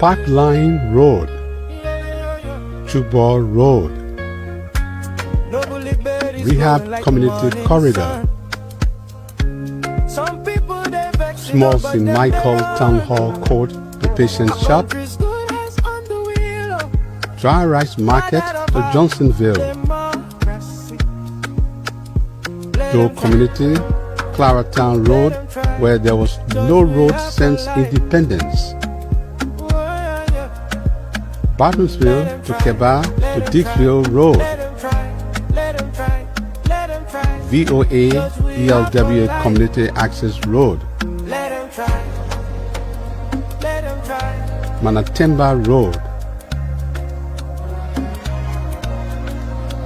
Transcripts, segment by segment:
Pipeline Road, Chubor Road, Rehab Community Corridor, Small St. Michael Town Hall Court to Patient Shop, Dry Rice Market to Johnsonville, Joe Community, Claratown Road, where there was no road since independence, Bartonsville to Keba to Dixville Road, VOA ELW Community Access Road, Manatemba Road,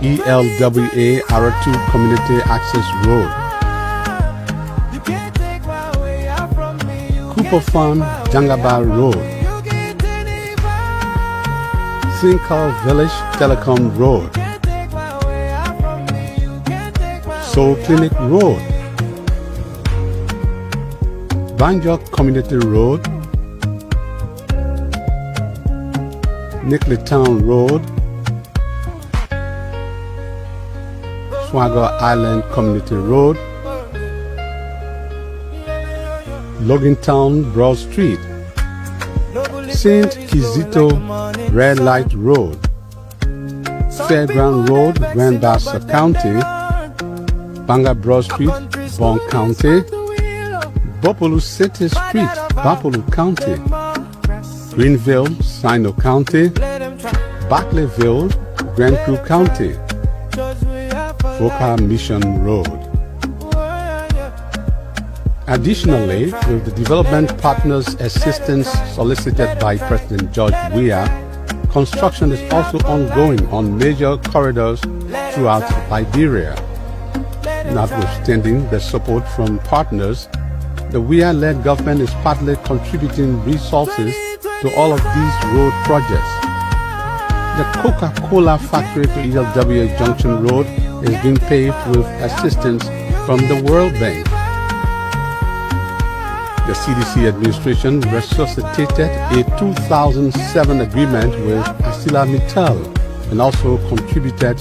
ELWA R2 Community Access Road, Cooper Farm Jangaba Road, Sinkal Village Telecom Road, Soul Clinic Road, Banjok Community Road, Nickletown Road, Swagger Island Community Road, Logantown Broad Street, St. Kizito Red Light Road, Fairground Road, Grand Bassa County, Banga Broad Street, Bon County, Bopolu City Street, Bapolu County, Greenville, Sino County, Barclayville, Grand Crew County, Foka Mission Road. Additionally, with the development partners' assistance solicited by President George Weah, construction is also ongoing on major corridors throughout Liberia. Notwithstanding the support from partners, the Weah-led government is partly contributing resources to all of these road projects. The Coca-Cola factory to ELWA Junction Road is being paved with assistance from the World Bank. The CDC administration resuscitated a 2007 agreement with ArcelorMittal and also contributed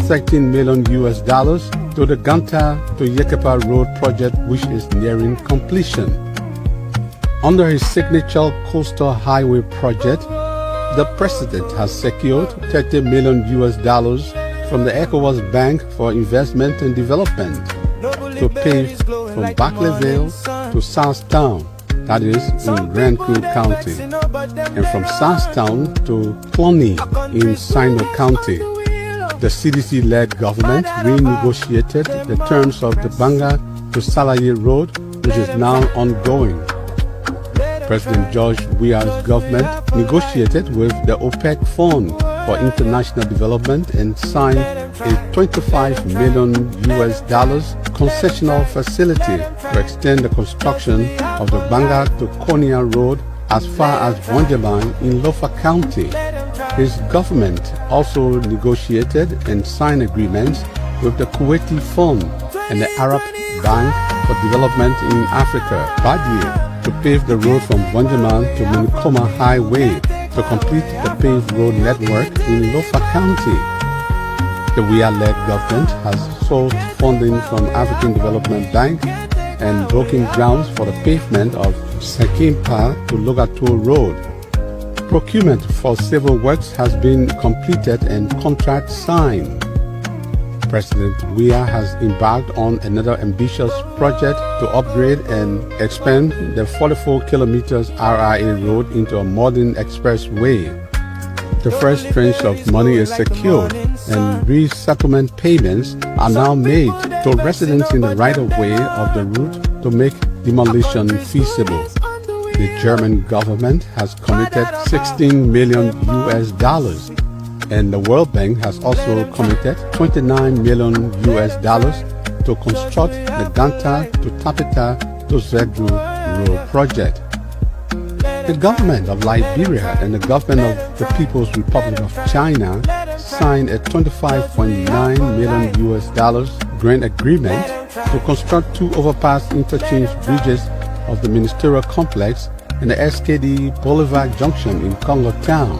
$13 million to the Ganta to Yekepa Road project, which is nearing completion. Under his signature coastal highway project, the president has secured $30 million from the ECOWAS Bank for Investment and Development to pave from Barclayville to Southtown, that is in Grand Crew County, and from Southtown to Cloney in Sino County. The CDC-led government renegotiated the terms of the Banga to Salaye Road, which is now ongoing. President George Weah's government negotiated with the OPEC Fund for International Development and signed a $25 million concessional facility to extend the construction of the Banga to Konya Road as far as Vonjaban in Lofa County. His government also negotiated and signed agreements with the Kuwaiti Fund and the Arab Bank for Development in Africa, BADIE, to pave the road from Vonjaman to Minkoma Highway to complete the paved road network in Lofa County. The Weah-led government has sought funding from African Development Bank and broken grounds for the pavement of Sekimpa to Logato Road. Procurement for civil works has been completed and contract signed. President Weah has embarked on another ambitious project to upgrade and expand the 44 kilometers RIA road into a modern expressway. The first tranche of money is secured and resettlement payments are now made to residents in the right-of-way of the route to make demolition feasible. The German government has committed $16 million and the World Bank has also committed $29 million to construct the Ganta to Tapita to Zegru Road project. The government of Liberia and the government of the People's Republic of China signed a $25.9 million grant agreement to construct two overpass interchange bridges of the ministerial complex and the SKD Boulevard Junction in Congo Town.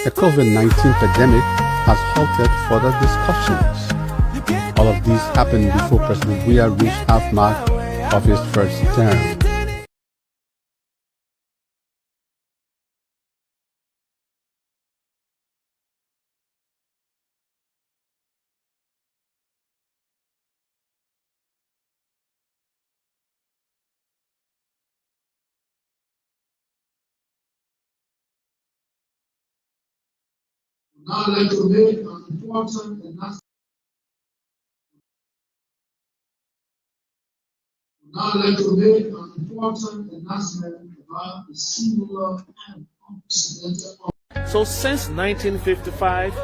The COVID-19 pandemic has halted further discussions. All of these happened before President Weah reached half mark of his first term. Now I'd like to make an important announcement. About the singular and unprecedented. So since 1955,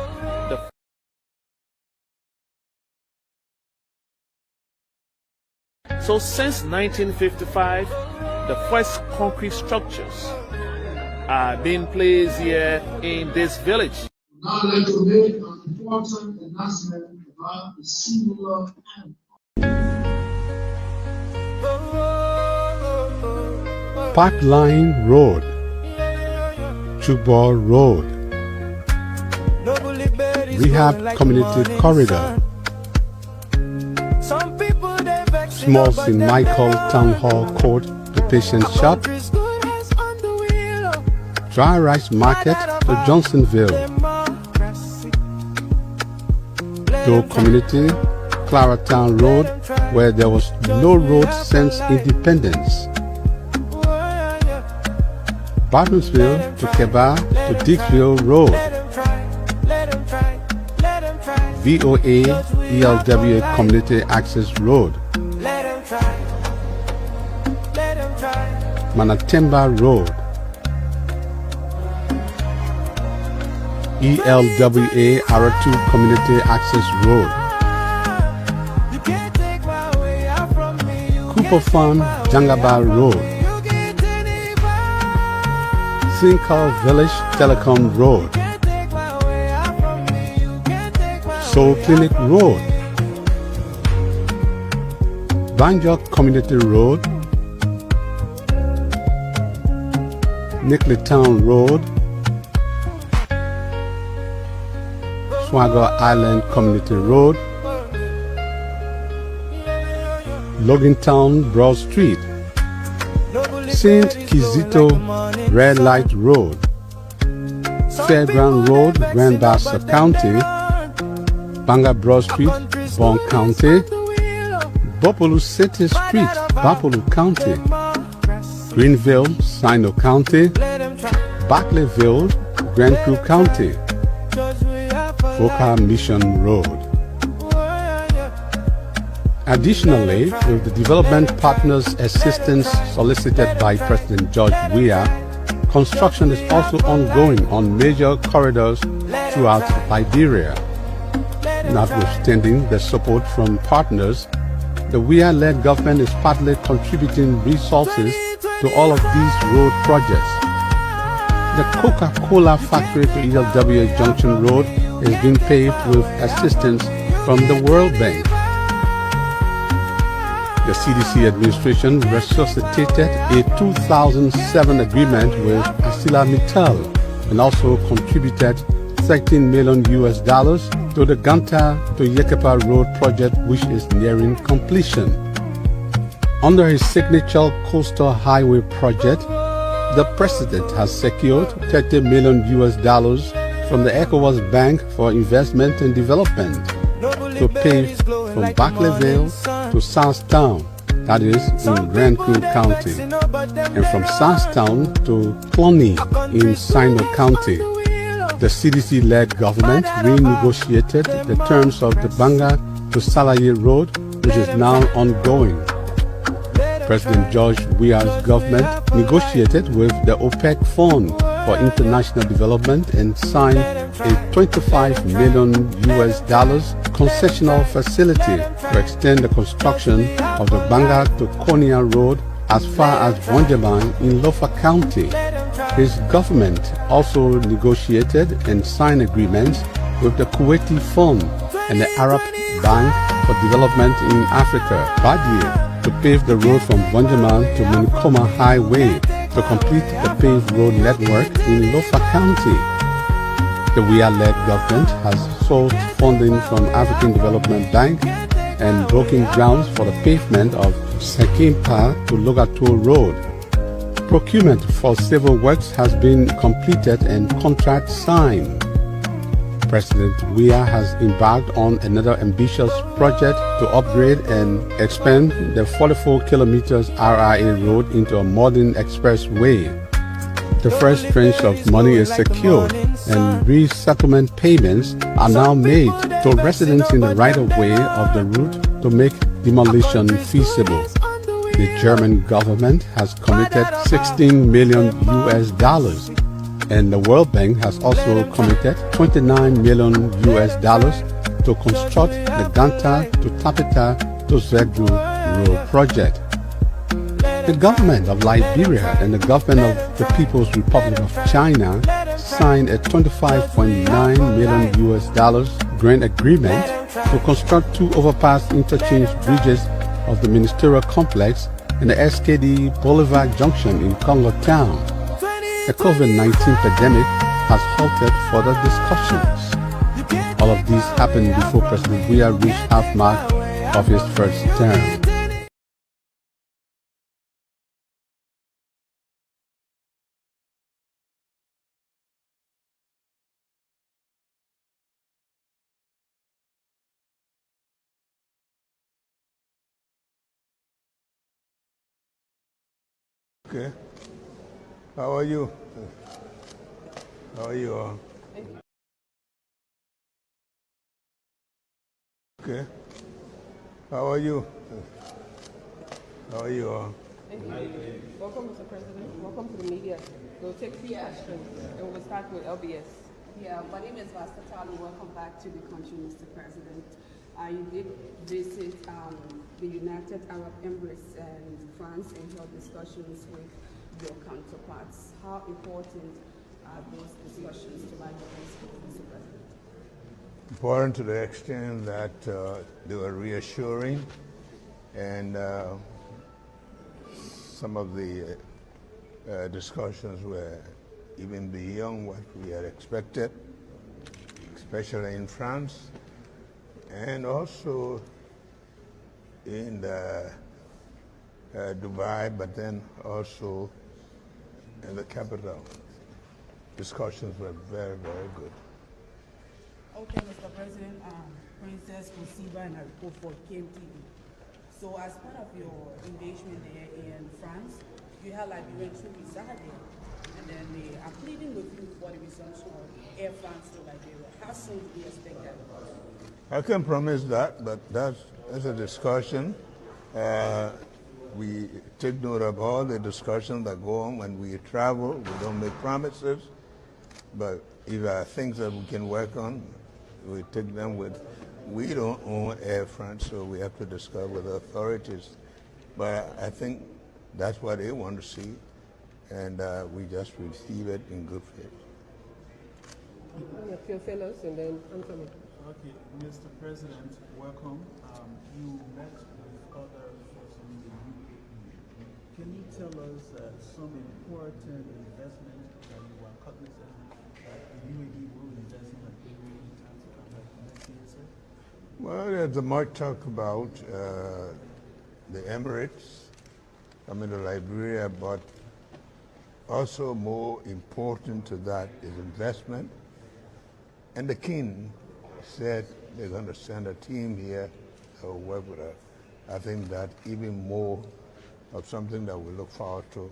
the first concrete structures are being placed here in this village. Now I'd like to make an important announcement about the singular and Pipeline Road, Chubor Road, Rehab Community Corridor, Small St. Michael Town Hall Court to Patient Shop, Dry Rice Market to Johnsonville, Doe Community, Claratown Road, where there was no road since independence, Bartonsville to Keba to Dicksville Road, VOA ELWA Community Access Road, Manatemba Road, ELWA R2 Community Access Road, Cooper Farm Jangaba Road, Sinkal Village Telecom Road, Soul Clinic Road, Banjok Community Road, Nickley Town Road, Swagger Island Community Road, Logantown Broad Street, St. Kizito Red Light Road, Fairground Road, Grand Bassa County, Banga Broad Street, Bon County, Bopolu City Street, Bapolu County, Greenville, Sino County, Barclayville, Grand Crew County, Foka Mission Road. Additionally, with the development partners' assistance solicited by President George Weah, construction is also ongoing on major corridors throughout Liberia. Notwithstanding the support from partners, the Weah-led government is partly contributing resources to all of these road projects. The Coca-Cola factory to ELWA Junction Road is being paved with assistance from the World Bank. The CDC administration resuscitated a 2007 agreement with ArcelorMittal and also contributed $13 million to the Ganta to Yekepa Road project, which is nearing completion. Under his signature coastal highway project, the president has secured $30 million from the ECOWAS Bank for Investment and Development to pave from Barclayville to Southtown, that is in Grand Crew County, and from Southtown to Cloney in Sino County. The CDC-led government renegotiated the terms of the Banga to Salaye Road, which is now ongoing. President George Weah's government negotiated with the OPEC Fund for International Development and signed a $25 million concessional facility to extend the construction of the Banga to Konya Road as far as Vonjeban in Lofa County. His government also negotiated and signed agreements with the Kuwaiti Fund and the Arab Bank for Development in Africa, BADIE, to pave the road from Vonjeban to Manikoma Highway to complete the paved road network in Lofa County. The WIA-led government has sought funding from African Development Bank and broken grounds for the pavement of Sekimpa to Logato Road. Procurement for civil works has been completed and contract signed. President WIA has embarked on another ambitious project to upgrade and expand the 44 kilometers RIA road into a modern expressway. The first tranche of money is secured and resettlement payments are now made to residents in the right-of-way of the route to make demolition feasible. The German government has committed $16 million and the World Bank has also committed $29 million to construct the Ganta to Tapita to Zegdu Road project. The government of Liberia and the government of the People's Republic of China signed a $25.9 million grant agreement to construct 2 overpass interchange bridges of the ministerial complex and the SKD Boulevard Junction in Congo Town. The COVID-19 pandemic has halted further discussions. All of these happened before President WIA reached half mark of his first term. Okay. How are you? How are you all? Okay. How are you? How are you all? Thank you. Welcome, Mr. President. Welcome to the media. We'll take 3 questions, and we'll start with LBS. Yeah, my name is Vasta Tali. Welcome back to the country, Mr. President. You did visit the United Arab Emirates and France and held discussions with your counterparts. How important are those discussions to Liberia, Mr. President? Important to the extent that they were reassuring, and some of the discussions were even beyond what we had expected, especially in France, and also in Dubai, but then also in the capital. Discussions were very, very good. Okay, Mr. President, Princess Kosiba and Ariko for KMTV. So as part of your engagement there in France, you had Liberian troops there, and then they are pleading with you for the resumption of Air France to Liberia. How soon do we expect that? I can promise that, but that's a discussion. We take note of all the discussions that go on when we travel. We don't make promises, but if there are things that we can work on, we take them with. We don't own Air France, so we have to discuss with the authorities. But I think that's what they want to see, and we just receive it in good faith. Phil Fellows and then Anthony. Okay, Mr. President, welcome. You met with others from the UAE. Can you tell us some important investment that you are cognizant that the UAE will invest in Liberia in terms of next year, sir? Well, there's much talk about the Emirates coming to Liberia, but also more important to that is investment. And the King said they're going to send a team here that will work with us. I think that even more of something that we look forward to.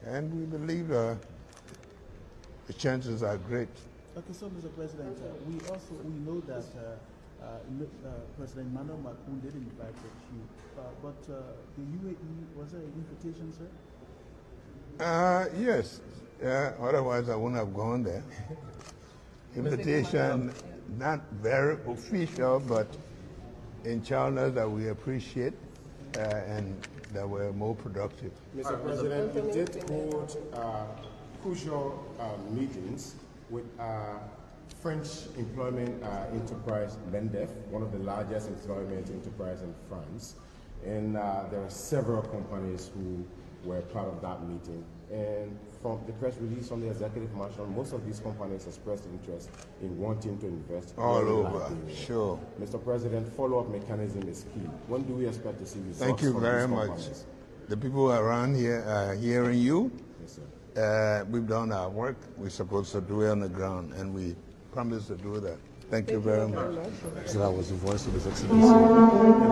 And we believe the chances are great. Okay, so Mr. President, we know that President Emmanuel Macron did invite you, but the UAE, was there an invitation, sir? Yes. Otherwise, I wouldn't have gone there. Invitation, not very official, but in China that we appreciate and that we're more productive. Mr. President, you did hold crucial meetings with French employment enterprise Lendef, one of the largest employment enterprise in France. And there are several companies who were part of that meeting. And from the press release from the executive mansion, most of these companies expressed interest in wanting to invest all in over. Liberia. Sure. Mr. President, follow-up mechanism is key. When do we expect to see results? Thank you from very these much. companies? The people around here are hearing you. Yes, sir. We've done our work. We're supposed to do it on the ground, and we promise to do that. Thank you very much. So that was the voice of His Excellency. The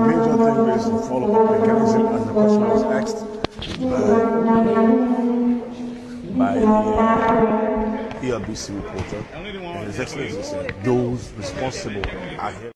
major thing is the follow-up mechanism, and the question was asked by the PRBC reporter, and His Excellency said those responsible are here.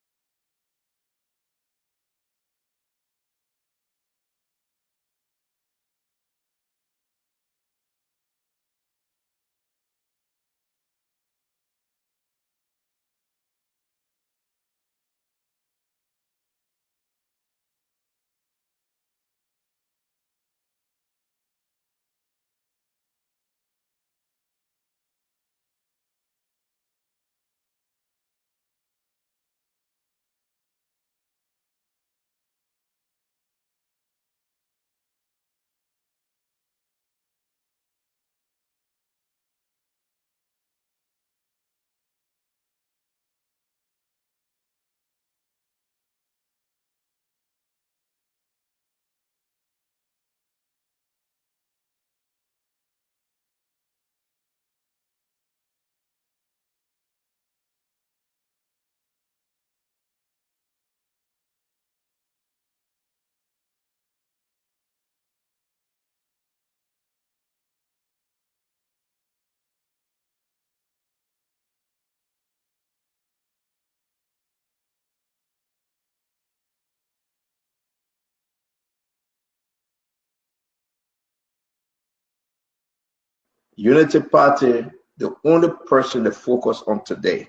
Unity Party, the only person to focus on today,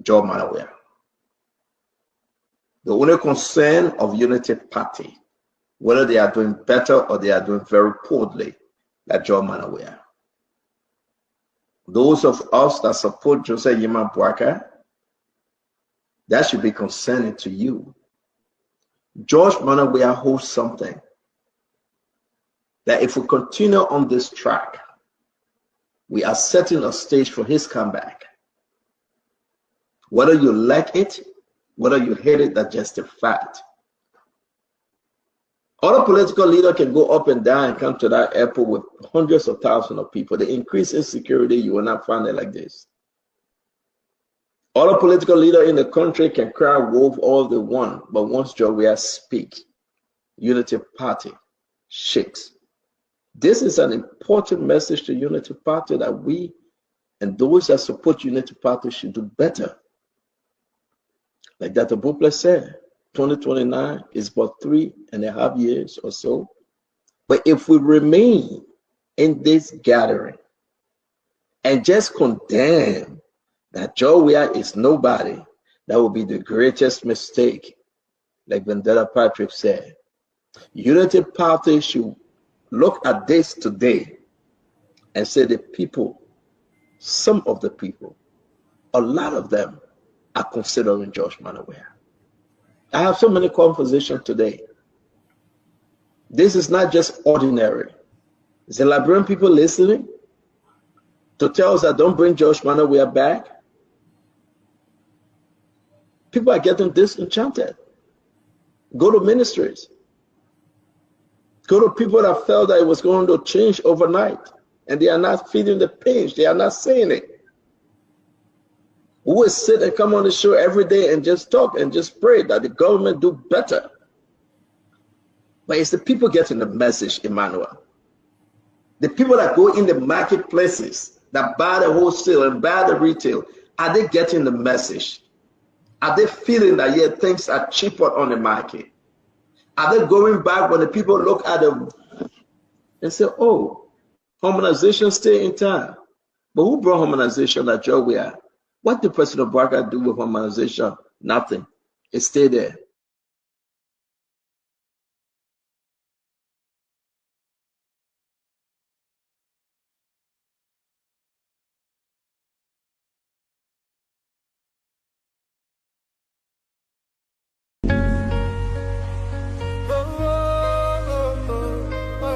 Joe Manawea. The only concern of Unity Party, whether they are doing better or they are doing very poorly, like Joe Manawea. Those of us that support Joseph Yima Bwaka, that should be concerning to you. George Manawea holds something that if we continue on this track, we are setting a stage for his comeback. Whether you like it, whether you hate it, that's just a fact. Other political leaders can go up and down and come to that airport with hundreds of thousands of people. The increase in security, you will not find it like this. Other political leaders in the country can cry wolf all they want, but once Joe speak, Unity Party shakes. This is an important message to Unity Party that we and those that support Unity Party should do better. Like Dr. Buple said, 2029 is about 3.5 years or so. But if we remain in this gathering and just condemn that Joe is nobody, that will be the greatest mistake, like Vendetta Patrick said. Unity Party should look at this today and say the people, some of the people, a lot of them are considering George Manawea. I have so many conversations today. This is not just ordinary. Is the Liberian people listening to tell us that don't bring George Manawea back? People are getting disenchanted. Go to ministries. Go to people that felt that it was going to change overnight, and they are not feeling the pinch. They are not saying it. We will sit and come on the show every day and just talk and just pray that the government do better. But it's the people getting the message, Emmanuel. The people that go in the marketplaces, that buy the wholesale and buy the retail, are they getting the message? Are they feeling that, yeah, things are cheaper on the market? Are they going back when the people look at them and say, oh, harmonization stay in time? But who brought harmonization that Joe we are? What did President Barker do with harmonization? Nothing. It stayed there.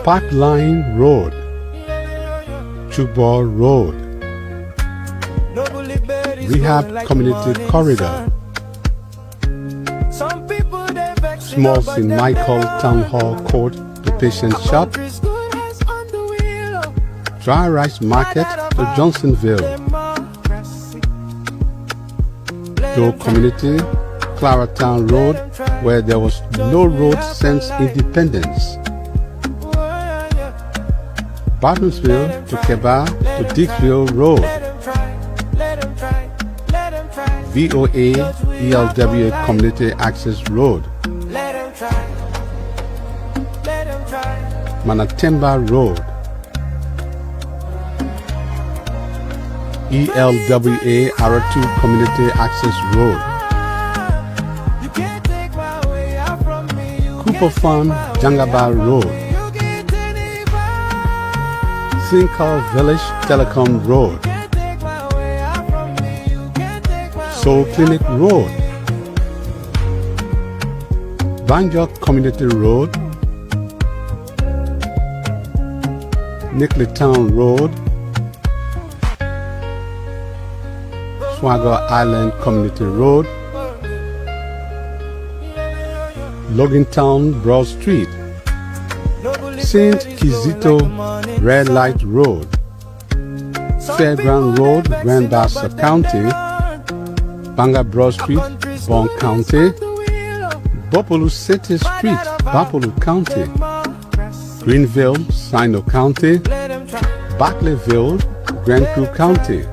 Pipeline Road, Chubor Road, Rehab Community Corridor, Small St. Michael Town Hall Court to Patient Shop, Dry Rice Market to Johnsonville, Doe Community, Claratown Road, where there was no road since independence, Bartonsville to Keba to Dixville Road, VOA ELW Community Access Road, Manatemba Road, ELWA Aratu Community Access Road, Cooper Farm Jangaba Road, Sinkal Village Telecom Road, Soul Clinic Road, Banjok Community Road, Nickletown Road, Swagger Island Community Road, Logantown Broad Street, St. Kizito Red Light Road, Fairground Road, Grand Bassa County, Banga Broad Street, Bon County, Bopolu City Street, Bapolu County, Greenville, Sino County, Barclayville, Grand Crew County,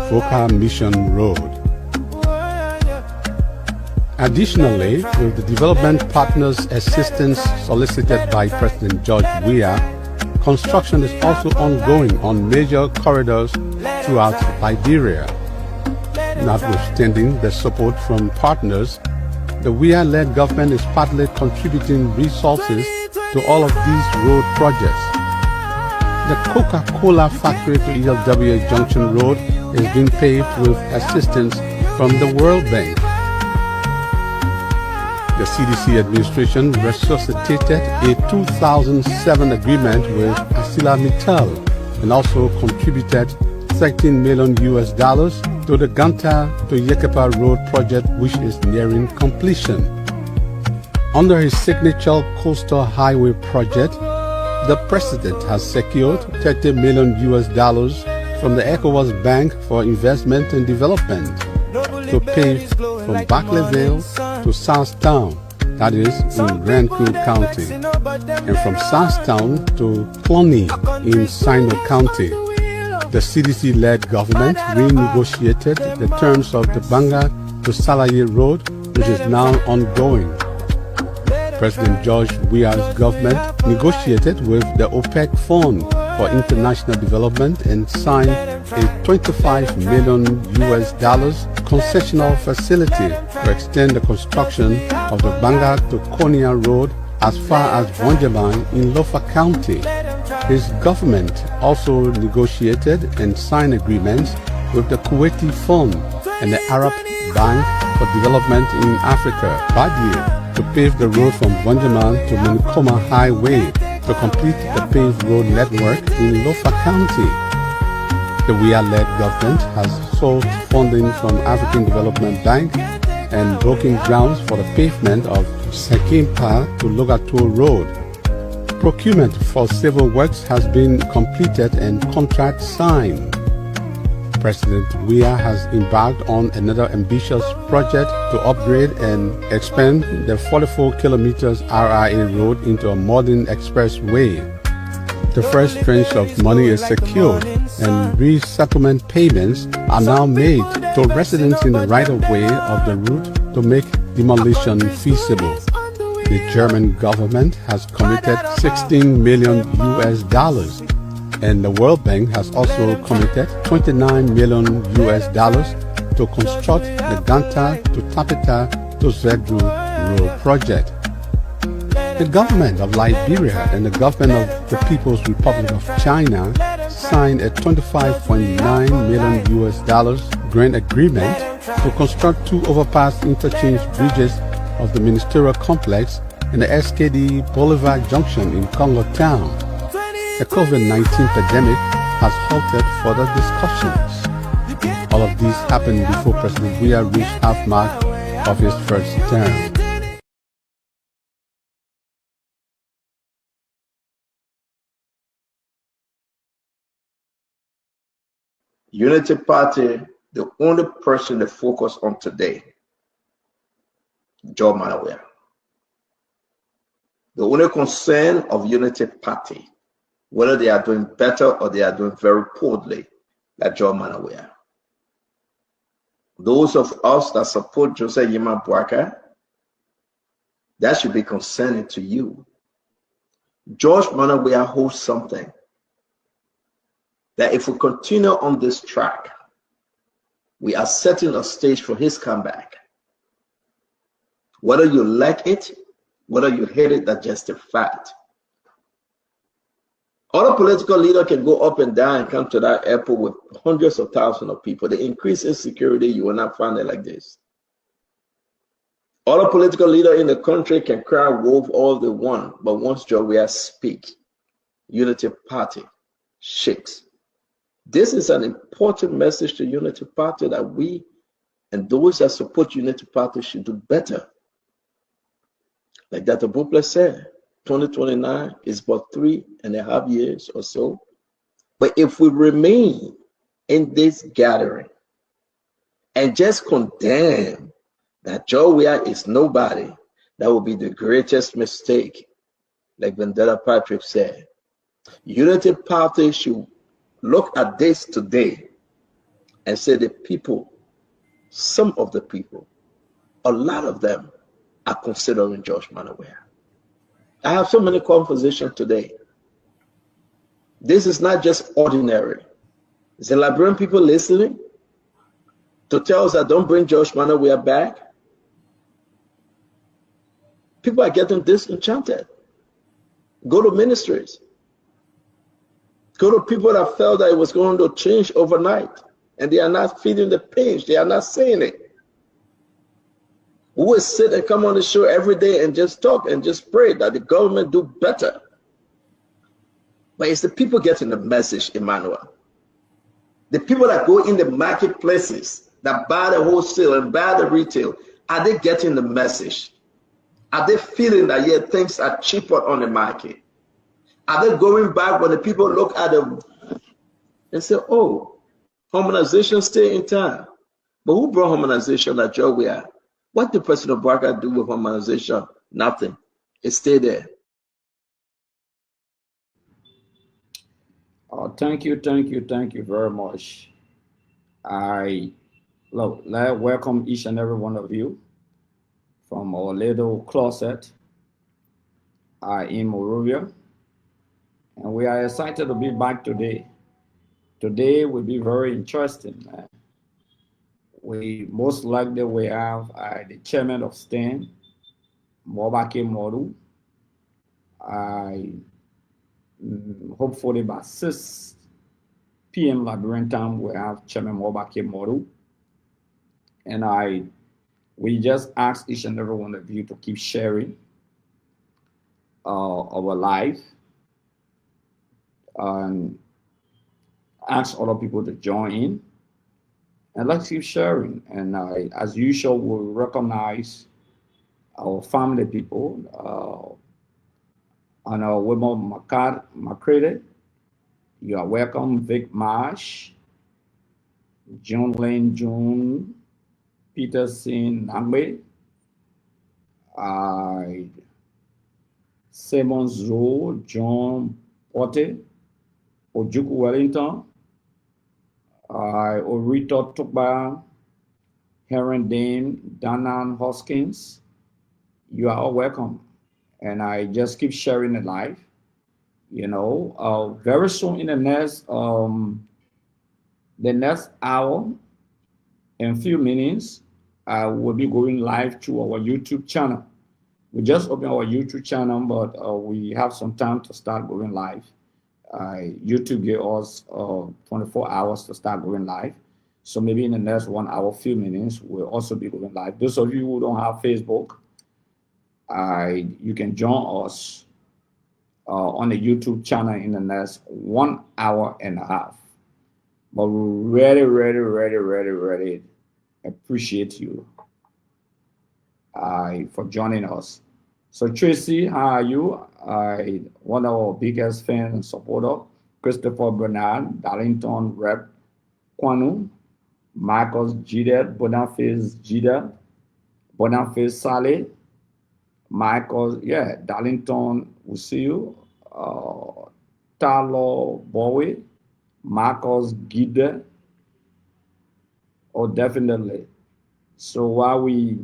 Foka Mission Road. Additionally, with the development partners' assistance solicited by President George Weah, construction is also ongoing on major corridors throughout Liberia. Notwithstanding the support from partners, the Weah-led government is partly contributing resources to all of these road projects. The Coca-Cola factory to ELWA Junction Road is being paved with assistance from the World Bank. The CDC administration resuscitated a 2007 agreement with ArcelorMittal and also contributed $13 million to the Ganta to Yekepa Road project, which is nearing completion. Under his signature coastal highway project, the president has secured $30 million from the ECOWAS Bank for Investment and Development to pave from Barclayville to Southtown, that is in Grand Crew County, and from Southtown to Cloney in Sino County. The CDC-led government renegotiated the terms of the Banga to Salaye Road, which is now ongoing. President George Weah's government negotiated with the OPEC Fund for International Development and signed a $25 million concessional facility to extend the construction of the Banga to Konya Road as far as Vonjaban in Lofa County. His government also negotiated and signed agreements with the Kuwaiti Fund and the Arab Bank for Development in Africa, BADIE, to pave the road from Vonjaban to Manikoma Highway to complete the paved road network in Lofa County. The Weah-led government has sought funding from African Development Bank and broken grounds for the pavement of Sekimpa to Logato Road. Procurement for civil works has been completed and contract signed. President Weah has embarked on another ambitious project to upgrade and expand the 44 kilometers RIA road into a modern expressway. The first tranche of money is secured and resettlement payments are now made to residents in the right-of-way of the route to make demolition feasible. The German government has committed $16 million and the World Bank has also committed $29 million to construct the Ganta to Tapita to Zegru Road project. The government of Liberia and the government of the People's Republic of China signed a $25.9 million grant agreement to construct two overpass interchange bridges of the ministerial complex in the SKD Boulevard Junction in Congo Town. The COVID-19 pandemic has halted further discussions. All of these happened before President Buya reached half-mark of his first term. Unity Party, the only person to focus on today, Joe Manawea. The only concern of Unity Party, whether they are doing better or they are doing very poorly, like Joe Manawea. Those of us that support Joseph Yima Bwaka, that should be concerning to you. George Manawea holds something that if we continue on this track, we are setting a stage for his comeback. Whether you like it, whether you hate it, that's just a fact. Other political leaders can go up and down and come to that airport with hundreds of thousands of people. The increase in security, you will not find it like this. Other political leaders in the country can cry wolf all they want, but once Joe speak, Unity Party shakes. This is an important message to Unity Party that we and those that support Unity Party should do better. Like Dr. Bupler said, 2029 is about 3.5 years or so. But if we remain in this gathering and just condemn that Joe Weah is nobody, that will be the greatest mistake. Like Vendetta Patrick said, Unity Party should look at this today and say the people, some of the people, a lot of them are considering George Manawea. I have so many conversations today. This is not just ordinary. Is the Liberian people listening to tell us that don't bring George Manawea back? People are getting disenchanted. Go to ministries. Go to people that felt that it was going to change overnight, and they are not feeling the pain. They are not saying it. We will sit and come on the show every day and just talk and just pray that the government do better. But it's the people getting the message, Emmanuel. The people that go in the marketplaces, that buy the wholesale and buy the retail, are they getting the message? Are they feeling that, yeah, things are cheaper on the market? Are they going back when the people look at them and say, oh, harmonization stay in time? But who brought harmonization like Joe Weah? What did President Bwaka do with harmonization? Nothing. It stayed there. Thank you very much. I welcome each and every one of you from our little closet in Monrovia. And we are excited to be back today. Today will be very interesting. We most likely we have the chairman of STEM, Mobake Modu. Hopefully by 6 p.m. Liberian time, we have Chairman Mobake Modu. And we just ask each and every one of you to keep sharing our live. And ask other people to join in, and let's keep sharing. And as usual, we'll recognize our family people. And our women Macrede, you are welcome. Vic Marsh, John Lane, June Peterson, Nangbe, Simon Zo, John Potte, Ojuku Wellington, Orito Tukba, Heron Dane, Danan Hoskins. You are all welcome. And I just keep sharing it live. You know, very soon in the next hour and few minutes, I will be going live to our YouTube channel. We just opened our YouTube channel, but we have some time to start going live. YouTube gave us 24 hours to start going live. So maybe in the next 1 hour, few minutes, we'll also be going live. Those of you who don't have Facebook, You can join us on the YouTube channel in the next 1 hour and a half. But we really appreciate you for joining us. So Tracy, how are you? One of our biggest fans and supporter, Christopher Bernard, Darlington Rep Kwanu, Marcus Gidet, Boniface Gidet, Boniface Saleh, Michael, yeah, Darlington, we see you. Talo Bowie, Marcus Gide. Oh, definitely. So while we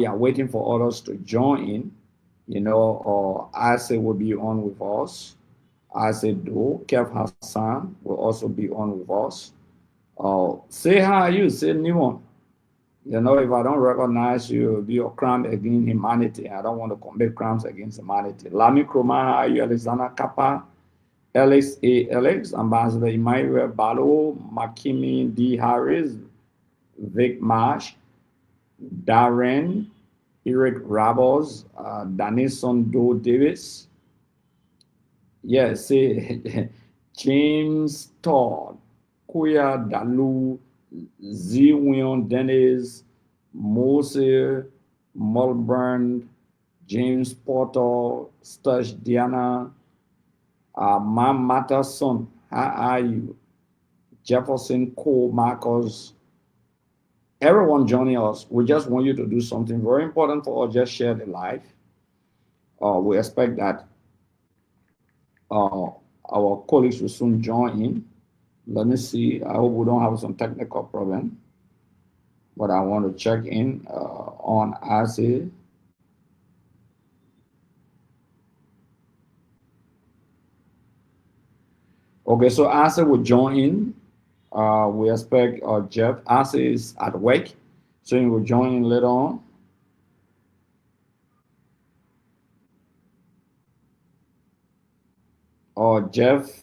are waiting for others to join in, you know, Ase will be on with us. Ase Do, Kev Hassan will also be on with us. Say hi, you, say new one. You know, if I don't recognize you, it will be a crime against humanity. I don't want to commit crimes against humanity. Lami Kroma, how are you, Alexander Kappa, Alex A. Alex, Ambassador Emmanuel Balo, Makimi D. Harris, Vic Marsh, Darren, Eric Rabos, Danison Doe Davis. Yes, say James Todd, Kuya Dalu, Ziwion Dennis, Mose, Mulburn, James Porter, Stash Diana, Mam Matterson, how are you? Jefferson Cole, Marcos, everyone joining us. We just want you to do something very important for us. Just share the live. We expect that our colleagues will soon join in. Let me see. I hope we don't have some technical problem. But I want to check in on Ase. Okay, so Ase will join in. We expect Jeff. Ase is at work, so he will join in later on. Jeff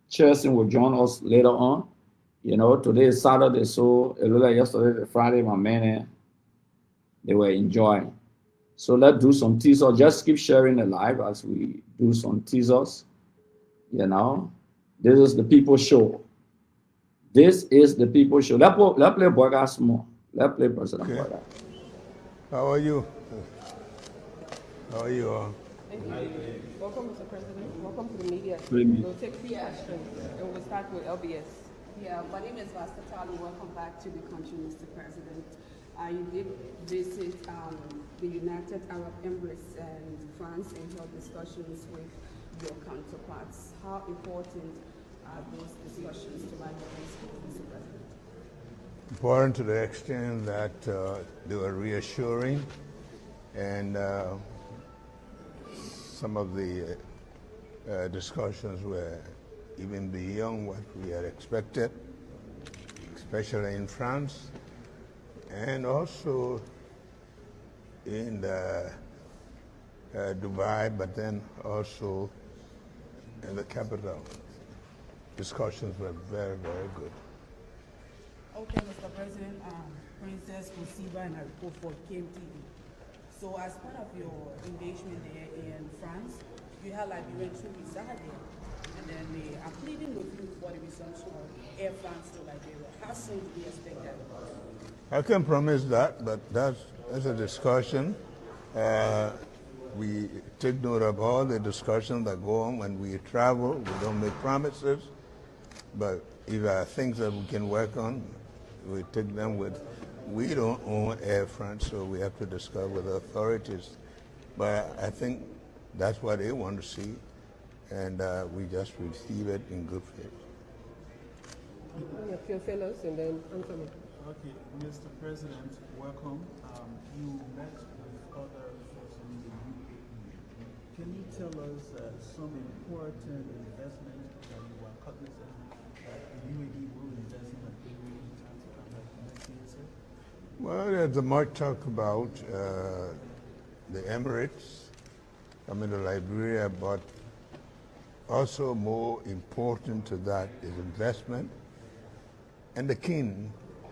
Chesson will join us later on. You know, today is Saturday, so it looked like yesterday, the Friday, my man, they were enjoying. So let's do some teasers. Just keep sharing the live as we do some teasers. You know, this is the People Show. This is the People Show. Let's play Borgas more. Let's play President Borgas. How are you? How are you all? Thank you. Welcome, Mr. President. Welcome to the media. We'll take the action, and we'll start with LBS. Yeah, my name is Vasta Tali. Welcome back to the country, Mr. President. You did visit the United Arab Emirates and France and held discussions with your counterparts. How important are those discussions to my Mr. President? Important to the extent that they were reassuring, and some of the discussions were even beyond what we had expected, especially in France, and also in Dubai, but then also in the capital. Discussions were very, very good. Okay, Mr. President, Princess Kusiba and I report for KMTV. So as part of your engagement there in France, you had Liberian troops there, and then they are pleading with you for the resumption of Air France to Liberia. How soon do we expect that? I can promise that, but that's a discussion. We take note of all the discussions that go on when we travel. We don't make promises, but if there are things that we can work on, we take them with. We don't own Air France, so we have to discuss with the authorities. But I think that's what they want to see, and we just receive it in good faith. Your fellows, and then Anthony. Okay, Mr. President, welcome. You met with other folks in the UAE. Can you tell us some important investment that you are cognizant that the UAE will invest in Liberia in terms of next year, sir? Well, there's much talk about the Emirates coming to Liberia, but also more important to that is investment. And the King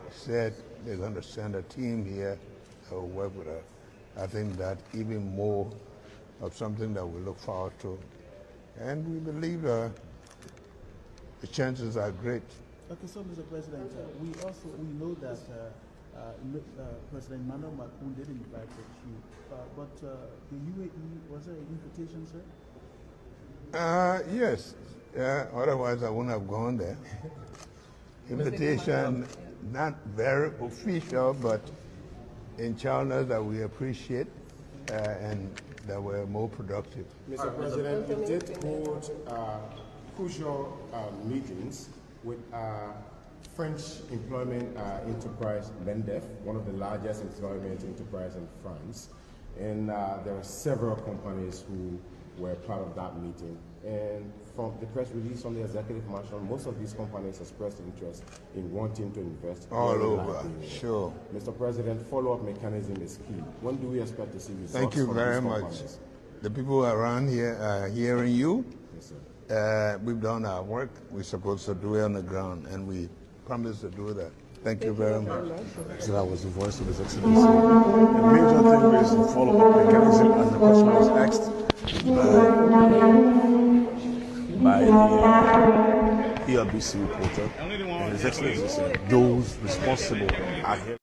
said they're going to send a team here work with us. I think that even more of something that we look forward to. And we believe the chances are great. Okay, so Mr. President, we know that President Emmanuel Macron did invite you, but the UAE, was there an invitation, sir? Yes. Otherwise I wouldn't have gone there. Invitation, not very official, but in channels that we appreciate and that were more productive. Mr. President, you did hold crucial meetings with French employment enterprise Mendef, one of the largest employment enterprise in France. And there are several companies who were part of that meeting. And from the press release from the executive mansion, most of these companies expressed interest in wanting to invest all over. Sure. Mr. President, follow-up mechanism is key. When do we expect to see results? Thank you very much. The people around here are hearing you. Yes, sir. We've done our work. We're supposed to do it on the ground, and we promise to do that. Thank you very much. So that was the voice of His Excellency. The major thing is the follow-up mechanism, and the question was asked by the PRBC reporter, and His Excellency said those responsible are here.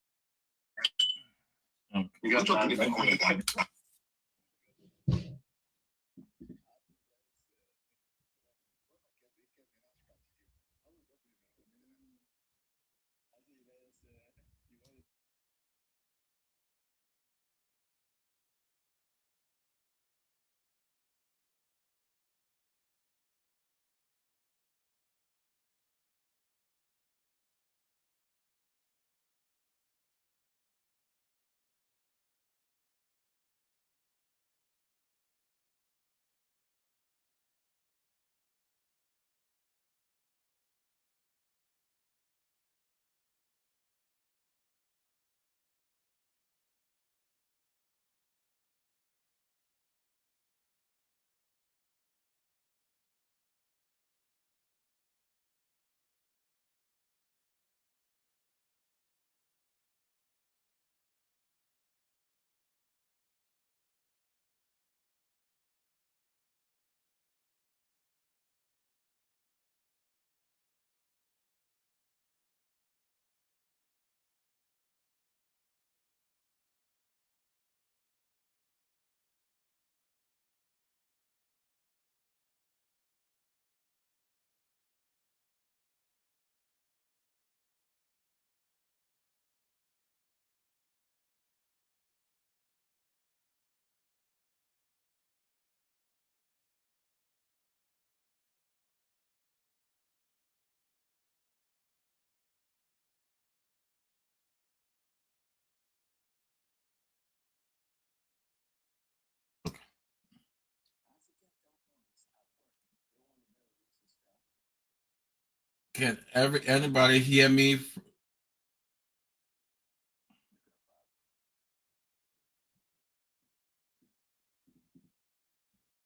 Can anybody hear me?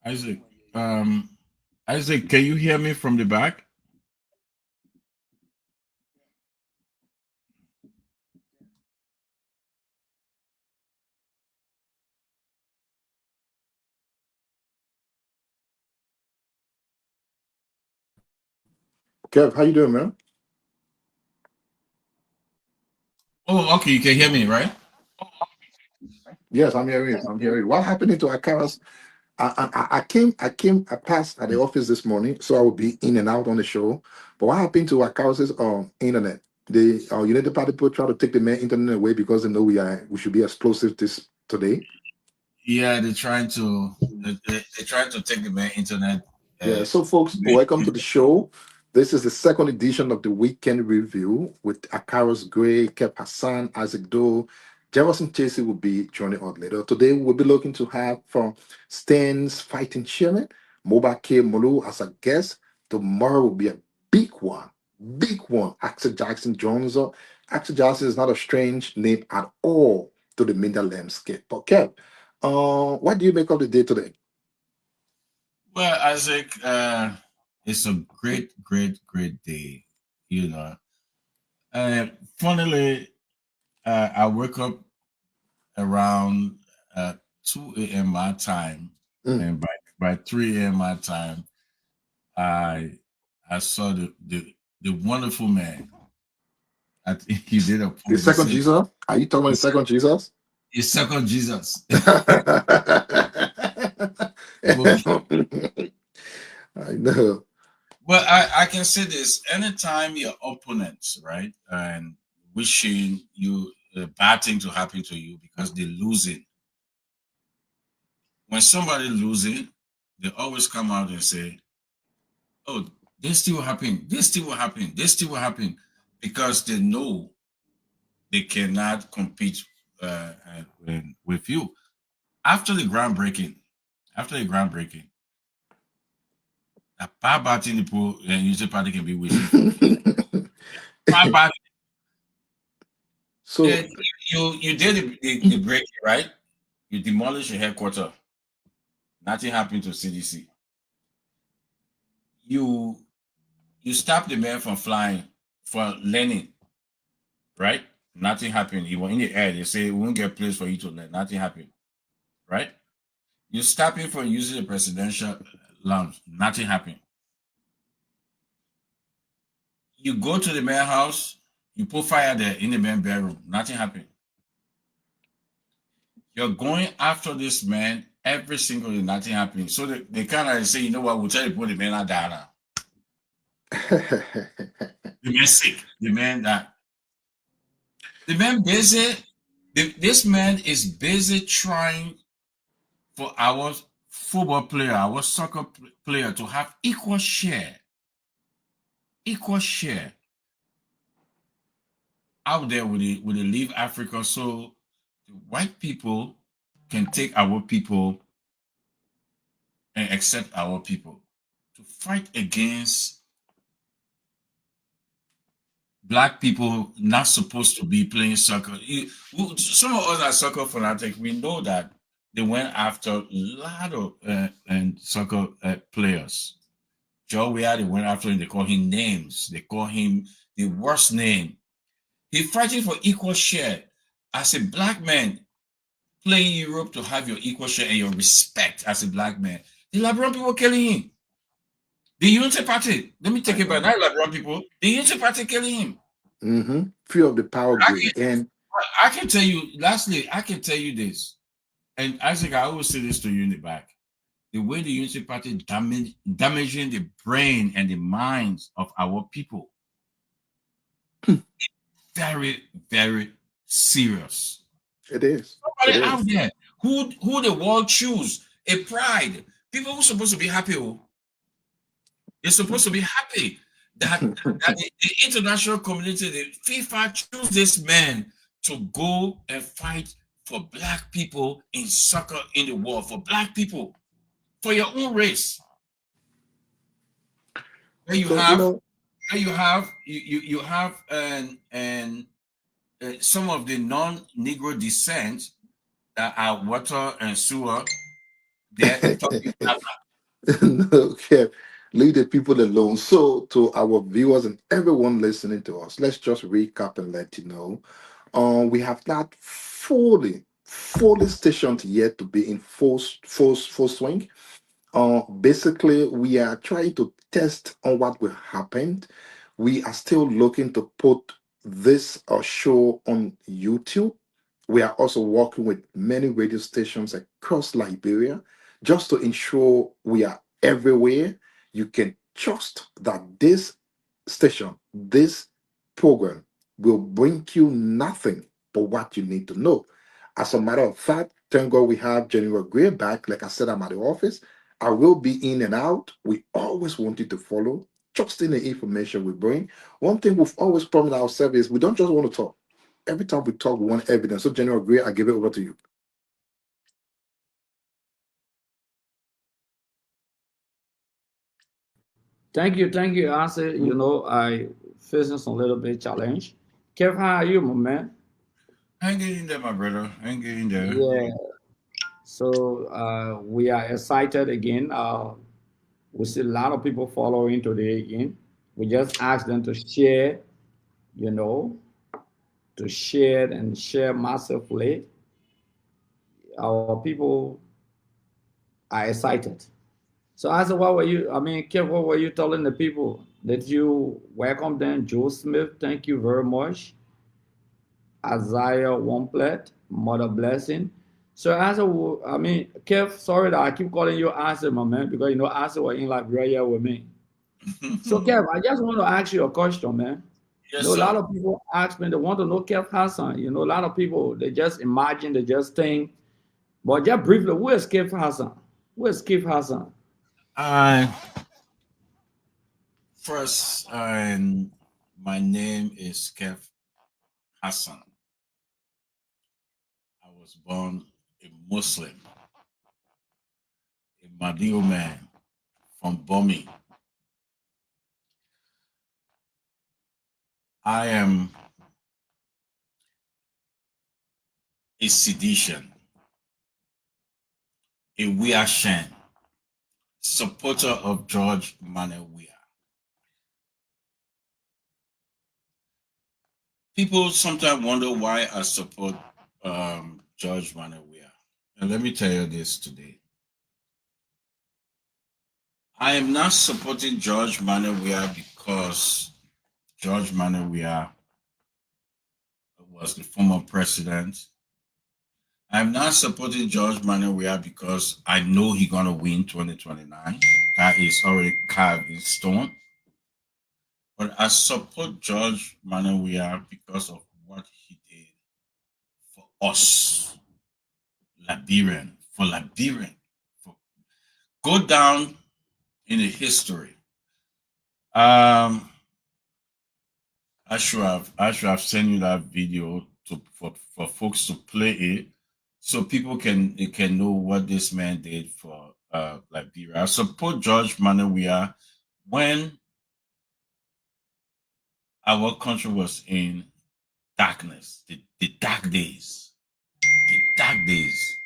Isaac, Isaac, can you hear me from the back? Kev, how you doing, man? Oh, okay, you can hear me, right? Yes, I'm hearing you. I'm hearing you. What happened to Akaras? I passed at the office this morning, so I will be in and out on the show. But what happened to Akaras's internet? The United Party people try to take the main internet away because they know we should be explosive today. Yeah, they're trying to take the main internet. Yeah, so folks, welcome to the show. This is the second edition of the Weekend Review with Akaros Gray, Kep Hassan, Isaac Doe. Jefferson Chasey will be joining us later. Today, we'll be looking to have from Stan's Fighting Chairman, Mobake Molu as a guest. Tomorrow will be a big one. Axel Jackson joins us. Axel Jackson is not a strange name at all to the media landscape. But Kev, what do you make of the day today? Well, Isaac, it's a great day, you know. Funnily, I woke up around 2 a.m. my time, and by 3 a.m. my time, I saw the wonderful man. I think he did a post. The second Jesus? Are you talking about the second Jesus? The second Jesus. I know. Well, I can say this: anytime your opponents, right, and wishing you a bad thing to happen to you because they're losing. When somebody losing, they always come out and say, "Oh, this still will happen. This still will happen. This still will happen," because they know they cannot compete with you. After the groundbreaking, a bad thing the pro and user party can be wishing for. Bad. So you did the break, right? You demolished your headquarters. Nothing happened to CDC. You stopped the man from flying, for learning, right? Nothing happened. He was in the air. They say, we won't get place for you to learn. Nothing happened, right? You stop him from using the presidential lounge. Nothing happened. You go to the mayor house. You put fire there in the main bedroom. Nothing happened. You're going after this man every single day. Nothing happening. So they kind of say, you know what? We'll try to put the man out there now. The man sick. The man that. The man busy. This man is busy trying for our football player, our soccer player to have equal share out there with the Leave Africa, so the white people can take our people and accept our people to fight against Black people not supposed to be playing soccer. Some of us are soccer fanatics. We know that they went after a lot of soccer players. Joe Weah, they went after him. They call him names. They call him the worst name. He's fighting for equal share. As a Black man playing Europe to have your equal share and your respect as a Black man, the Liberian people killing him. The Unity Party, let me take it back. Not Liberian people. The Unity Party killing him. Fear of the power grid. And I can tell you, lastly, I can tell you this. And Isaac, I always say this to you in the back. The way the Unity Party damaging the brain and the minds of our people. Very, very serious. It is. Somebody out there who the world choose a pride. People who are supposed to be happy. They're supposed to be happy that the international community, the FIFA, choose this man to go and fight for Black people in soccer in the world, for Black people, for your own race. There you have some of the non-Negro descent that are water and sewer. They're talking about. Okay, leave the people alone. So, to our viewers and everyone listening to us, let's just recap and let you know. We have not fully stationed yet to be in full swing. Basically, we are trying to test on what will happen. We are still looking to put this show on YouTube. We are also working with many radio stations across Liberia just to ensure we are everywhere. You can trust that this station, this program will bring you nothing but what you need to know. As a matter of fact, thank God we have General Gray back. Like I said, I'm at the office. I will be in and out. We always want you to follow, trust in the information we bring. One thing we've always promised ourselves is we don't just want to talk. Every time we talk, we want evidence. So, General Gray, I give it over to you. Thank you, Ansel. You know, I facing some little bit challenge. Kev, how are you, my man? Hang in there, my brother. Hang in there. Yeah. So we are excited again. We see a lot of people following today again. We just ask them to share, you know, to share and share massively. our people are excited. So I said, what were you, I mean, Kev, what were you telling the people? That you welcome them? Joe Smith, thank you very much. Isaiah Womplet, Mother Blessing. So as I mean, Kev, sorry that I keep calling you Asa, my man, because you know Asa was in Liberia with me. So Kev, I just want to ask you a question, man. Yes, you know, a sir. lot of people ask me, they want to know Kev Hassan. You know, a lot of people, they just imagine, they just think. But just briefly, who is Kev Hassan? Who is Kev Hassan? First, my name is Kev Hassan. I was born a Muslim, a Madiu man from Bomi. I am a sedition, a Weashan, supporter of George Manuel Weah. People sometimes wonder why I support George Manuel Weah. And let me tell you this today. I am not supporting George Manuel Weah because George Manuel Weah was the former president. I'm not supporting George Manuel Weah because I know he's going to win 2029. That is already carved in stone. But I support George Manuel Weah because of what he did for us, Liberian, for Liberian. Go down in the history. I should have sent you that video for folks to play it, so people can know what this man did for Liberia. I support George Manuel Weah when our country was in darkness, the dark days, the dark days.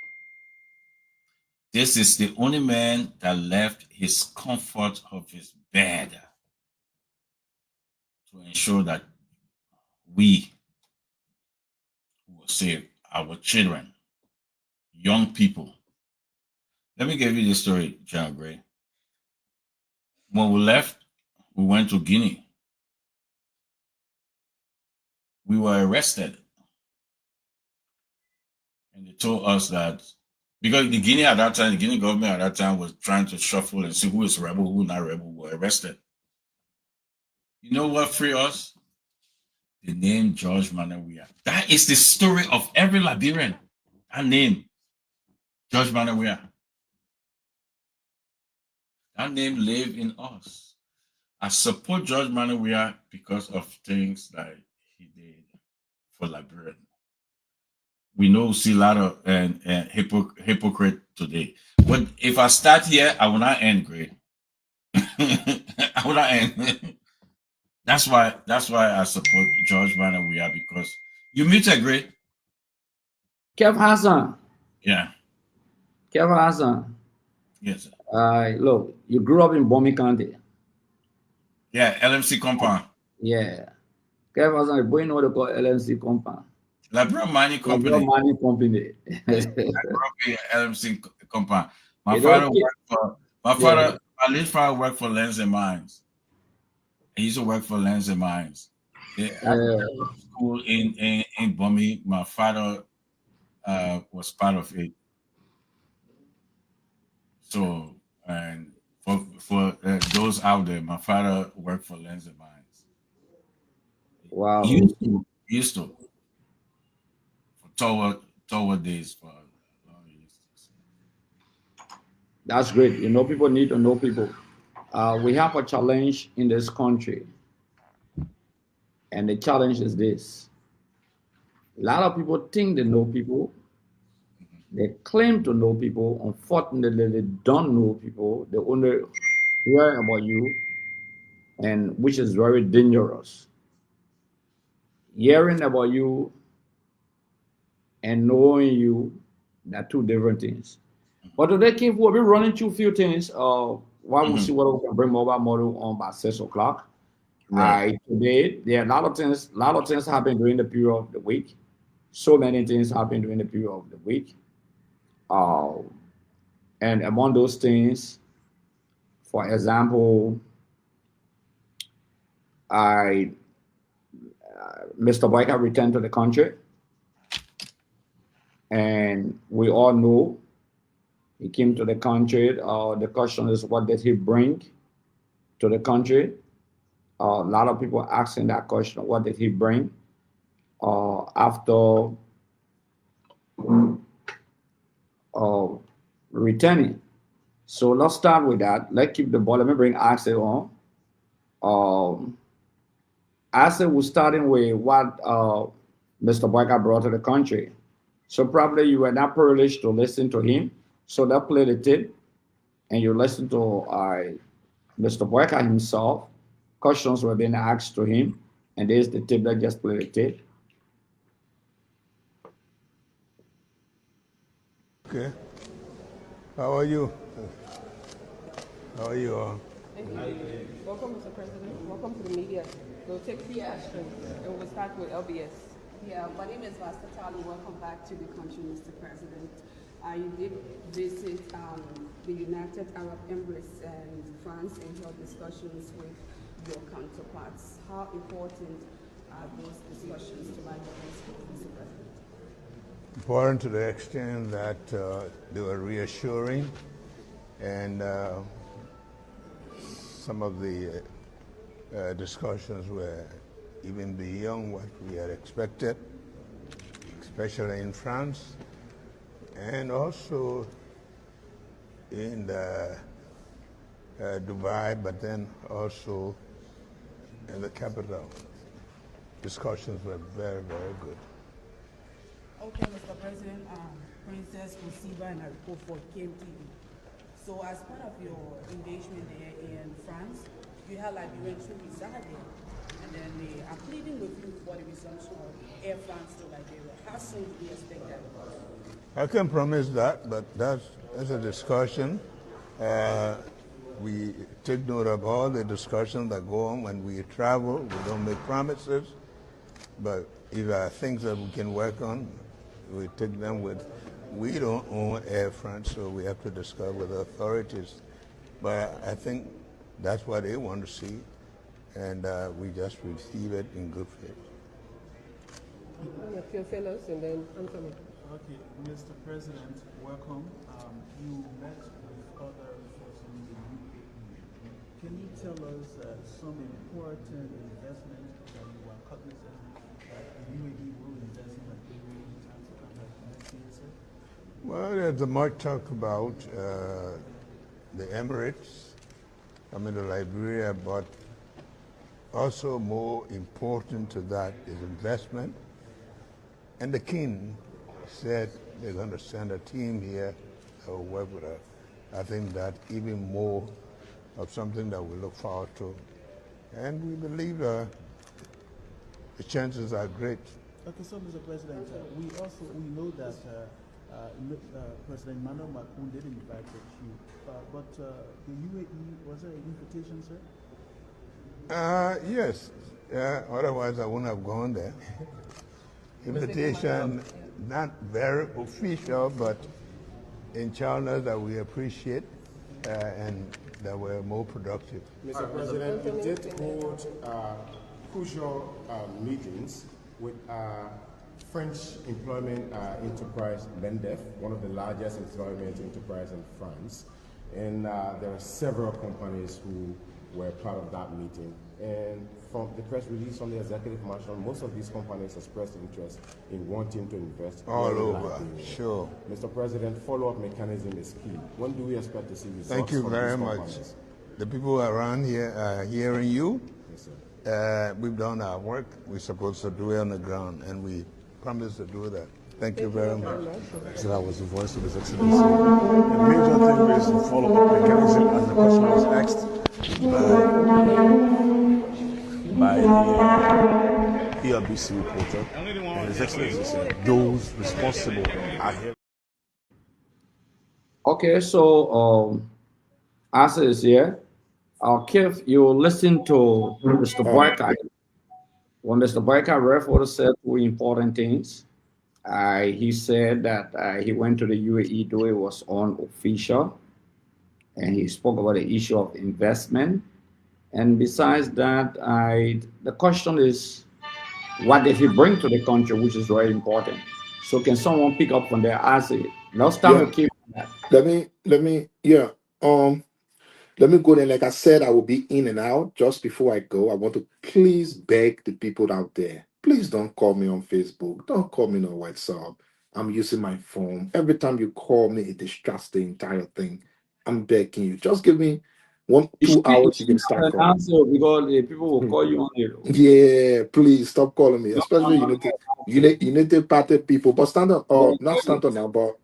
This is the only man that left his comfort of his bed to ensure that we will save our children, young people. Let me give you this story, John Gray. When we left, we went to Guinea. We were arrested. And they told us that, because the Guinea at that time, the Guinea government at that time was trying to shuffle and see who is rebel, who not rebel, were arrested. You know what freed us? The name George Manuel Weah. That is the story of every Liberian. That name, George Manuel Weah. That name lives in us. I support George Manuel Weah because of things that he did for Liberia. We know we see a lot of hypocrite today. But if I start here, I will not end, great. I will not end. That's why I support George Manuel Weah, because you muted, great. Kev Hassan. Yeah. Kev Hassan. Yes. Look, you grew up in Bomi County. Yeah, LMC compound. Yeah. Kev Hassan, boy, know what they call LMC compound. Liberia Mining Company. Liberia Mining Company. I grew up in LMC compound. My father worked for my late father worked for Lands and Mines. He used to work for Lands and Mines. School in Bomi. My father was part of it. So, and for those out there, my father worked for Lands and Mines. Wow. He used to. Toward days for long years. That's great. You know, people need to know people. We have a challenge in this country. And the challenge is this. A lot of people think they know people. They claim to know people. Unfortunately, they don't know people. They only hear about you, and which is very dangerous. Hearing about you and knowing you, they're two different things. But today, Kev, we'll be running through a few things. While we see what we can bring mobile model on by 6 o'clock. Right. Today, there are a lot of things happen during the period of the week. So many things happen during the period of the week. And among those things, for example, Mr. Boyka returned to the country, and we all know he came to the country. The question is, what did he bring to the country? A lot of people asking that question, what did he bring after returning? So let's start with that. Let's keep the ball. Let me bring Ase on. Ase was starting with what Mr. Boyka brought to the country. So probably you were not privileged to listen to him. So that play the tape, and you listen to Mr. Boyka himself. Questions were being asked to him, and there's the tape that just played the tape. Okay. How are you? How are you all? Thank you. Welcome, Mr. President. Welcome to the media. We'll take 3 actions, and we'll start with LBS. Yeah, my name is Vasta Tali. Welcome back to the country, Mr. President. You did visit the United Arab Emirates and France and held discussions with your counterparts. How important are those discussions to Nigerians, Mr. President? Important to the extent that they were reassuring, and some of the discussions were even beyond what we had expected, especially in France, and also in Dubai, but then also in the capital. Discussions were very, very good. Okay, Mr. President, Princess Fvjrt. So as part of your engagement there in France, you had Liberian troops reside there, and then they are pleading with you for the resumption of Air France to Liberia. How soon do we expect that? I can promise that, but that's a discussion. We take note of all the discussions that go on when we travel. We don't make promises, but if there are things that we can work on, we take them with. We don't own Air France, so we have to discuss with the authorities. But I think that's what they want to see, and we just receive it in good faith. Your fellows, and then Anthony. Okay, Mr. President, welcome. You met with other folks in the UAE. Can you tell us some important investment that you are cognizant that the UAE will invest in Liberia in terms of next year, sir? Well, there's much talk about the Emirates, the Liberia, but also more important to that is investment. And the king said they're going to send a team here that will work with us. I think that even more of something that we look forward to. And we believe the chances are great. Okay, so Mr. President, we know that President Emmanuel Macron did invite you, but the UAE, was there an invitation, sir? Yes. Otherwise, I wouldn't have gone there. Invitation, not very official, but in channels that we appreciate and that were more productive. Mr. President, you did hold crucial meetings with French employment enterprise Lendef, one of the largest employment enterprise in France. And there are several companies who were part of that meeting. And from the press release from the executive marshal, most of these companies expressed interest in wanting to invest all over. Sure. Mr. President, follow-up mechanism is key. When do we expect to see results? Thank you very much. The people around here are hearing you. Yes, sir. We've done our work. We're supposed to do it on the ground, and we promise to do that. Thank you very much. So that was the voice of His Excellency. The major thing is the follow-up mechanism, and the question was asked by the PRBC reporter, and His Excellency said those responsible are here. Okay, so Asa is here. Kev, you listen to Mr. Boyka. When Mr. Boyka referred said two important things. He said that he went to the UAE, though it was unofficial, and he spoke about the issue of investment. And besides that, the question is, what did he bring to the country, which is very important. So can someone pick up from there? I say, last time you came from that. Let me go there. Like I said, I will be in and out. Just before I go, I want to please beg the people out there. Please don't call me on Facebook. Don't call me on WhatsApp. I'm using my phone. Every time you call me, it distracts the entire thing. I'm begging you. Just give me 2 hours. You can start calling. Answer because people will call you on it. Yeah, please stop calling me, especially United Party people. But stand up, not stand up now, but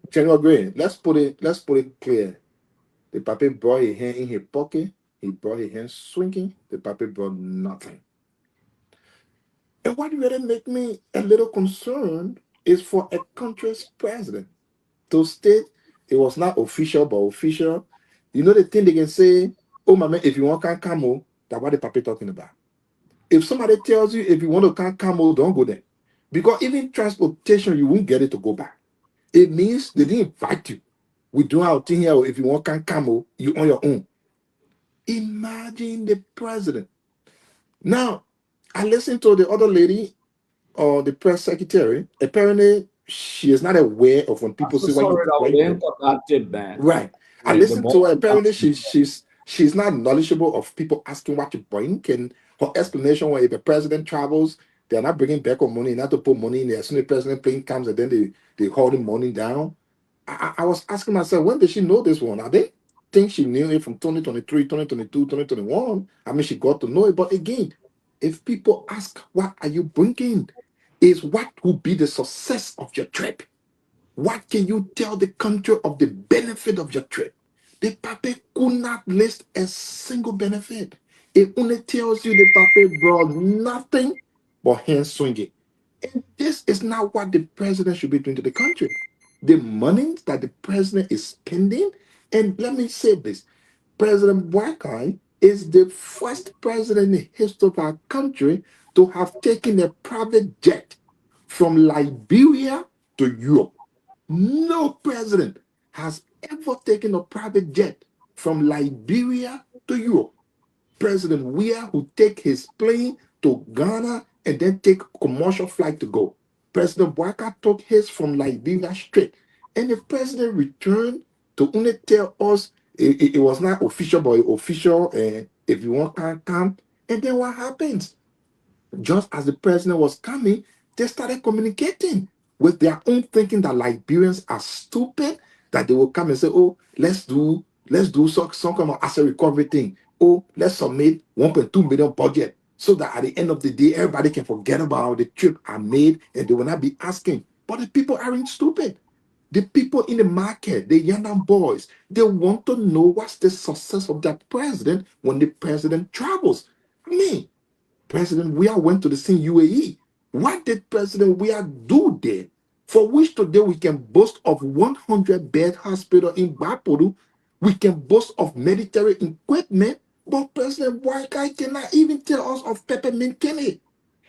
General Green. Let's put it clear. The papa brought his hand in his pocket. He brought his hand swinging. The papa brought nothing. And what really make me a little concerned is for a country's president to state it was not official but official. You know the thing they can say, oh my man, if you want can come, that's what the papa talking about. If somebody tells you if you want to come, don't go there. Because even transportation, you won't get it to go back. It means they didn't invite you. We do our thing here. If you want can come, you on your own. Imagine the president. Now, I listened to the other lady, the press secretary. Apparently, she is not aware of when people say right. I listened to her. Apparently, she's not knowledgeable of people asking what to bring. And her explanation was if a president travels, they're not bringing back or money, not to put money in there. As soon as the president plane comes, and then they hold the money down. I was asking myself, when did she know this one? I didn't think she knew it from 2023, 2022, 2021. I mean, she got to know it. But again, if people ask, what are you bringing? Is what will be the success of your trip? What can you tell the country of the benefit of your trip? The papa could not list a single benefit. It only tells you the papa brought nothing but hand swinging. And this is not what the president should be doing to the country. The money that the president is spending, and let me say this, President Boakai is the first president in the history of our country to have taken a private jet from Liberia to Europe. No president has ever taken a private jet from Liberia to Europe. President Weah who take his plane to Ghana and then take commercial flight to go. President Boakai took his from Liberia straight. And the president returned to only tell us it was not official, but official, if you want to come. And then what happens? Just as the president was coming, they started communicating with their own thinking that Liberians are stupid, that they will come and say, oh, let's do some kind of asset recovery thing. Oh, let's submit 1.2 million budget so that at the end of the day, everybody can forget about how the trip are made and they will not be asking. But the people aren't stupid. The people in the market, the young boys, they want to know what's the success of that president when the president travels. I mean, President Weah went to the same UAE. What did President Weah do there? For which today we can boast of 100-bed hospital in Bapuru. We can boast of military equipment, but President Boakai cannot even tell us of peppermint Kennedy.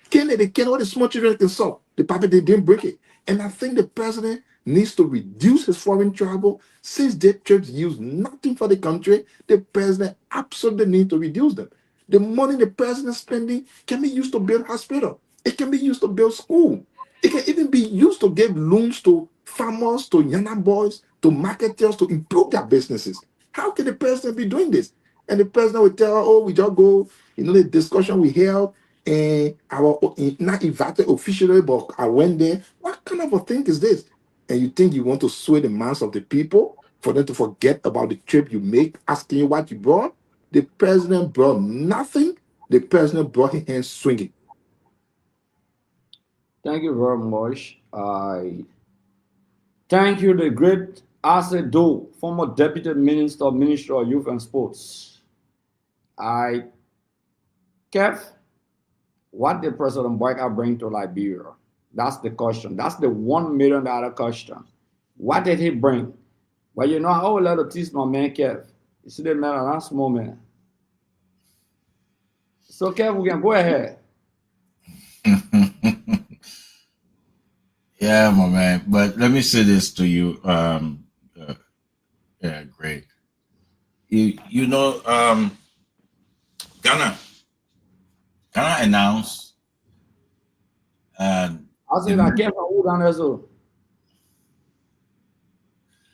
Kennedy, all the small children can solve. The papa, they didn't break it. And I think the president needs to reduce his foreign travel. Since their trips use nothing for the country, the president absolutely needs to reduce them. The money the president is spending can be used to build hospital. It can be used to build school. It can even be used to give loans to farmers, to young boys, to marketers to improve their businesses. How can the president be doing this? And the president will tell, oh, we just go, the discussion we held, and our not invited officially, but I went there. What kind of a thing is this? And you think you want to sway the minds of the people for them to forget about the trip you make, asking you what you brought? The president brought nothing. The president brought his hands swinging. Thank you very much. Thank you, the great Ase Do, former Deputy Minister, Minister of Youth and Sports. Kev, what did President Boakai bring to Liberia? That's the question. That's the $1 million question. What did he bring? Well, I always let to teach my man Kev. You see the man, a small man. So, Kev, we can go ahead. Yeah, my man. But let me say this to you, yeah, great. You know, Ghana announced I said I came from Uganda, so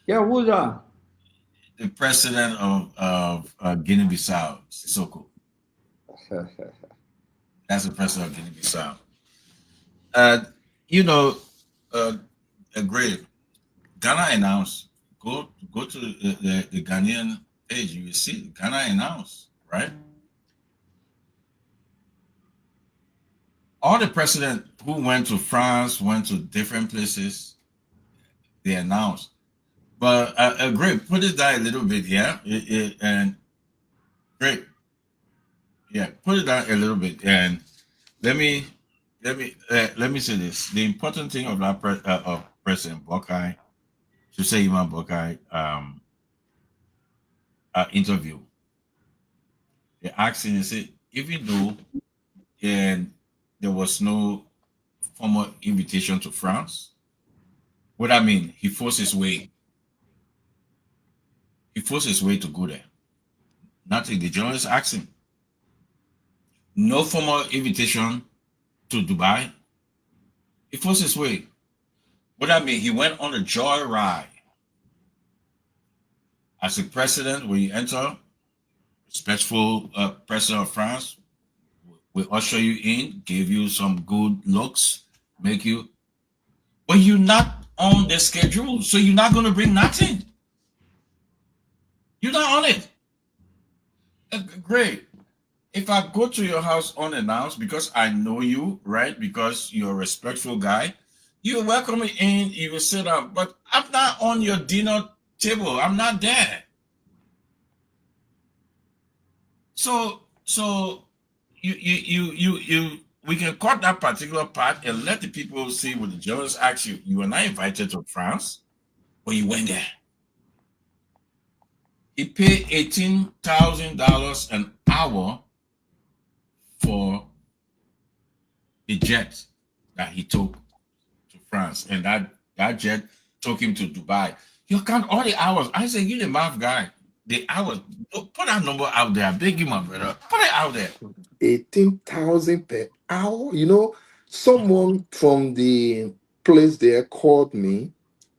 yeah, Uganda. the president of Guinea-Bissau, Sissoko. That's the president of Guinea-Bissau. You know, great. Ghana announced. Go to the Ghanaian page. You will see Ghana announced, right? All the presidents who went to France, went to different places, they announced. But great, put it down a little bit, yeah. And great, yeah, put it down a little bit, and let me say this: the important thing of that of President Bokai, to say Iman Bokai, interview, they asked him, they said, even though there was no formal invitation to France, what I mean, he forced his way. He forced his way to go there. Nothing. The journalist asked him. No formal invitation to Dubai. He forced his way. What I mean, he went on a joyride. As a president, when you enter, respectful president of France, will usher you in, give you some good looks, make you, but you're not on the schedule, so you're not going to bring nothing. You're not on it. Great. If I go to your house unannounced because I know you, right? Because you're a respectful guy, you're welcome in, you will sit down, but I'm not on your dinner table. I'm not there. So we can cut that particular part and let the people see what the journalists ask you. You were not invited to France, but you went there. He paid $18,000 an hour for the jet that he took to France, and that jet took him to Dubai. You count all the hours. I say, you the math guy. The hours. Put that number out there. I beg you, my brother. Put it out there. 18,000 per hour. You know, someone from the place there called me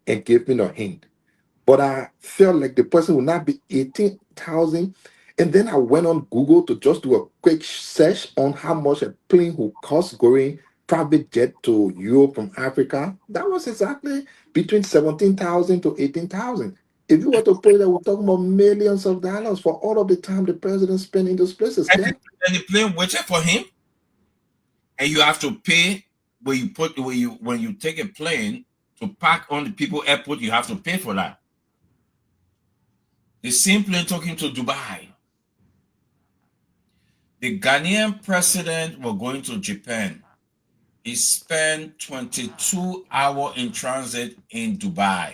and gave me a hint, but I felt like the person would not be 18,000. And then I went on Google to just do a quick search on how much a plane would cost going private jet to Europe from Africa. That was exactly between 17,000 to 18,000. If you were to pay that, we're talking about millions of dollars for all of the time the president spent in those places. And the plane waited for him, and you have to pay when you take a plane to park on the people airport. You have to pay for that. The same plane took him to Dubai. The Ghanaian president was going to Japan. He spent 22 hours in transit in Dubai.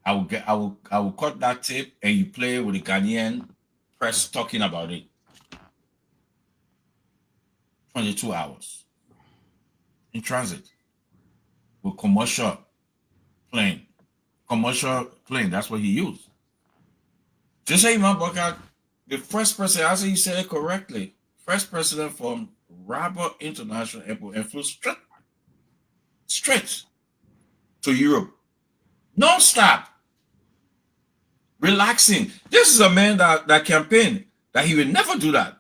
I will cut that tape and you play with the Ghanaian press talking about it. 22 hours in transit with commercial plane. Commercial plane, that's what he used. Just say, Imam Bakar, the first person, I say you said it correctly, first president from Rabat International Airport and flew straight to Europe. Non-stop. Relaxing. This is a man that campaigned that he will never do that.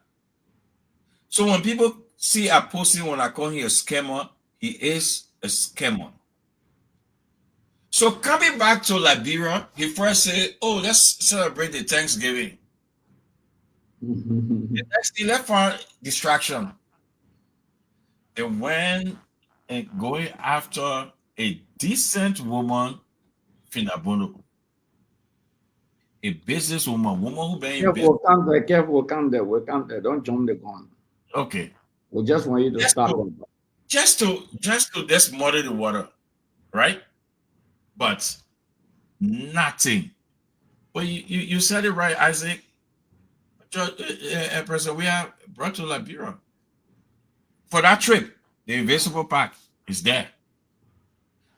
So when people see I posting when I call him a scammer, he is a scammer. So coming back to Liberia, he first said, oh, let's celebrate the Thanksgiving. The next he left for distraction. They went and going after a decent woman, Finabono. A businesswoman, woman who been careful, come there. Don't jump the gun. Okay. We just want you to start. Just to muddy the water, right? But nothing. But you said it right, Isaac. President, we are brought to Liberia for that trip, the Invisible Pack. It's there.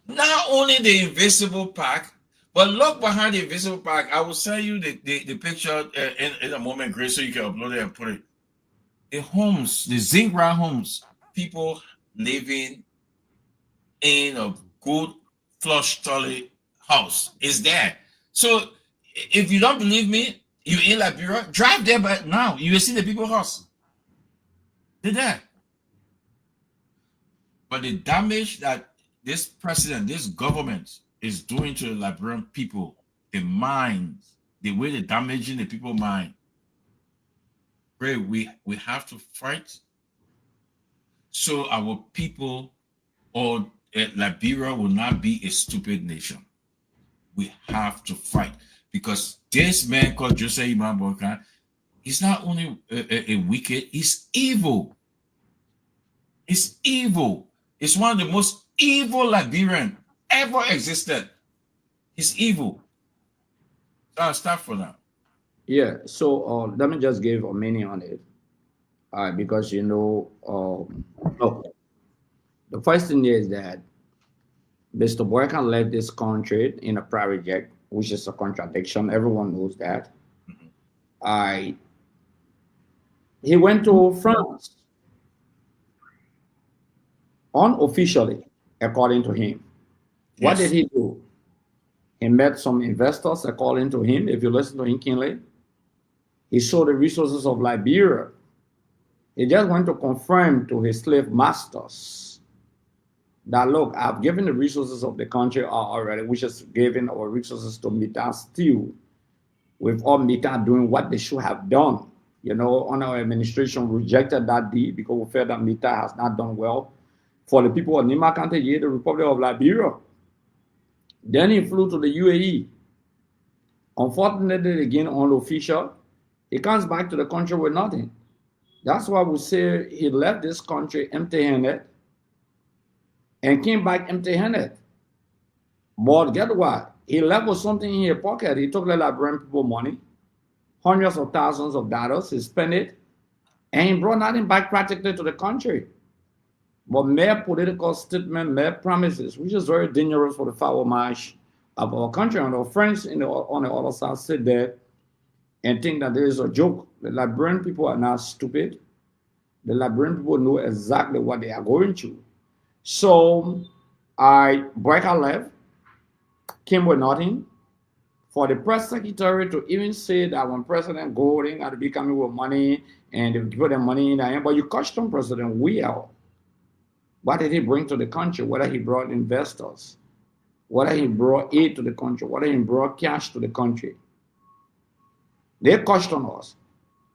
Not only the invisible pack, but look behind the invisible pack. I will send you the picture in a moment, Grace, so you can upload it and put it. The homes, the Zingra homes, people living in a good flush toilet house is there. So if you don't believe me, you in Liberia, drive there but now. You will see the people's house. They're there. But the damage that this president, this government is doing to the Liberian people, the minds, the way they're damaging the people's mind. Pray we have to fight so our people or Liberia will not be a stupid nation. We have to fight because this man called Jose Imam Bokan, he's not only a wicked, he's evil. He's evil. He's one of the most evil Liberian ever existed. He's evil. So I'll start for now. Yeah, so let me just give a meaning on it. Because, you know, look, the first thing is that Mr. Boykan left this country in a private jet, which is a contradiction. Everyone knows that. He went to France unofficially, according to him. Yes. What did he do? He met some investors, according to him. If you listen to him keenly, he saw the resources of Liberia. He just went to confirm to his slave masters that, look, I've given the resources of the country already, which is giving our resources to Mita still, with all Mita doing what they should have done. You know, on our administration rejected that deal because we felt that Mita has not done well for the people of Nima County, the Republic of Liberia. Then he flew to the UAE. Unfortunately, again, unofficial, he comes back to the country with nothing. That's why we say he left this country empty-handed and came back empty-handed. But get what? He left with something in his pocket. He took the Liberian people money, hundreds of thousands of dollars. He spent it, and he brought nothing back practically to the country. But mere political statement, mere promises, which is very dangerous for the forward march of our country. And our friends on the other side sit there and think that there is a joke. The Liberian people are not stupid. The Liberian people know exactly what they are going through. So Boyka left, came with nothing. For the press secretary to even say that when President Golding had to be coming with money and they put the money in there, but you question President Weah. What did he bring to the country? Whether he brought investors, whether he brought aid to the country, whether he brought cash to the country. They question us.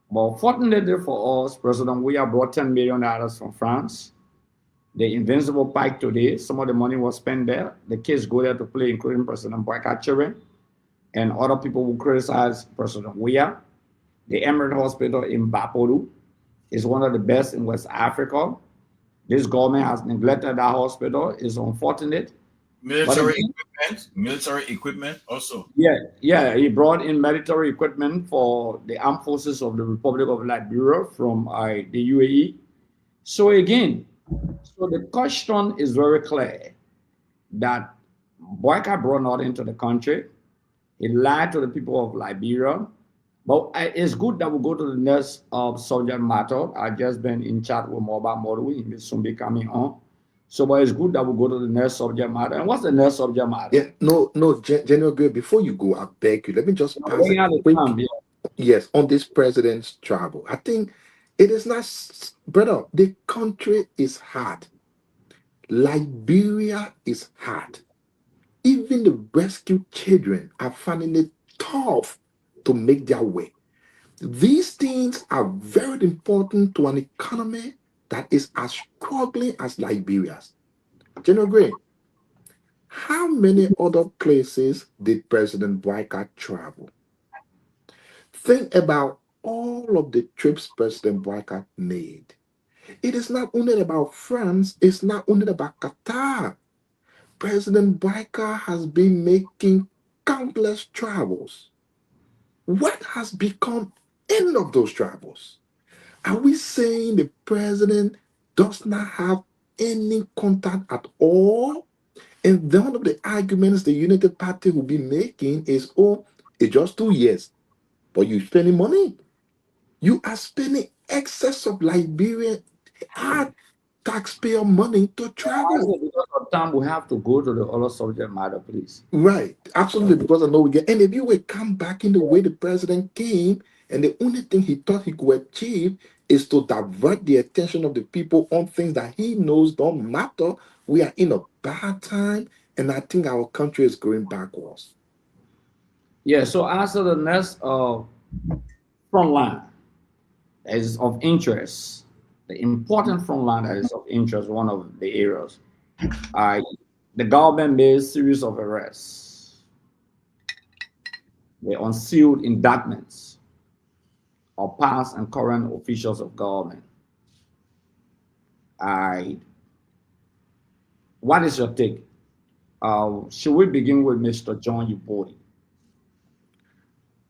But fortunately for us, President Weah brought $10 million from France. The invincible pike today, some of the money was spent there. The kids go there to play, including President Boyka children and other people who criticize President Weah. The Emirate Hospital in Bapolu is one of the best in West Africa. This government has neglected that hospital. It's unfortunate. Military equipment also. Yeah, he brought in military equipment for the armed forces of the Republic of Liberia from the UAE. So again, the question is very clear that Boyka brought not into the country. He lied to the people of Liberia. But it's good that we go to the next subject matter. I've just been in chat with Mobile Model. He will soon be coming on. So, but it's good that we go to the next subject matter. And what's the next subject matter? Yeah, no, General Gray, before you go, I beg you, let me just pass a quick, yes, on this president's travel. I think it is not, brother, the country is hard. Liberia is hard. Even the rescued children are finding it tough to make their way. These things are very important to an economy that is as struggling as Liberia's. General Gray, how many other places did President Boyka travel? Think about all of the trips President Boyka made. It is not only about France, it's not only about Qatar. President Boyka has been making countless travels. What has become any of those travels? Are we saying the president does not have any contact at all. And one of the arguments the United Party will be making is, oh, it's just 2 years, but you're spending money. You are spending excess of Liberian taxpayer money to travel. Because of time, we have to go to the other subject matter, please. Right, absolutely, because I know we get, and if you will come back in the way the president came, and the only thing he thought he could achieve is to divert the attention of the people on things that he knows don't matter, we are in a bad time, and I think our country is going backwards. Yeah, so answer the next front line that is of interest, the important front line that is of interest, one of the areas. The government made a series of arrests. The unsealed indictments of past and current officials of government. What is your take? Should we begin with Mr. John Ubodi?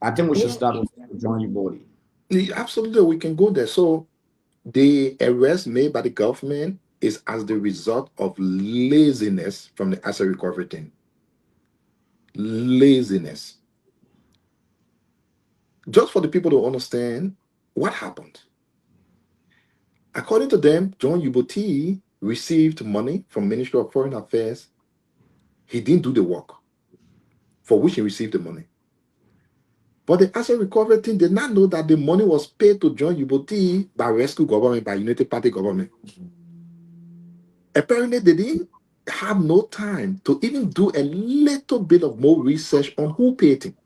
I think we should start with Mr. John Ubodi. Absolutely, we can go there. So the arrest made by the government is as the result of laziness from the asset recovery team. Laziness. Just for the people to understand what happened. According to them, John Ubodi received money from Ministry of Foreign Affairs. He didn't do the work for which he received the money. But the asset recovery team did not know that the money was paid to John Ubodi by rescue government, by United Party government. Apparently, they didn't have no time to even do a little bit of more research on who paid him.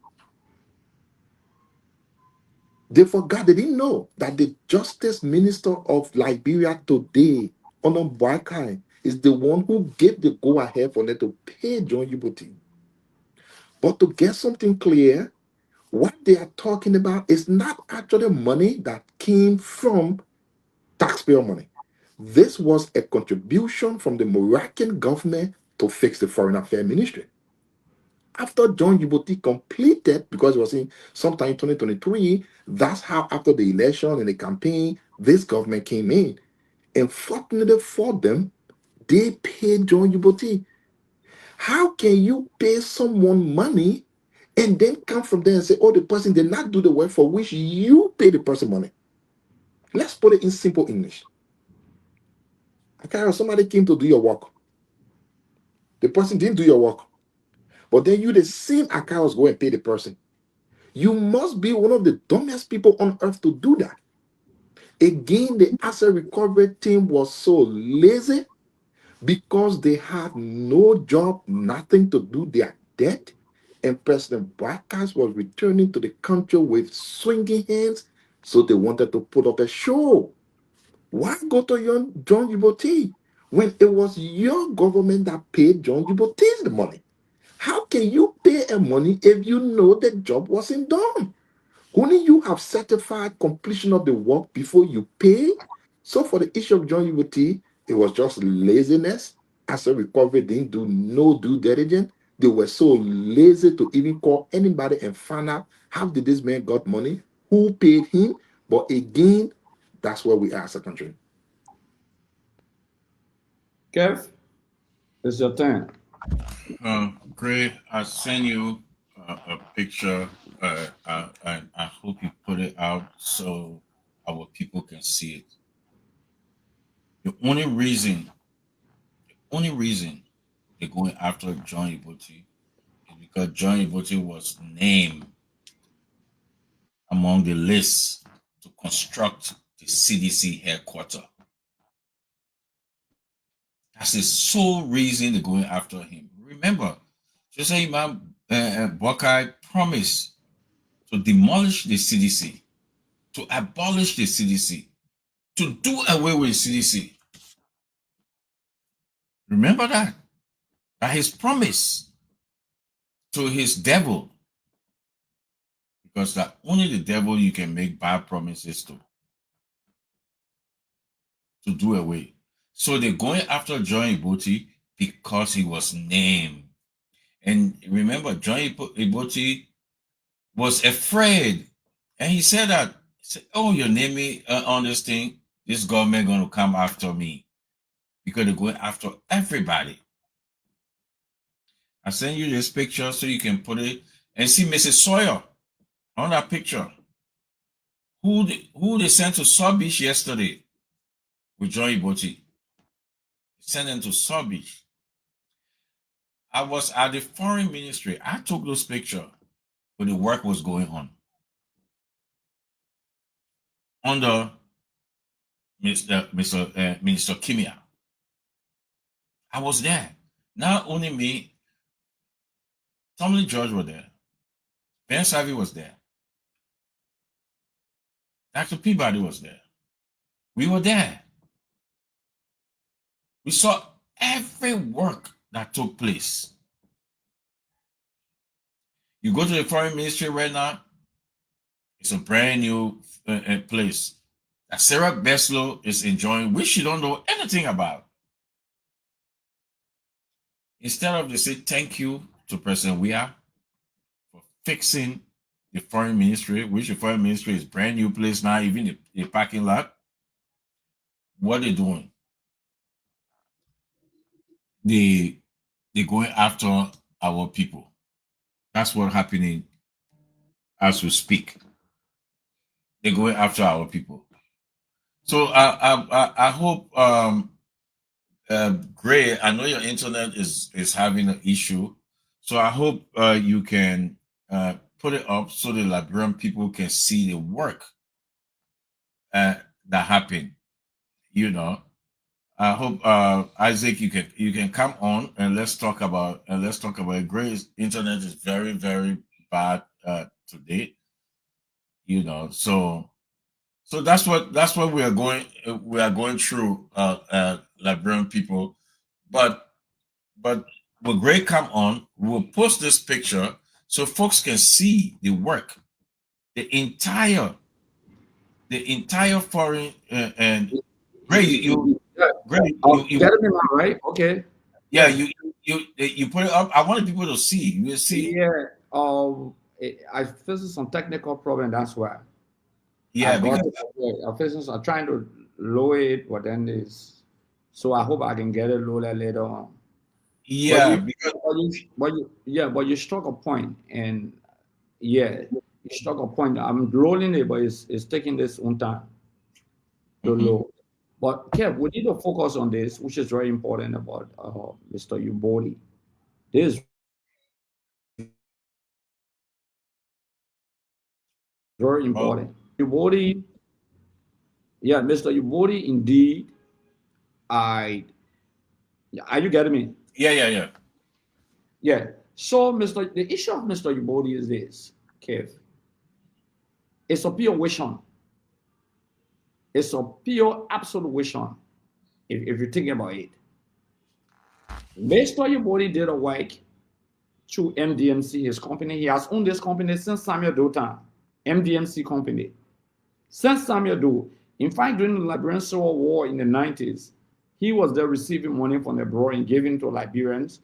They forgot, they didn't know that the Justice Minister of Liberia today, Onam Boakai, is the one who gave the go-ahead for them to pay John Ubodi. But to get something clear, what they are talking about is not actually money that came from taxpayer money. This was a contribution from the Moroccan government to fix the Foreign Affairs Ministry. After John Ubodi completed, because it was in sometime in 2023, that's how after the election and the campaign, this government came in. And fortunately for them, they paid John Ubodi. How can you pay someone money and then come from there and say, oh, the person did not do the work for which you pay the person money? Let's put it in simple English. Okay, somebody came to do your work. The person didn't do your work. But then you, the same accounts, go and pay the person. You must be one of the dumbest people on earth to do that. Again, the asset recovery team was so lazy because they had no job, nothing to do their debt. And President Boakai was returning to the country with swinging hands, so they wanted to put up a show. Why go to John Ubodi when it was your government that paid John Ubodi the money? How can you pay a money if you know the job wasn't done? Only you have certified completion of the work before you pay. So for the issue of John Ubodi, it was just laziness. Asset recovery didn't do no due diligence. They were so lazy to even call anybody and find out how did this man got money, who paid him. But again, that's where we are as a country. Kev, it's your turn. Gray, I sent you a picture, and I hope you put it out so our people can see it. The only reason they're going after John Ubodi is because John Ubodi was named among the list to construct the CDC headquarters. That's the sole reason they're going after him. Remember, just say Boakai promised to demolish the CDC, to abolish the CDC, to do away with CDC. Remember that? That his promise to his devil. Because that only the devil you can make bad promises to do away. So they're going after John Ubodi because he was named. And remember, John Ubodi was afraid. And he said that, he said, oh, you name me on this thing, this government going to come after me. because they're going after everybody. I send you this picture so you can put it and see Mrs. Sawyer on that picture. Who they sent to Saw Beach yesterday with Joy Iboti. Sent them to Saw Beach. I was at the foreign ministry. I took those pictures when the work was going on. Under Minister Kimia. I was there. Not only me, Tomlin George was there. Ben Savvy was there. Dr. Peabody was there. We were there. We saw every work that took place. You go to the foreign ministry right now, it's a brand new place that Sarah Beslow is enjoying, which she don't know anything about. Instead of they say thank you to President Weah for fixing the foreign ministry, which the foreign ministry is brand new place now, even the parking lot. What they doing? They going after our people. That's what's happening as we speak. They're going after our people. So I hope Gray, I know your internet is having an issue. So I hope you can put it up so the Liberian people can see the work that happened. You know, I hope Isaac, you can come on and let's talk about it. Gray's internet is very, very bad today. You know, so that's what we are going through, Liberian people. But when Gray come on, we'll post this picture so folks can see the work, the entire foreign and Gray, you get me right? Okay. Yeah, you put it up. I wanted people to see. You see. Yeah. I faced some technical problem. That's why. Yeah, I'm trying to lower it, but then is so I hope I can get it lower later on. Yeah, but you struck a point, and you struck a point. I'm rolling it, but it's taking this own time to load. But Kev, we need to focus on this, which is very important about Mr. Ubodi. This is very important. Ubodi, Mr. Ubodi, indeed. Are you getting me? Yeah. So, the issue of Mr. Ubodi is this, Kev. It's a pure vision. It's a pure absolute vision, if you think about it. Mr. Ubodi did a work to MDMC, his company. He has owned this company since Samuel Doe time, MDMC company. Since Samuel Doe. In fact, during the Liberian Civil War in the 90s, he was there receiving money from abroad and giving to Liberians.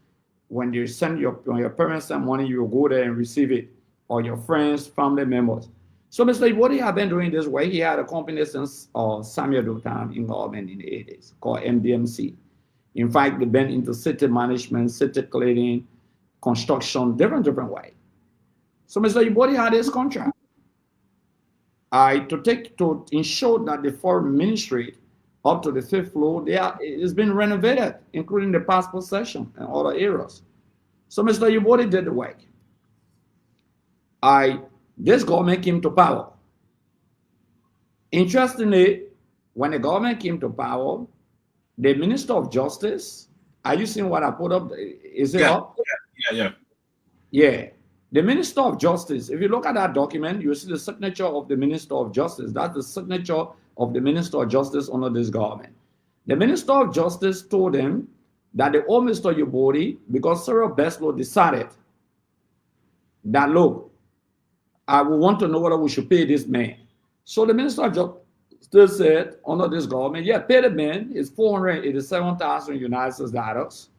When you send when your parents send money, you will go there and receive it, or your friends, family members. So Mr. Ubodi had been doing this way. He had a company since Samuel Doe time in government in the 80s called MDMC. In fact, they've been into city management, city cleaning, construction, different way. So Mr. Ubodi had his contract. To ensure that the foreign ministry up to the 5th floor, it's been renovated, including the passport section and other areas. So Mr. Ubodi did the work. This government came to power. Interestingly, when the government came to power, the Minister of Justice, are you seeing what I put up? Is it up? Yeah. The Minister of Justice, if you look at that document, you see the signature of the Minister of Justice. That's the signature of the Minister of Justice under this government. The Minister of Justice told them that the old Mr. Ubodi, because Sarah Beslow decided that, look, I will want to know whether we should pay this man. So the Minister of Justice said, under this government, pay the man. It's $487,000 United States dollars.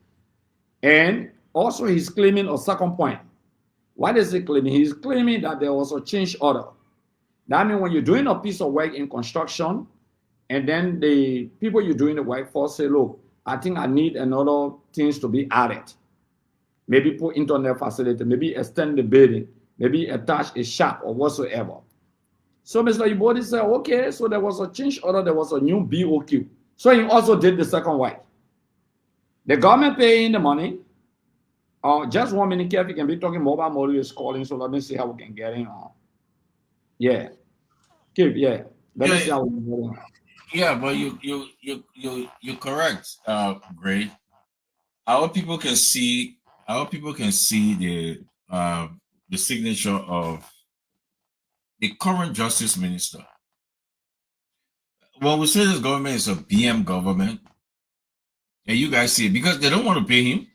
And also he's claiming a second point. What is he claiming? He's claiming that there was a change order. That means when you're doing a piece of work in construction, and then the people you're doing the work for say, look, I think I need another things to be added. Maybe put internet facility, maybe extend the building, maybe attach a shop or whatsoever. So Mr. Ibodi said, okay, so there was a change order, there was a new BOQ. So he also did the second way. The government paying the money. Just 1 minute, Kev, you can be talking. Mobile model is calling, so let me see how we can get in on. Yeah. Kev, yeah. Let me see how we can get in on. Yeah, but you're correct, Gray. Our people can see the signature of the current justice minister. Well, we say this government is a BM government, and you guys see it because they don't want to pay him.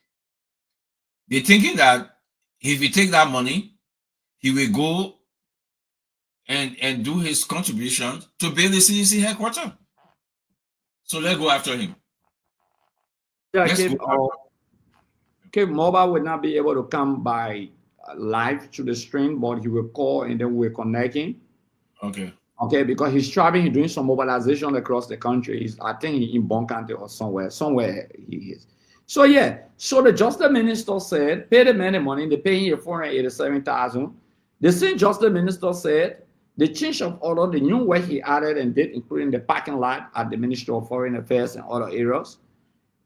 They're thinking that if he take that money, he will go and do his contribution to build the CDC headquarters. So let's go after him. Yeah, Kev Mobile will not be able to come by live to the stream, but he will call and then we'll connect him. Okay. Okay, because he's traveling, he's doing some mobilization across the country. I think he's in Bon County or somewhere he is. So yeah, so the Justice Minister said, pay the man the money, they pay him $487,000. The same Justice Minister said, the change of order, the new work he added and did, including the parking lot at the Ministry of Foreign Affairs and other areas,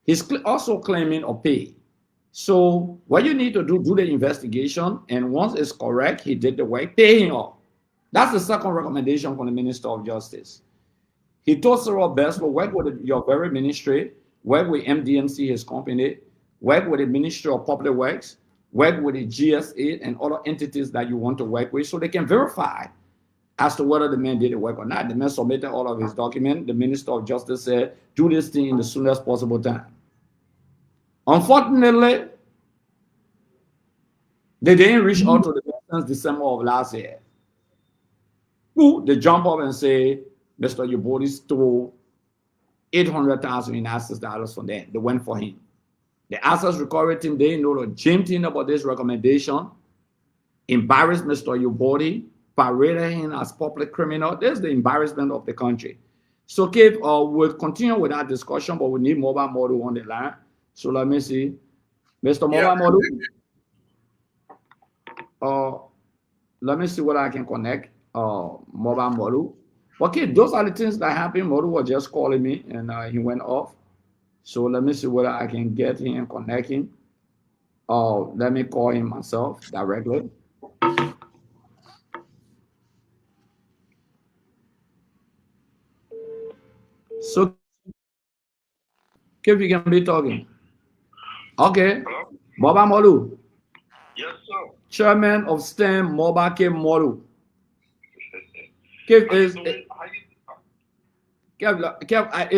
he's also claiming a pay. So what you need to do the investigation, and once it's correct, he did the work, pay him off. That's the second recommendation from the Minister of Justice. He told Cyril Best, work with your very ministry, work with MDMC, his company, work with the Ministry of Public Works, work with the GSA and other entities that you want to work with so they can verify as to whether the man did the work or not. The man submitted all of his documents. The Minister of Justice said, do this thing in the soonest possible time. Unfortunately, they didn't reach out to the man since December of last year. They jump up and say, Mr. Yobodi stole $800,000 in access dollars from them. They went for him. The access recovery team, they know the same thing about this recommendation, embarrassed Mr. Yobodi, paraded him as public criminal. There's the embarrassment of the country. So, Kate, we'll continue with that discussion, but we need mobile model on the line. So let me see. Mr. Mobile model. Let me see what I can connect. Mobile model. Okay, those are the things that happened. Model was just calling me and he went off. So let me see whether I can get him and connect him. Let me call him myself directly. So if you can be talking. Okay. Hello? Mobile model. Yes, sir. Chairman of STEM Mobile Cape Model. Is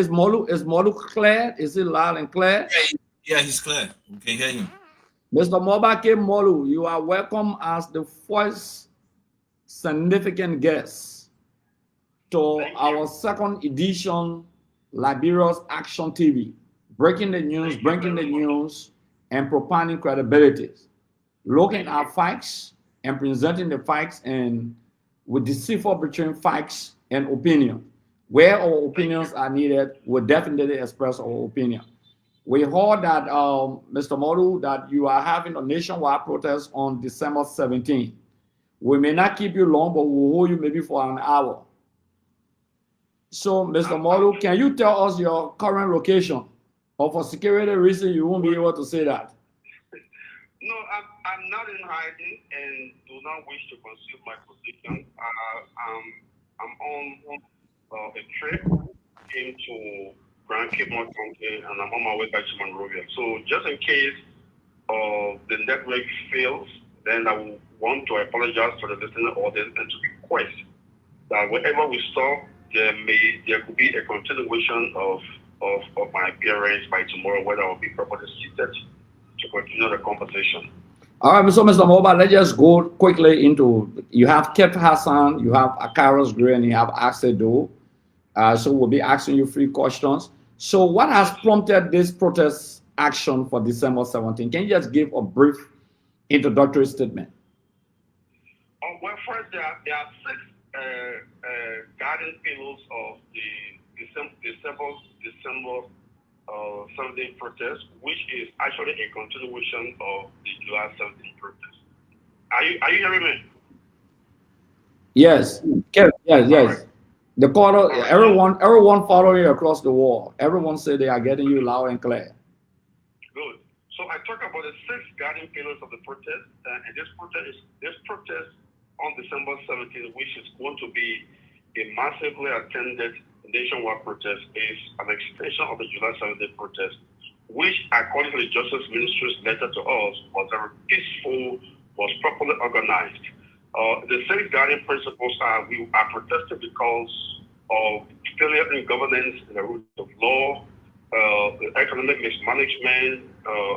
model clear? Is it loud and clear? Yeah, he's clear. We can hear him. Mr. Mobile Cape Model, you are welcome as the first significant guest to our second edition Liberia Action TV, breaking the news, and propounding credibility, looking at facts and presenting the facts and with the cipher between facts and opinion. Where our opinions are needed, we'll definitely express our opinion. We heard that, Mr. Model, that you are having a nationwide protest on December 17th. We may not keep you long, but we'll hold you maybe for an hour. So, Mr. Model, can you tell us your current location? Or for security reasons, you won't be able to say that. No, I'm not in hiding and do not wish to conceal my position. I'm on a trip into Grand Cape County, and I'm on my way back to Monrovia. So just in case the network fails, then I will want to apologize to the listener audience and to request that wherever we stop, there could be a continuation of my appearance by tomorrow, whether I will be properly seated to continue the conversation. All right, so Mr. Mobile, let's just go quickly into, you have Kep Hassan, you have Akaros Gray, and you have Axedo. So we'll be asking you 3 questions. So what has prompted this protest action for December 17th? Can you just give a brief introductory statement? Well, first, there are 6 guiding pillars of the December 17th protest, which is actually a continuation of the July 17th protest. Are you hearing me? Yes. Yes. Yes. Right. The caller, everyone following you across the wall. Everyone say they are getting you loud and clear. Good. So I talk about the 6 guiding pillars of the protest, and this protest on December 17th, which is going to be a massively attended nationwide protest, is an extension of the July 17th protest, which, according to the Justice Ministry's letter to us, was very peaceful, was properly organized. The 6 guiding principles are: we are protesting because of failure in governance and the rule of law, the economic mismanagement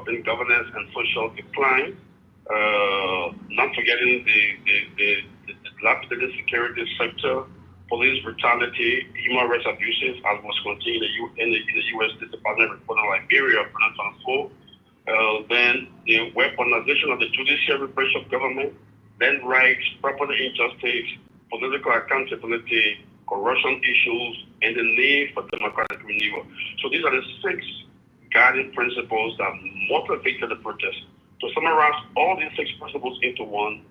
in governance and social decline, not forgetting the dilapidated security sector, police brutality, human rights abuses, as was contained in the U.S. Department report on Liberia of 2024, then the weaponization of the judiciary branch of government, land rights, property injustice, political accountability, corruption issues, and the need for democratic renewal. So these are the 6 guiding principles that motivated the protest. To summarize all these 6 principles into one,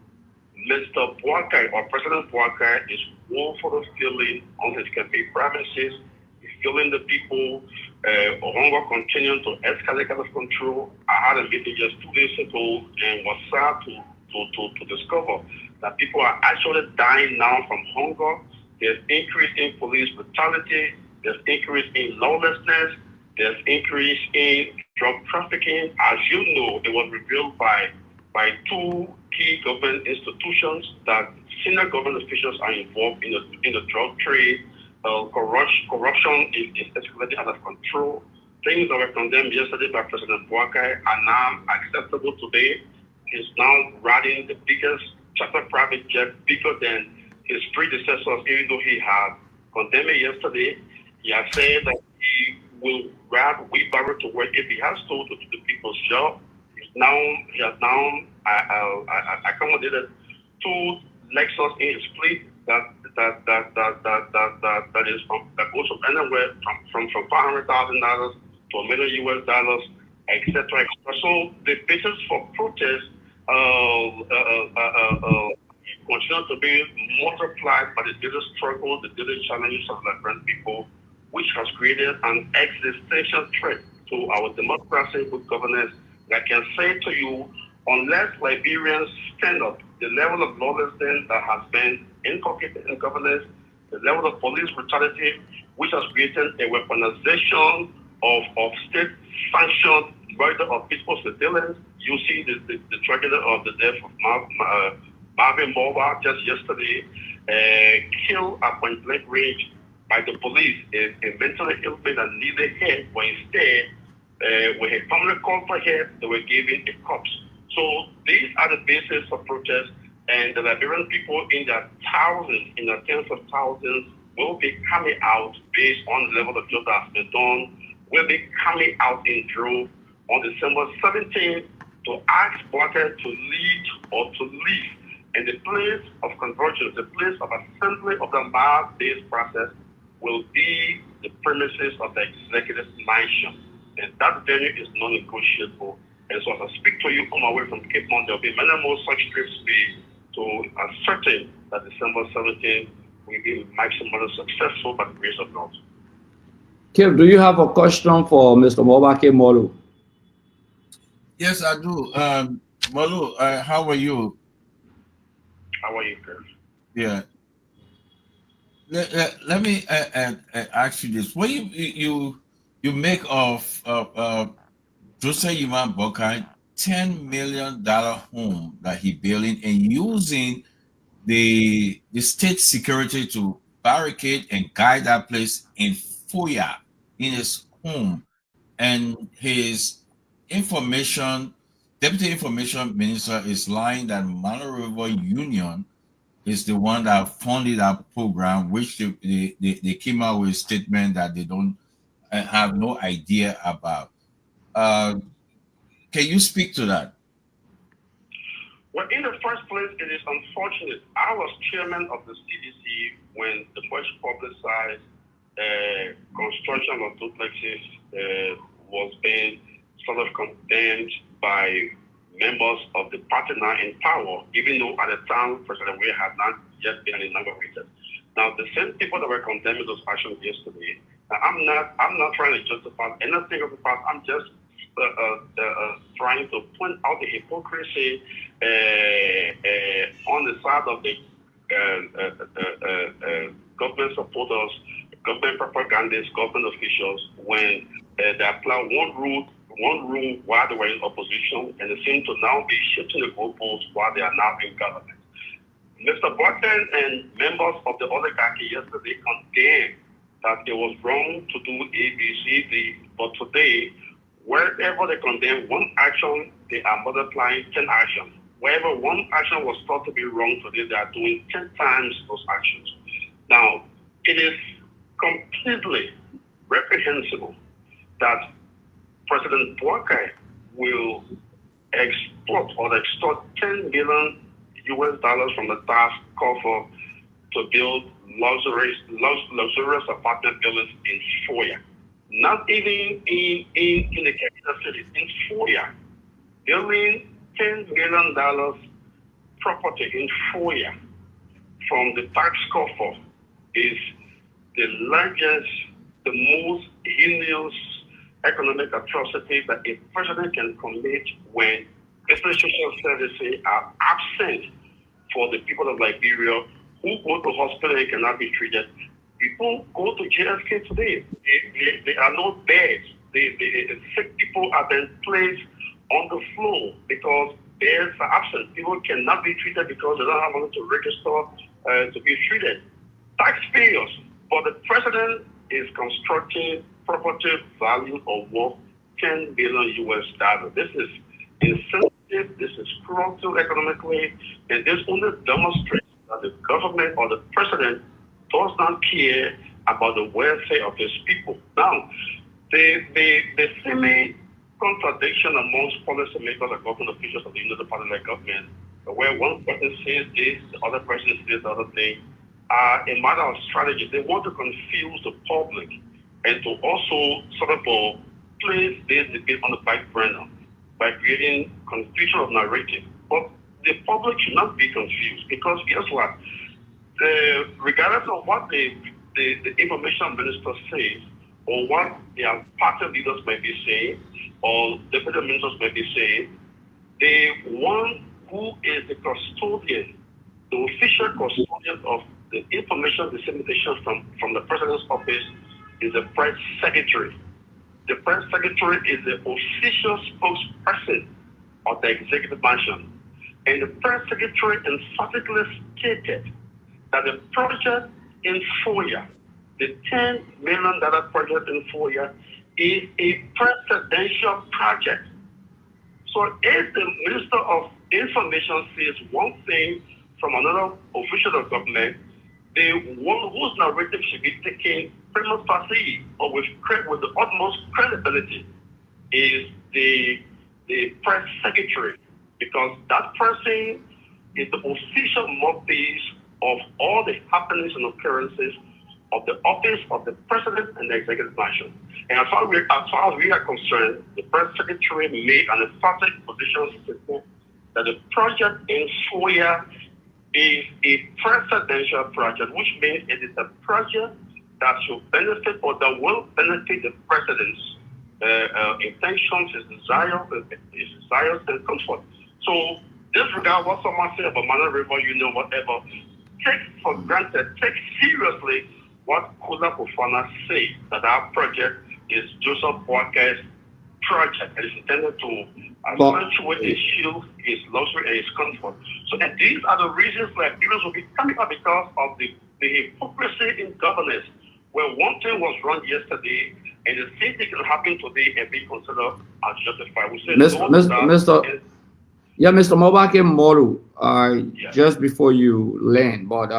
Mr. Boakai, or President Boakai, is woefully failing on his campaign promises. He's failing the people. Hunger continuing to escalate out of control. I had a meeting just 2 days ago and was sad to discover that people are actually dying now from hunger. There's increase in police brutality. There's increase in lawlessness. There's increase in drug trafficking. As you know, it was revealed by 2 key government institutions that senior government officials are involved in the drug trade. Corruption is escalating out of control. Things that were condemned yesterday by President Boakai are now acceptable today. He's now riding the biggest charter private jet, bigger than his predecessors, even though he had condemned it yesterday. He has said that he will ride wheelbarrow to work if he has to do the people's job. He has now accommodated 2 Lexus in his fleet that goes from anywhere from $500,000 to $1 million, etc. So the basis for protest continue to be multiplied by the daily struggle, the daily challenges of Liberian people, which has created an existential threat to our democracy, good governance. I can say to you, unless Liberians stand up, the level of lawlessness that has been inculcated in governance, the level of police brutality, which has created a weaponization of state-sanctioned murder of peaceful civilians. You see the tragedy of the death of Marvin Moba just yesterday, killed at point-blank range by the police, a mentally ill man that needed help, but instead, when his family called for help, they were given a corpse. So these are the basis for protest, and the Liberian people in their thousands, in their tens of thousands, will be coming out based on the level of job that has been done, will be coming out in droves on December 17th to ask Boakai to lead or to leave. And the place of convergence, the place of assembly of the mass-based process will be the premises of the executive mansion. And that venue is non-negotiable. And so as I speak to you on my way from Cape Mount, there will be many more such trips made to ascertain that December 17th will be maximally successful by the grace of God. Kip, do you have a question for Mr. Mobake Molu? Yes, I do. Molu, how are you? How are you, Chris? Yeah. Let me ask you this: what you make of Joseph Yuma Boakai $10 million home that he building and using the state security to barricade and guide that place in Foya in his home, and his deputy information minister is lying that Mano River Union is the one that funded that program, which they came out with a statement that they don't have no idea about. Can you speak to that? Well, in the first place, it is unfortunate. I was chairman of the CDC when the much publicized construction of duplexes was being sort of condemned by members of the party now in power, even though at the time President Weah had not yet been inaugurated. Now, the same people that were condemning those actions yesterday, I'm not trying to justify anything of the past. I'm just trying to point out the hypocrisy on the side of the government supporters, government propagandists, government officials, when they apply one rule while they were in opposition, and they seem to now be shifting the goalposts while they are now in government. Mr. Button and members of the oligarchy yesterday condemned that it was wrong to do A, B, C, D, but today, wherever they condemn one action, they are multiplying 10 actions. Wherever one action was thought to be wrong today, they are doing 10 times those actions. Now, it is completely reprehensible that President Bouakai will export or extort $10 billion from the tax coffer to build luxurious apartment buildings in Foya. Not even in the capital city, in Foya. Building $10 million property in Foya from the tax coffer is the largest, the most heinous economic atrocity that a president can commit when basic social services are absent for the people of Liberia who go to hospital and cannot be treated. People go to JFK today. There are no beds. The sick people are then placed on the floor because beds are absent. People cannot be treated because they don't have money to register to be treated. Taxpayers, but the president is constructing property value of worth $10 billion. This is insensitive, this is cruel economically, and this only demonstrates that the government or the president does not care about the welfare of his people. Now, the seeming contradiction amongst policymakers and government officials of the Unity Party government, where one person says this, the other person says the other thing, are a matter of strategy. They want to confuse the public and to also sort of place this debate on the back burner by creating confusion of narrative. But the public should not be confused because guess what? Regardless of what the information minister says or what their party leaders may be saying or deputy ministers may be saying, the one who is the custodian, the official custodian of the information dissemination from the president's office is the press secretary. The press secretary is the official spokesperson of the executive mansion. And the press secretary emphatically stated that the project in Foya, the $10 million project in Foya, is a presidential project. So if the Minister of Information says one thing from another official of government, the one whose narrative should be taken prima facie or with the utmost credibility is the press secretary, because that person is the official mouthpiece of all the happenings and occurrences of the office of the president and the executive mansion. And as far as we are concerned, the press secretary made an emphatic position statement that the project in Foya is a presidential project, which means it is a project that should benefit or that will benefit the president's intentions, his desires and comfort. So disregard what someone say about Mana River Union, whatever. Take for granted, take seriously what Kula Kofana say, that our project is Joseph Boakai's project and is intended to accentuate his shield, his luxury, and his comfort. So and these are the reasons why Liberians will be coming up because of the hypocrisy in governance, where one thing was wrong yesterday and the same thing can happen today and be considered as justified. We say Mr. Mobake Moru, just before you land, but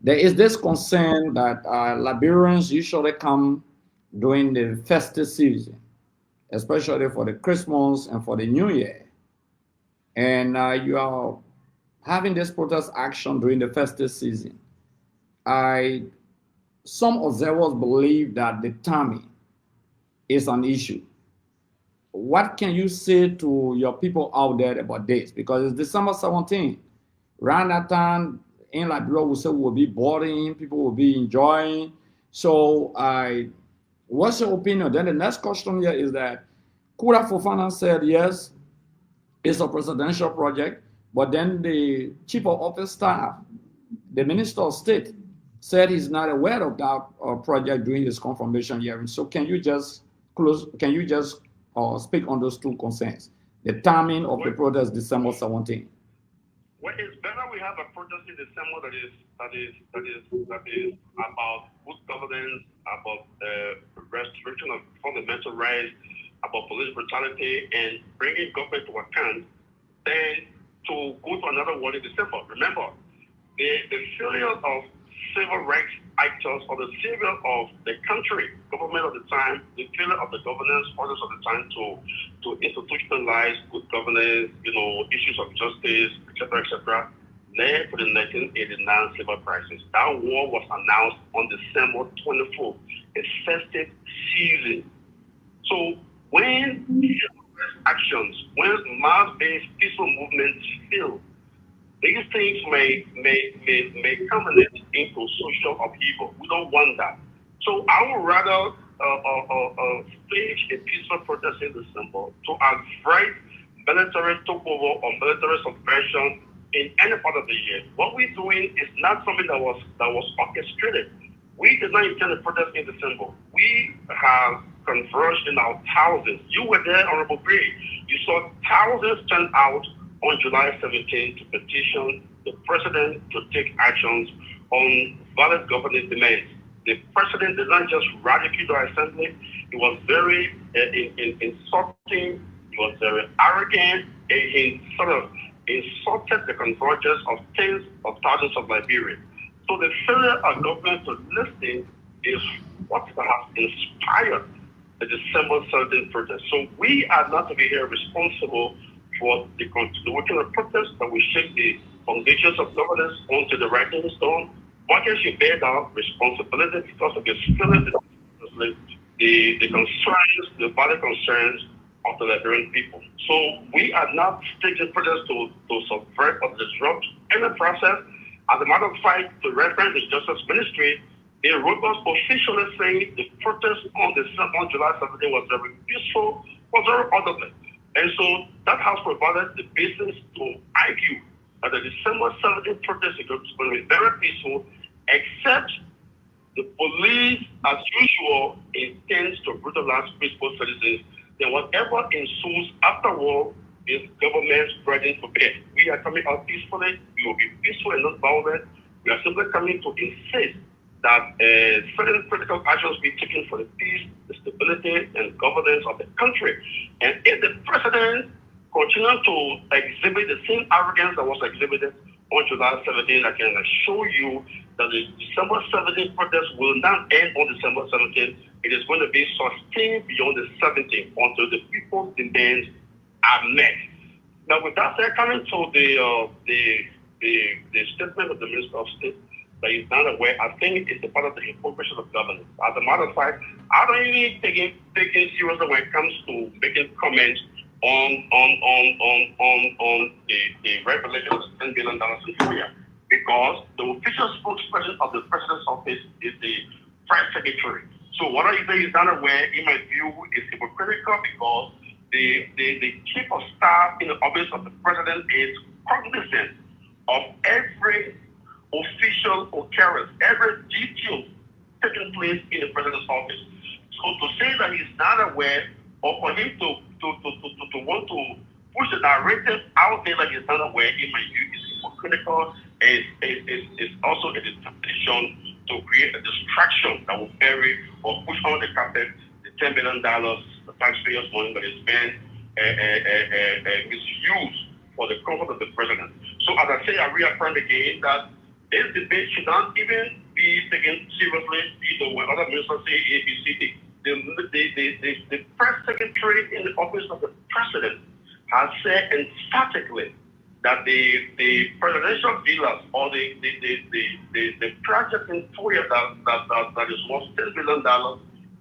there is this concern that Liberians usually come during the festive season, especially for the Christmas and for the New Year. And you are having this protest action during the festive season. Some observers believe that the timing is an issue what can you say to your people out there about this? Because it's December 17th. Around that time, in Liberia, we say we'll be boarding, people will be enjoying. So, what's your opinion? Then the next question here is that Kura Fofana said, yes, it's a presidential project, but then the chief of office staff, the minister of state, said he's not aware of that project during his confirmation hearing. So can you just speak on those two concerns? The timing of the protest, December 17th. Well, it's better we have a protest in December that is about good governance, about restriction of fundamental rights, about police brutality, and bringing government to account, than to go to another one in December. Remember, the failure of civil rights actors or the failure of the country, government of the time, the failure of the governance orders of the time to institutionalize good governance, issues of justice, etc., led to the 1989 civil crisis. That war was announced on December 24th, a festive season. So when actions, when mass-based peaceful movements fail, these things may culminate into social upheaval. We don't want that. So I would rather stage a peaceful protest in December to avoid military takeover or military subversion in any part of the year. What we're doing is not something that was orchestrated. We did not intend to protest in December. We have converged in our thousands. You were there, Honorable Gray. You saw thousands turn out on July 17 to petition the president to take actions on valid governance demands. The president did not just radically the assembly. He was very insulting. He was very arrogant. He sort of insulted the convergence of tens of thousands of Liberians. So the failure of government to listen is what has inspired the December 17th protest. So we are not to be here responsible for the continuation of protest that will shake the foundations of governance onto the writing stone. Why can't you bear that responsibility because of the spirit, the concerns, the valid concerns of the Liberian people? So we are not staging protests to subvert or disrupt any process. As a matter of fact, to reference the Justice Ministry, they wrote us officially saying the protest on July 17 was very peaceful, was very orderly. And so that has provided the basis to argue that the December 17th protest is going to be very peaceful, except the police, as usual, intends to brutalize peaceful citizens. Then whatever ensues afterward is government's burden to bear. We are coming out peacefully. We will be peaceful and not violent. We are simply coming to insist that certain critical actions be taken for the peace, the stability, and governance of the country. And if the president continues to exhibit the same arrogance that was exhibited on July 17th, I can assure you that the December 17th protest will not end on December 17th. It is going to be sustained beyond the 17th until the people's demands are met. Now, with that said, coming to the statement of the Minister of State, that is not aware, I think it's a part of the hypocrisy of governance. As a matter of fact, I don't even take it seriously when it comes to making comments on the revelation of $10 billion in Korea, because the official spokesperson of the president's office is the press secretary. So what I say is not aware, in my view, is hypocritical because the chief of staff in the office of the president is cognizant of every official occurrence, every detail taking place in the president's office. So to say that he's not aware, or for him to want to push the narrative out there that he's not aware, in my view, is hypocritical. Is also a temptation to create a distraction that will bury or push on the carpet the $10 billion, the taxpayers' money that is being misused for the comfort of the president. So as I say, I reaffirm again that this debate should not even be taken seriously, when other ministers say A, B, C, D. The press secretary in the office of the president has said emphatically that the presidential villas or the project in Korea that is worth $10 billion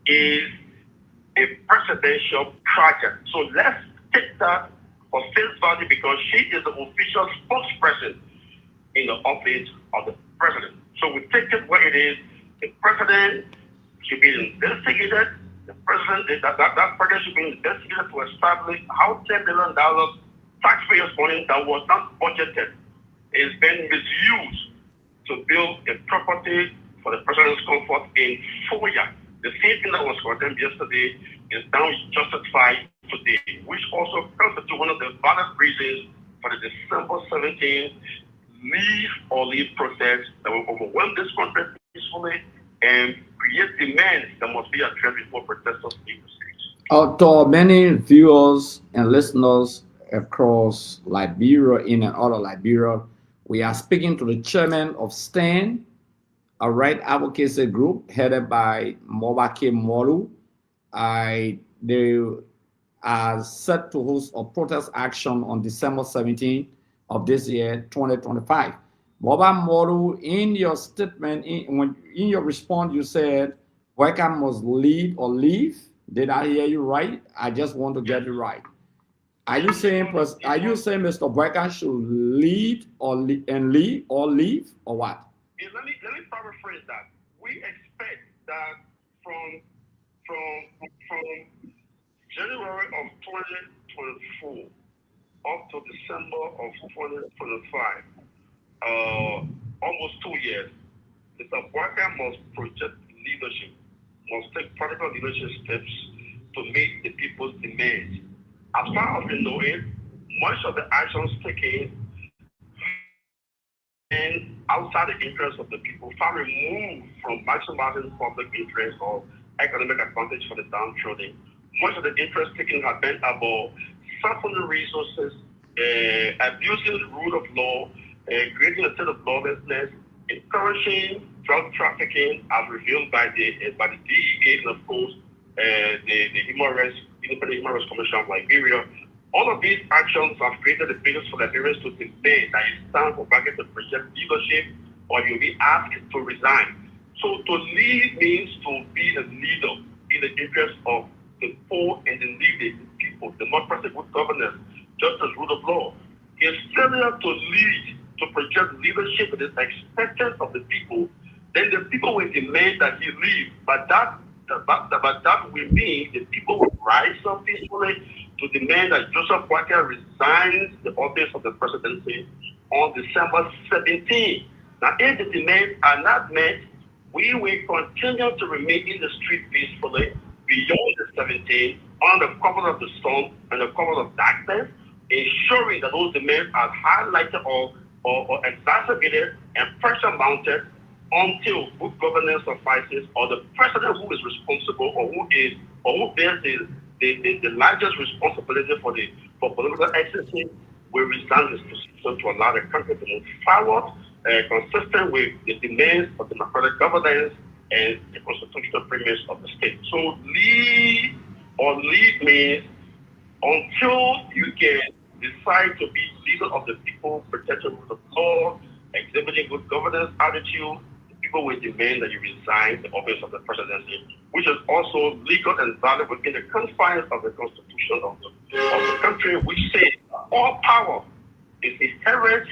is a presidential project. So let's take that for face value because she is the official spokesperson in the office of the president. So we take it where it is. The president should be investigated. The president, that project should be investigated to establish how $10 billion taxpayers' money that was not budgeted is being misused to build a property for the president's comfort in Fvjrt. The same thing that was condemned yesterday is now justified today, which also constitutes one of the valid reasons for the December 17th leave or leave process that will overwhelm this country peacefully and create demands that must be addressed before protesters leave the streets. To many viewers and listeners across Liberia, in and out of Liberia, we are speaking to the chairman of STAN, a right advocacy group headed by Mobake Molu. They are set to host a protest action on December 17th of this year, 2025. Mobake Molu, in your statement, in your response, you said, Weka must lead or leave. Did I hear you right? I just want to get it right. Are you saying Mr. Weka should lead or leave or what? Let me paraphrase that. We expect that from January of 2024 up to December of 2025, almost 2 years, Mr. Weka must project leadership, must take practical leadership steps to meet the people's demands. As far as we know it, much of the actions taken and outside the interest of the people, far removed from maximizing public interest or economic advantage for the downtrodden. Much of the interest taken has been about sapping resources, abusing the rule of law, creating a state of lawlessness, encouraging drug trafficking as revealed by the DEA and of course the Independent Human Rights Commission of Liberia. All of these actions have created the basis for Liberians to debate that it's time for Weka to project leadership or you'll be asked to resign. So to lead means to be a leader in the interest of the poor and the needy, the people, democracy, good governance, justice, rule of law. His failure to lead, to project leadership that is expected of the people, then the people will demand that he leave. But that will mean the people will rise up peacefully to demand that Joseph Weka resigns the office of the presidency on December 17th. Now, if the demands are not met, we will continue to remain in the street peacefully beyond the 17th, under the cover of the storm and the cover of darkness, ensuring that those demands are highlighted or exacerbated and pressure mounted until good governance suffices, or the president who is responsible or who bears the largest responsibility for political exercise will resign his position to allow the country to move forward, consistent with the demands of democratic governance and the constitutional premise of the state. So lead means until you can decide to be leader of the people, protecting the law, exhibiting good governance attitude, people will demand that you resign the office of the presidency, which is also legal and valid within the confines of the constitution of the country, which says all power is inherent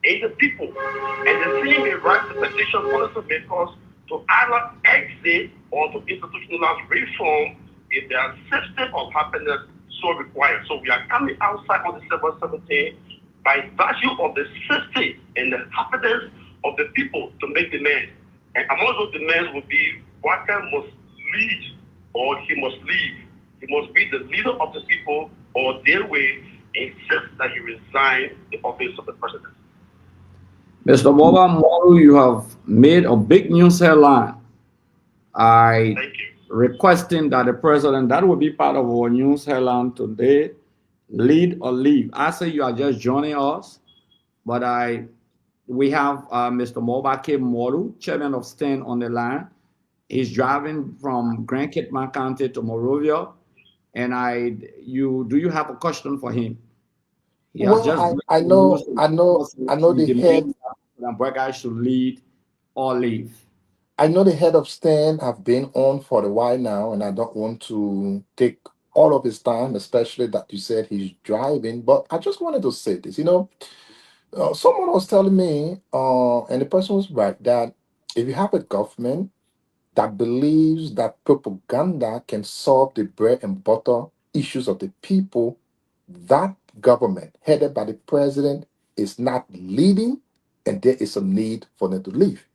in the people. And the same may rise to petition policymakers to either exit or to institutionalize reform if their system of happiness so required. So we are coming outside on December 17th by virtue of the safety and the happiness of the people to make demands. And among those demands will be Weka must lead or he must leave. He must be the leader of the people or their way insist that he resign the office of the president. Mr. Mobake Molu, you have made a big news headline. Thank you. Requesting that the president, that will be part of our news headline today, lead or leave. I say you are just joining us, but we have Mr. Mobake Molu, chairman of STAN, on the line. He's driving from Grand Kitman County to Monrovia, and do you have a question for him? He has I know the head. Weka should lead or leave. I know the head of stand have been on for a while now, and I don't want to take all of his time, especially that you said he's driving. But I just wanted to say this. Someone was telling me, and the person was right, that if you have a government that believes that propaganda can solve the bread and butter issues of the people, that government, headed by the president, is not leading, and there is a need for them to leave.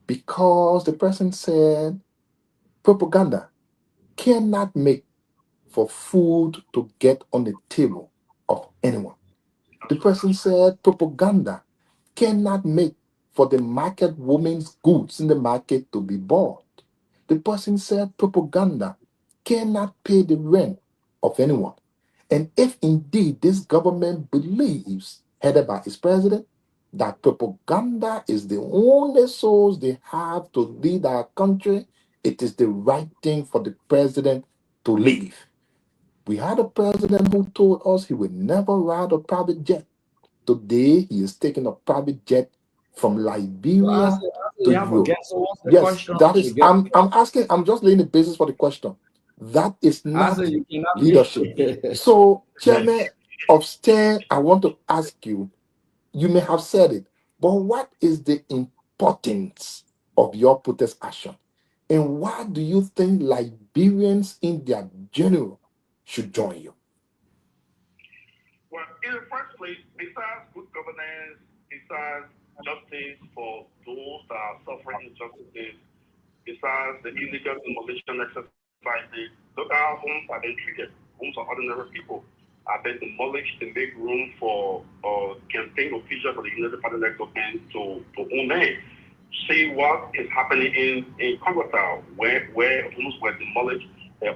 Because the president said propaganda cannot make for food to get on the table of anyone. The person said propaganda cannot make for the market woman's goods in the market to be bought. The person said propaganda cannot pay the rent of anyone. And if indeed this government believes, headed by its president, that propaganda is the only source they have to lead our country, it is the right thing for the president to leave. We had a president who told us he would never ride a private jet. Today, he is taking a private jet from Liberia to you have a Europe. guess. So what's the Yes, question? that is. I'm asking. I'm just laying the basis for the question. That is not You cannot leadership. So, Chairman of STAN, I want to ask you. You may have said it, but what is the importance of your protest action, and why do you think Liberians in their general should join you? Well, in the first place, besides good governance, besides justice for those that are suffering injustices, besides the illegal demolition exercises, look how homes have been treated. Homes of ordinary people have been demolished to make room for campaign officials for the United Party government to own land. See what is happening in Congo, where homes were demolished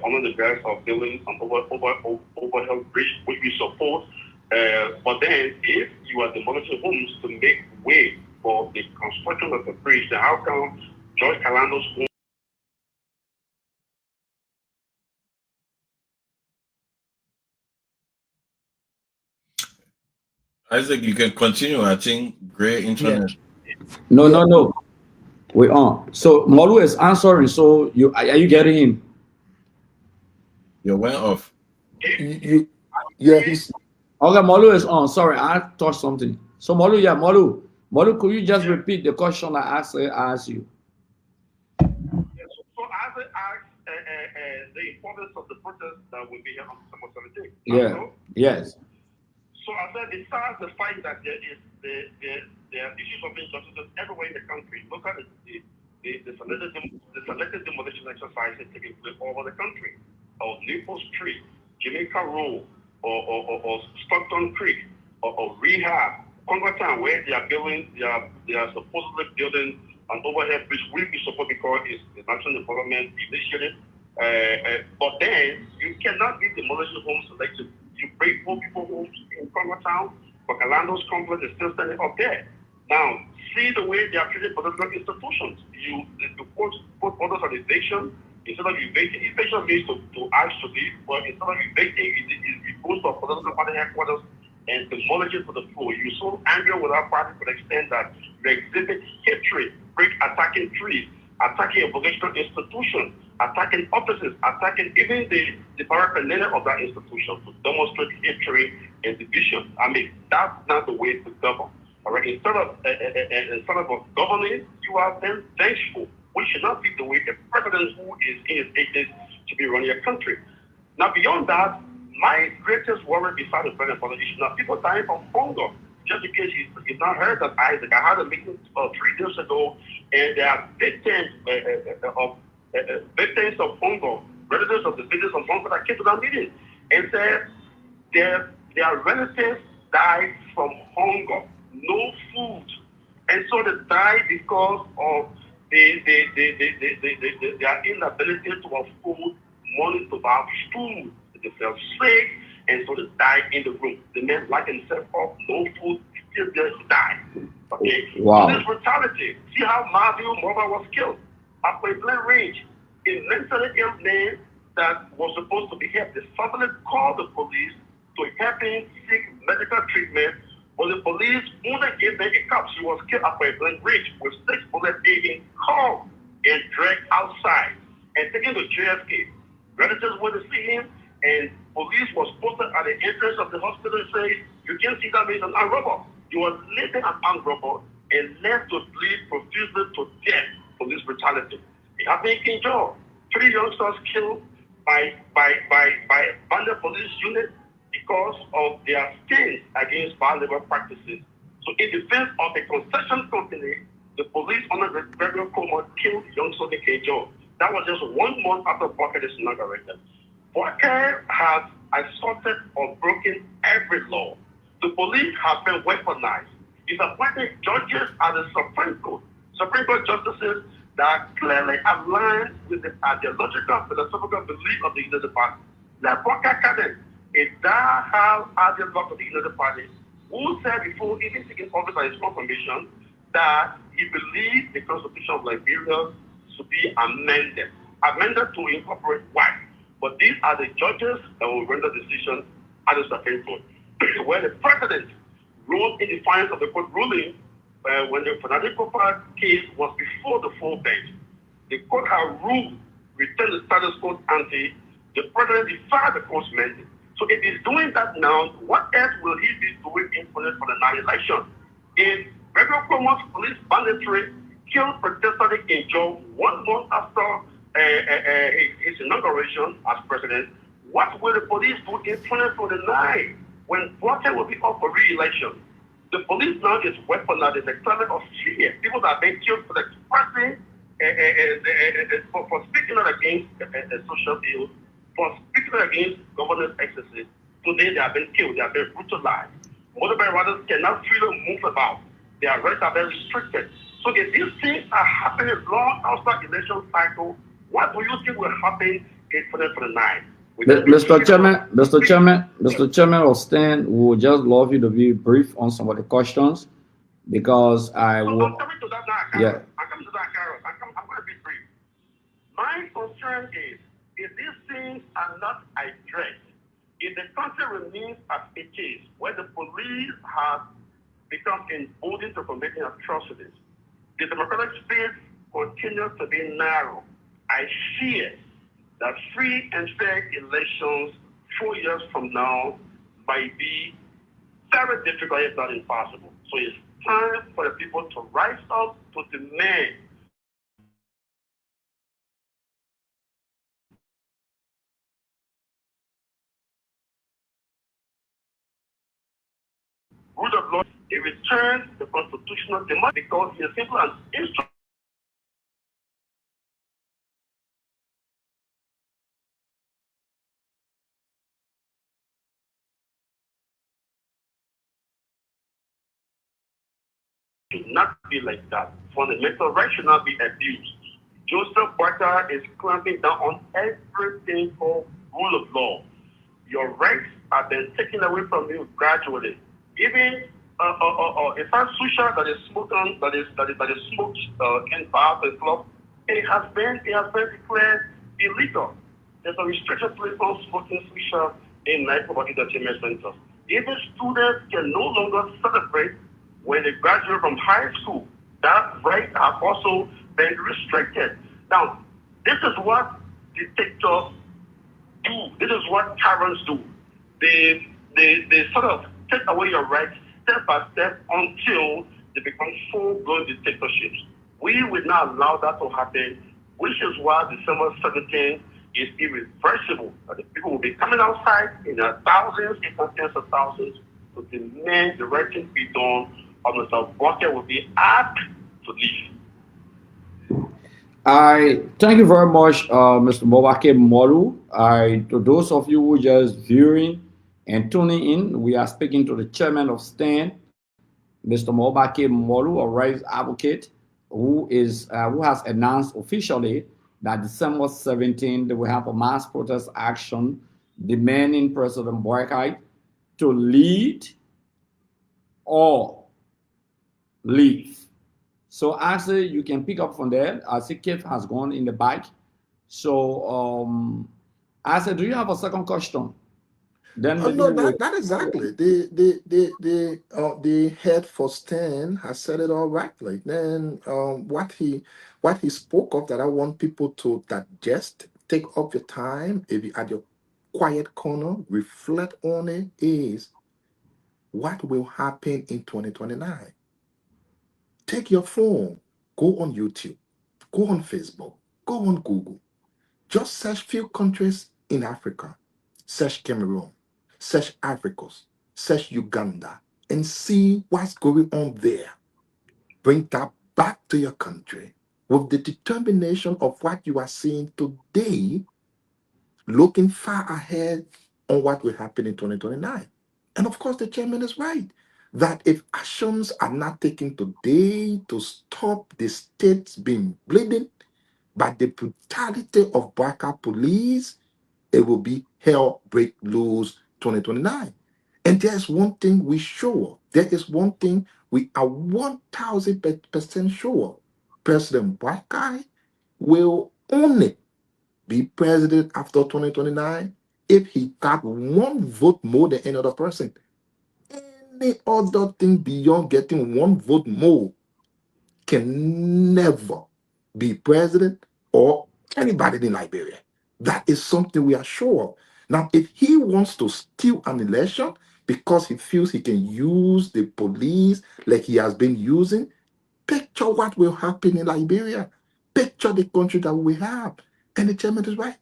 under the guise of building an overhead bridge, which we support. But then, if you are demolishing homes to make way for the construction of the bridge, then how come George Calando's home? Isaac, you can continue. I think great internet. No. We're on. So Molu is answering. So are you getting him? You went off. Yeah, he's okay. Molu is on. Sorry, I touched something. So Molu, Molu, could you just repeat the question I asked you? So as I asked, the importance of the protest that will be here on December 17th. Yeah. Yes. So I said, besides the fact that there are issues of injustice everywhere in the country, look at the selected demolition exercises taking place all over the country. Or Naples Street, Jamaica Road, or Stockton Creek, or Rehab, Congo Town, where they are supposedly building an overhead bridge, which we support because it's the national development initiative. But then you cannot be demolishing homes selected. You break poor people homes in Congo Town, but Calando's complex is still standing up there. Now, see the way they are treated political institutions. You put orders on eviction. Instead of evicting, eviction means to ask to leave, but instead of evicting, it goes to a political party headquarters and demolish it for the floor. You're so angry with our party to the extent that you exhibit hatred, attacking trees, attacking a vocational institution, attacking offices, attacking even the paraphernalia of that institution to demonstrate hatred and division. I mean, that's not the way to govern. All right, instead of governing, you are then vengeful, which should not be the way a president who is in his 80s to be running a country. Now, beyond that, my greatest worry besides the president for the issue, now people dying from hunger. Just in case you've not heard of Isaac, I had a meeting 3 days ago, and there are victims of hunger, relatives of the victims of hunger that came to that meeting and said their relatives died from hunger, no food, and so they died because of their inability to afford money to buy food. They felt sick, and so they died in the room. The men locked themselves up, no food, still just died. Okay? Wow. So this brutality, see how Marvin Mobile was killed at Point Range. A mentally ill man that was supposed to be helped. The family called the police to help him seek medical treatment, but the police only gave them a cup. She was killed at Point Range with 6 bullets in her and dragged outside and taken to JFK. Relatives went to see him, and police was posted at the entrance of the hospital saying, "You can't see that man, an armed robber." He was later an armed robber and left to bleed profusely to death for this brutality. It happened in King George. 3 youngsters killed by bandit police unit because of their stance against bad labor practices. So in defense of a concession company, the police under the Gregory Cuomo killed youngsters in King George. That was just 1 month after Booker is inaugurated. Booker has assaulted or broken every law. The police have been weaponized. He's appointed judges at the Supreme Court justices that are clearly aligned with the ideological and philosophical belief of the United Party. Like Booker Caden, a die-hard ideologue of the United Party, who said before even taking office by his confirmation that he believed the Constitution of Liberia to be amended to incorporate white. But these are the judges that will render decisions at the Supreme Court. Where the president ruled in defiance of the court ruling when the Fanatical case was before the full bench. The court had ruled, return the status quo ante. The president defied the court's mandate. So if he's doing that now, what else will he be doing in for the next election? In Gregory Cuomo's police banditry killed protesters in Georgia 1 month after his inauguration as president, what will the police do in 2029 when Booker will be up for re-election? The police now is weaponized as a climate of fear. People that have been killed for expressing, for speaking out against social ills, for speaking out against governance excesses. Today they have been killed, they have been brutalized. Motorbike riders cannot freely move about. Their rights are very restricted. So if these things are happening long outside the election cycle, what do you think will happen in 2029? Mr. Chairman of Stan, we would just love you to be brief on some of the questions because I'm coming to that now. Yeah. I'm coming to that, Carol. I'm going to be brief. My concern is if these things are not addressed, if the country remains as it is, where the police have become emboldened to committing atrocities, the democratic space continues to be narrow. I fear that free and fair elections 4 years from now might be very difficult, if not impossible. So it's time for the people to rise up to demand rule of law. It returns the constitutional demand because it's simple as instrument. Should not be like that. Fundamental rights should not be abused. Joseph Booker is clamping down on everything called rule of law. Your rights have been taken away from you gradually. Even a fast susha that is smoked in bars and clubs, it has been declared illegal. There's a restriction placed on smoking susha in nightclub entertainment centers. Even students can no longer celebrate when they graduate from high school. That right have also been restricted. Now, this is what dictators do. This is what tyrants do. They sort of take away your rights step by step until they become full-blown dictatorships. We will not allow that to happen, which is why December 17th is irreversible. The people will be coming outside in their thousands, if not tens of thousands, to demand the right thing be done, or Mr. Booker will be asked to leave. I thank you very much, Mr. Mobake Moru. To those of you who are just viewing and tuning in, we are speaking to the chairman of STAN, Mr. Mobake Moru, a rights advocate, who has announced officially that December 17th they will have a mass protest action demanding President Booker to lead or leave. So actually, you can pick up from there. I see Keith has gone in the back. So I said, do you have a second question? Then No, maybe we. that exactly. The head for Stan has said it all rightly. Then what he spoke of that I want people to digest, take up your time, if you at your quiet corner, reflect on it, is what will happen in 2029. Take your phone, go on YouTube, go on Facebook, go on Google. Just search few countries in Africa. Search Cameroon, search Ivory Coast, search Uganda, and see what's going on there. Bring that back to your country with the determination of what you are seeing today, looking far ahead on what will happen in 2029. And of course, the chairman is right that if actions are not taken today to stop the states being bleeding by the brutality of Baka police, it will be hell break loose 2029. And there's one thing we sure. There is one thing we are 1000% sure. President Baka will only be president after 2029 if he got one vote more than any other person. Any other thing beyond getting one vote more can never be president or anybody in Liberia. That is something we are sure of. Now, if he wants to steal an election because he feels he can use the police like he has been using, picture what will happen in Liberia. Picture the country that we have. And the chairman is right.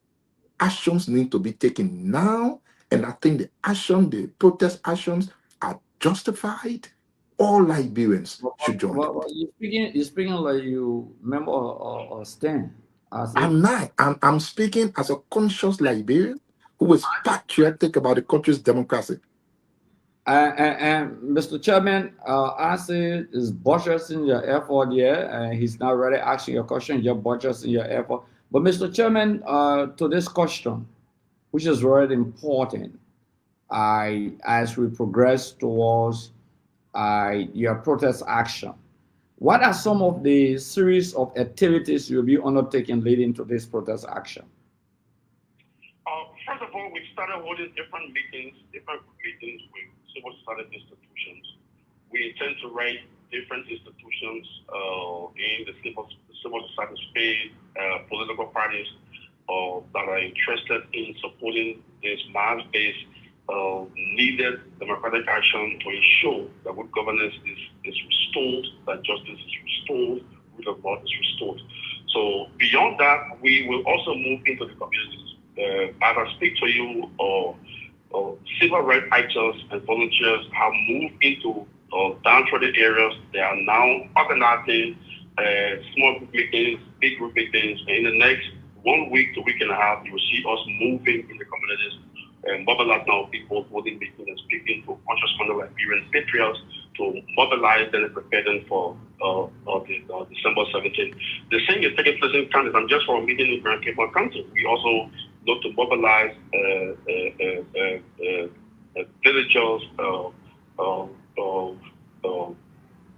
Actions need to be taken now. And I think the protest actions are justified. All Liberians should join them. Well, you're speaking like you member or Stan. I'm not. I'm speaking as a conscious Liberian who is patriotic about the country's democracy. And Mr. Chairman, Asi is buttressing your effort here, and he's not really asking your question, you're buttressing your effort. But Mr. Chairman, to this question, which is very important, as we progress towards your protest action, what are some of the series of activities you'll be undertaking leading to this protest action? First of all, we started holding different meetings with civil society institutions. We intend to write different institutions in the civil society space, political parties that are interested in supporting this mass-based needed democratic action to ensure that good governance is restored, that justice is restored, rule of law is restored. So beyond that, we will also move into the communities. As I speak to you, civil rights actors and volunteers have moved into downtrodden areas. They are now organizing small group meetings, big group meetings. And in the next 1 week to week and a half, you will see us moving in the communities and mobilizing our people, holding meetings and speaking to conscious Liberian patriots to mobilize them and prepare them for December 17th. The same is taking place in counties. I'm just for a meeting in Grand Cape County. We also look to mobilize villagers,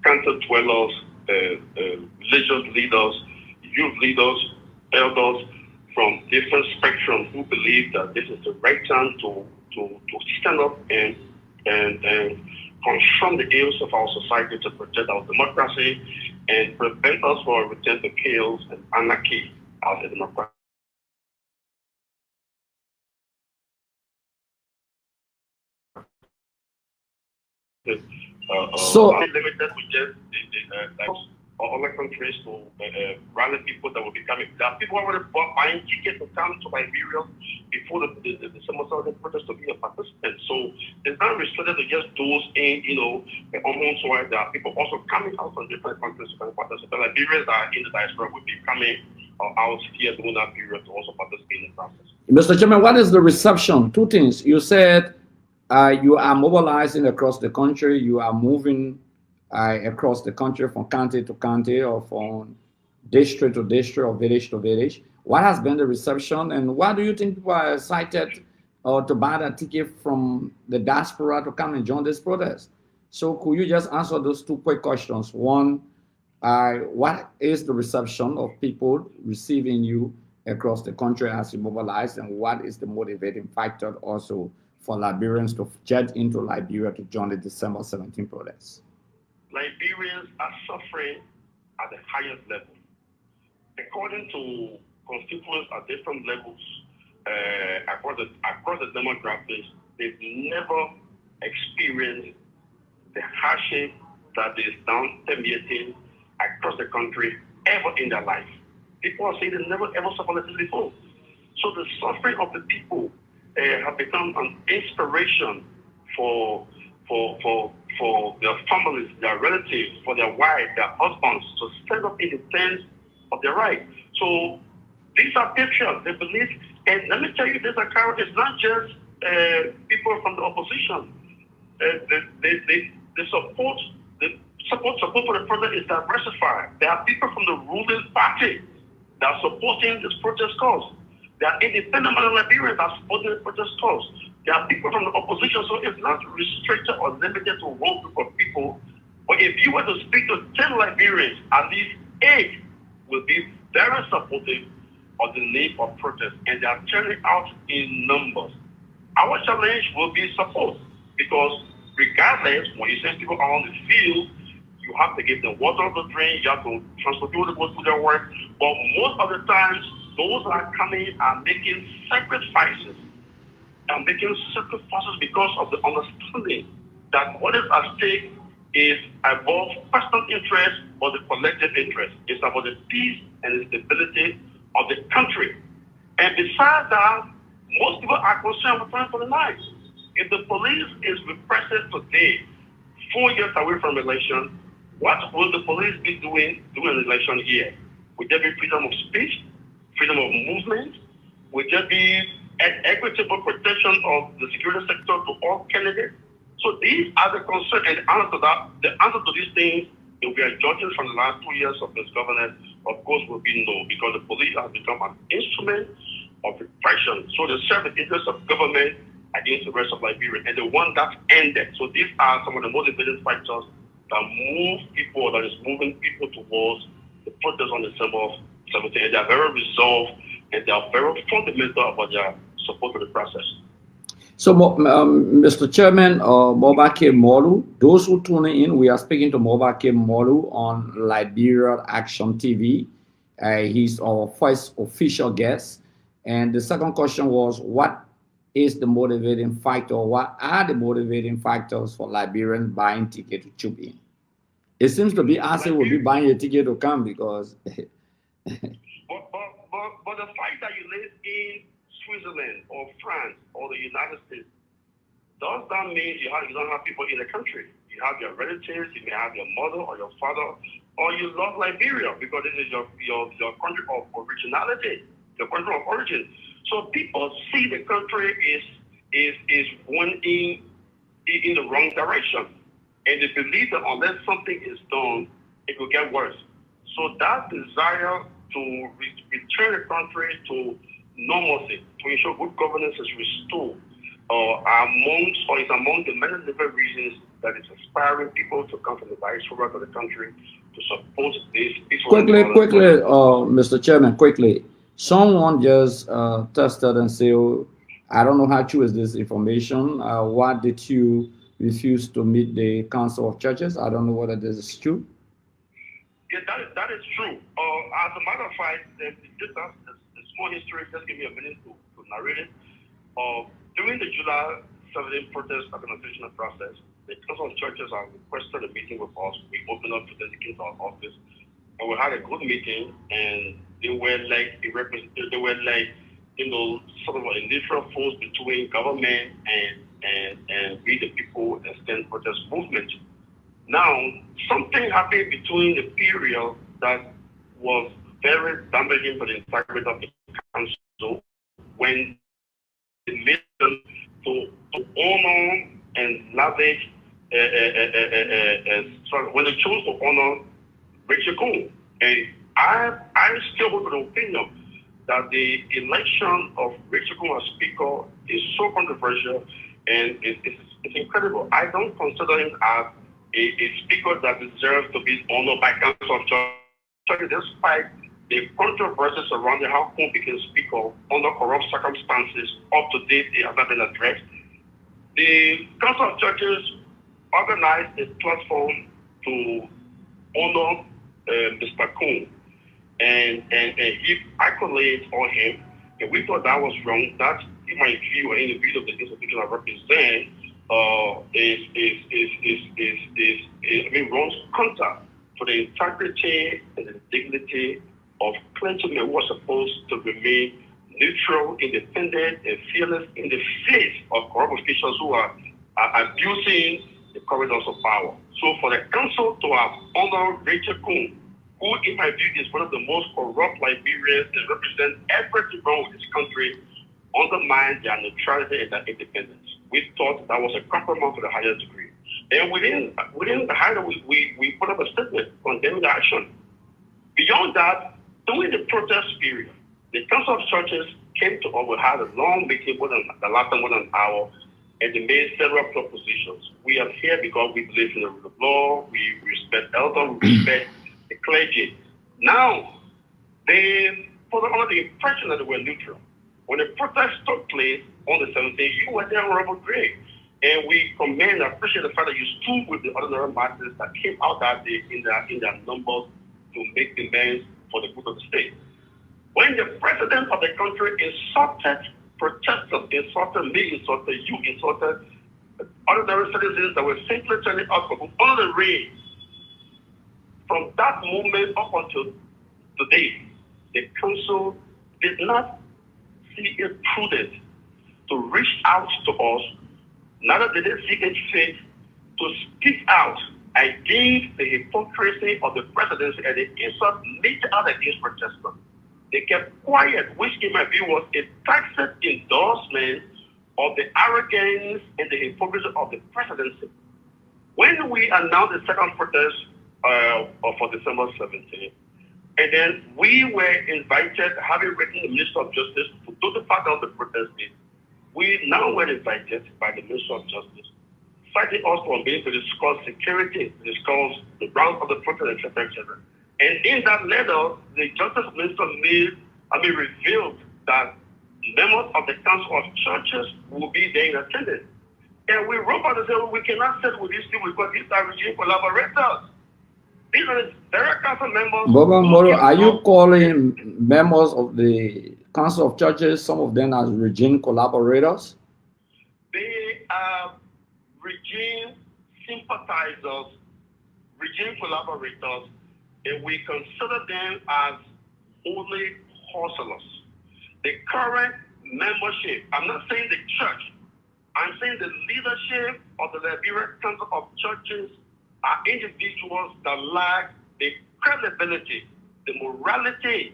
cancer dwellers, religious leaders, youth leaders, elders from different spectrums who believe that this is the right time to stand up and confront the ills of our society to protect our democracy and prevent us from return to chaos and anarchy as a democracy. So limited with just other countries to rally people that will be coming. There are people already buying tickets to come to Liberia before the December 7th protest to be a participant. So it's not restricted to just those in, almost where there are people also coming out from different countries to participate. Liberians that are in the diaspora will be coming out here during that period to also participate in the process. Mr. Chairman, what is the reception? Two things. You said you are mobilizing across the country. You are moving across the country from county to county or from district to district or village to village. What has been the reception, and why do you think people are excited to buy a ticket from the diaspora to come and join this protest? So could you just answer those two quick questions? One, what is the reception of people receiving you across the country as you mobilize, and what is the motivating factor also for Liberians to jet into Liberia to join the December 17 protests? Liberians are suffering at the highest level. According to constituents at different levels, across the demographics, they've never experienced the hardship that is down permeating across the country ever in their life. People are saying they never ever suffered like this before. So the suffering of the people have become an inspiration for their families, their relatives, for their wives, their husbands to stand up in defense of their rights. So these are patriots. They believe, and let me tell you, this account is not just people from the opposition. The support for the president is diversified. There are people from the ruling party that are supporting this protest cause. There are independent Liberians that are supporting the protest cause. There are people from the opposition, so it's not restricted or limited to one group of people. But if you were to speak to 10 Liberians, at least 8 will be very supportive of the need for protest, and they are turning out in numbers. Our challenge will be support, because regardless, when you send people out on the field, you have to give them water to drink, you have to transport people to go to their work. But most of the times, those that are coming are making sacrifices. Because of the understanding that what is at stake is above personal interest or the collective interest. It's about the peace and the stability of the country. And besides that, most people are concerned with time for the night. If the police is repressive today, 4 years away from election, what will the police be doing during an election year? Would there be freedom of speech, freedom of movement? Would there be an equitable protection of the security sector to all candidates? So these are the concerns, and the answer to these things, if we are judging from the last 2 years of this government, of course will be no, because the police has become an instrument of repression. So they serve the interests of government against the rest of Liberia, and the one that's ended. So these are some of the motivating factors that is moving people towards the protest on December 17th. They are very resolved, and they are very fundamental about their support for the process. So, Mr. Chairman, Mobake Molu, those who tune in, we are speaking to Mobake Molu on Liberia Action TV. He's our first official guest. And the second question was, what is the motivating factor? What are the motivating factors for Liberians buying ticket to chip in? It seems to be us will be buying a ticket to come because... but the fact that you live in Switzerland or France or the United States, does that mean you don't have people in the country? You have your relatives, you may have your mother or your father, or you love Liberia because this is your country of originality, your country of origin. So people see the country is going in the wrong direction, and they believe that unless something is done, it will get worse. So that desire to return the country to normalcy, to ensure good governance is restored, is among the many different reasons that is inspiring people to come from the diaspora to the country to support this. Quickly, Mr. Chairman, quickly. Someone just tested and said, I don't know how true is this information. Why did you refuse to meet the Council of Churches? I don't know whether this is true. Yeah, that is true. As a matter of fact, the small history, just give me a minute to narrate it. During the July 17 protest organizational process, the Council of Churches have requested a meeting with us. We opened up to dedicate our office, and we had a good meeting. And they were like sort of a neutral force between government and we the people and stand protest movement. Now, something happened between the period that was very damaging for the integrity of the council when they made them to honor and lavish, when they chose to honor Rachel Coon. And I still hold the opinion that the election of Rachel Coon as Speaker is so controversial and it's incredible. I don't consider him as a speaker that deserves to be honored by Council of Churches, despite the controversies surrounding how Coon became Speaker under corrupt circumstances. Up to date, they have not been addressed. The Council of Churches organized a platform to honor Mr. Kun and give accolades on him. And we thought that was wrong. That in my view or any view of the institution I represent runs counter to the integrity and the dignity of clergymen who are supposed to remain neutral, independent, and fearless in the face of corrupt officials who are abusing the corridors of power. So for the council to have honored Rachel Kun, who in my view is one of the most corrupt Liberians and represents everything wrong with this country, undermine their neutrality and their independence. We thought that was a compromise to the highest degree. And within the highest, we put up a statement condemning the action. Beyond that, during the protest period, the Council of Churches came to us. We had a long meeting, more than an hour, and they made several propositions. We are here because we believe in the rule of law, we respect elders, we respect the clergy. Now, they put on the impression that they were neutral. When the protest took place on the 17th, you were there, Honorable Gray. And we commend and appreciate the fact that you stood with the ordinary masses that came out that day in their numbers to make demands for the good of the state. When the president of the country insulted protesters, insulted me, insulted you, insulted ordinary citizens that were simply turning out for under the rain, from that moment up until today, the council did not see it prudent to reach out to us. Neither did they see it fit to speak out against the hypocrisy of the presidency and the insult meted out against protesters. They kept quiet, which in my view was a tacit endorsement of the arrogance and the hypocrisy of the presidency. When we announced the second protest for December 17th, and then we were invited, having written the Minister of Justice to do the part of the protest day, we now were invited by the Minister of Justice, citing us from being to discuss security, to discuss the grounds of the protest, etc. And in that letter, the Justice Minister revealed that members of the Council of Churches will be there in attendance. And we wrote out and said, we cannot sit with these people because these are regime collaborators. These are the direct council members. Boba Moro, are you calling members of the Council of Churches, some of them as regime collaborators? They are regime sympathizers, regime collaborators, and we consider them as only hustlers. The current membership, I'm not saying the church, I'm saying the leadership of the Liberia Council of Churches are individuals that lack the credibility, the morality,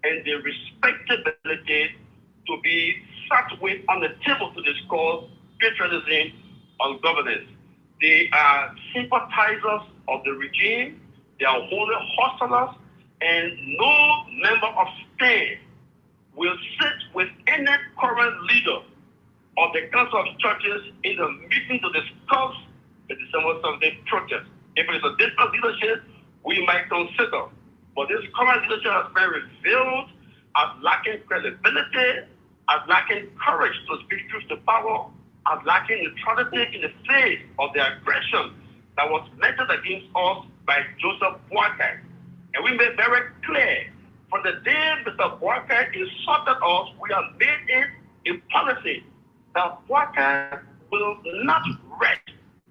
and the respectability to be sat with on the table to discuss patriotism on governance. They are sympathizers of the regime, they are wholly hustlers, and no member of state will sit with any current leader of the Council of Churches in the meeting to discuss the December 17th protest. If it is a different leadership, we might consider. But this current leadership has been revealed as lacking credibility, as lacking courage to speak truth to power, as lacking neutrality in the face of the aggression that was meted against us by Joseph Boakai. And we made very clear, from the day Mr. Boakai insulted us, we have made it a policy that Boakai will not rest.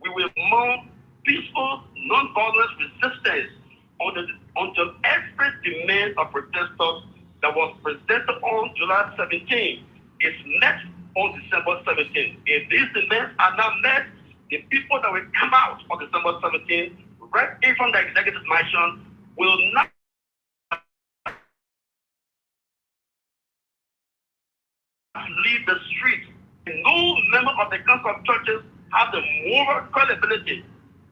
We will mount peaceful, non-violent resistance until every demand of protesters that was presented on July 17 is met on December 17. If these demands are not met, the people that will come out on December 17, right in from the executive mansion, will not leave the streets. No member of the Council of Churches have the moral credibility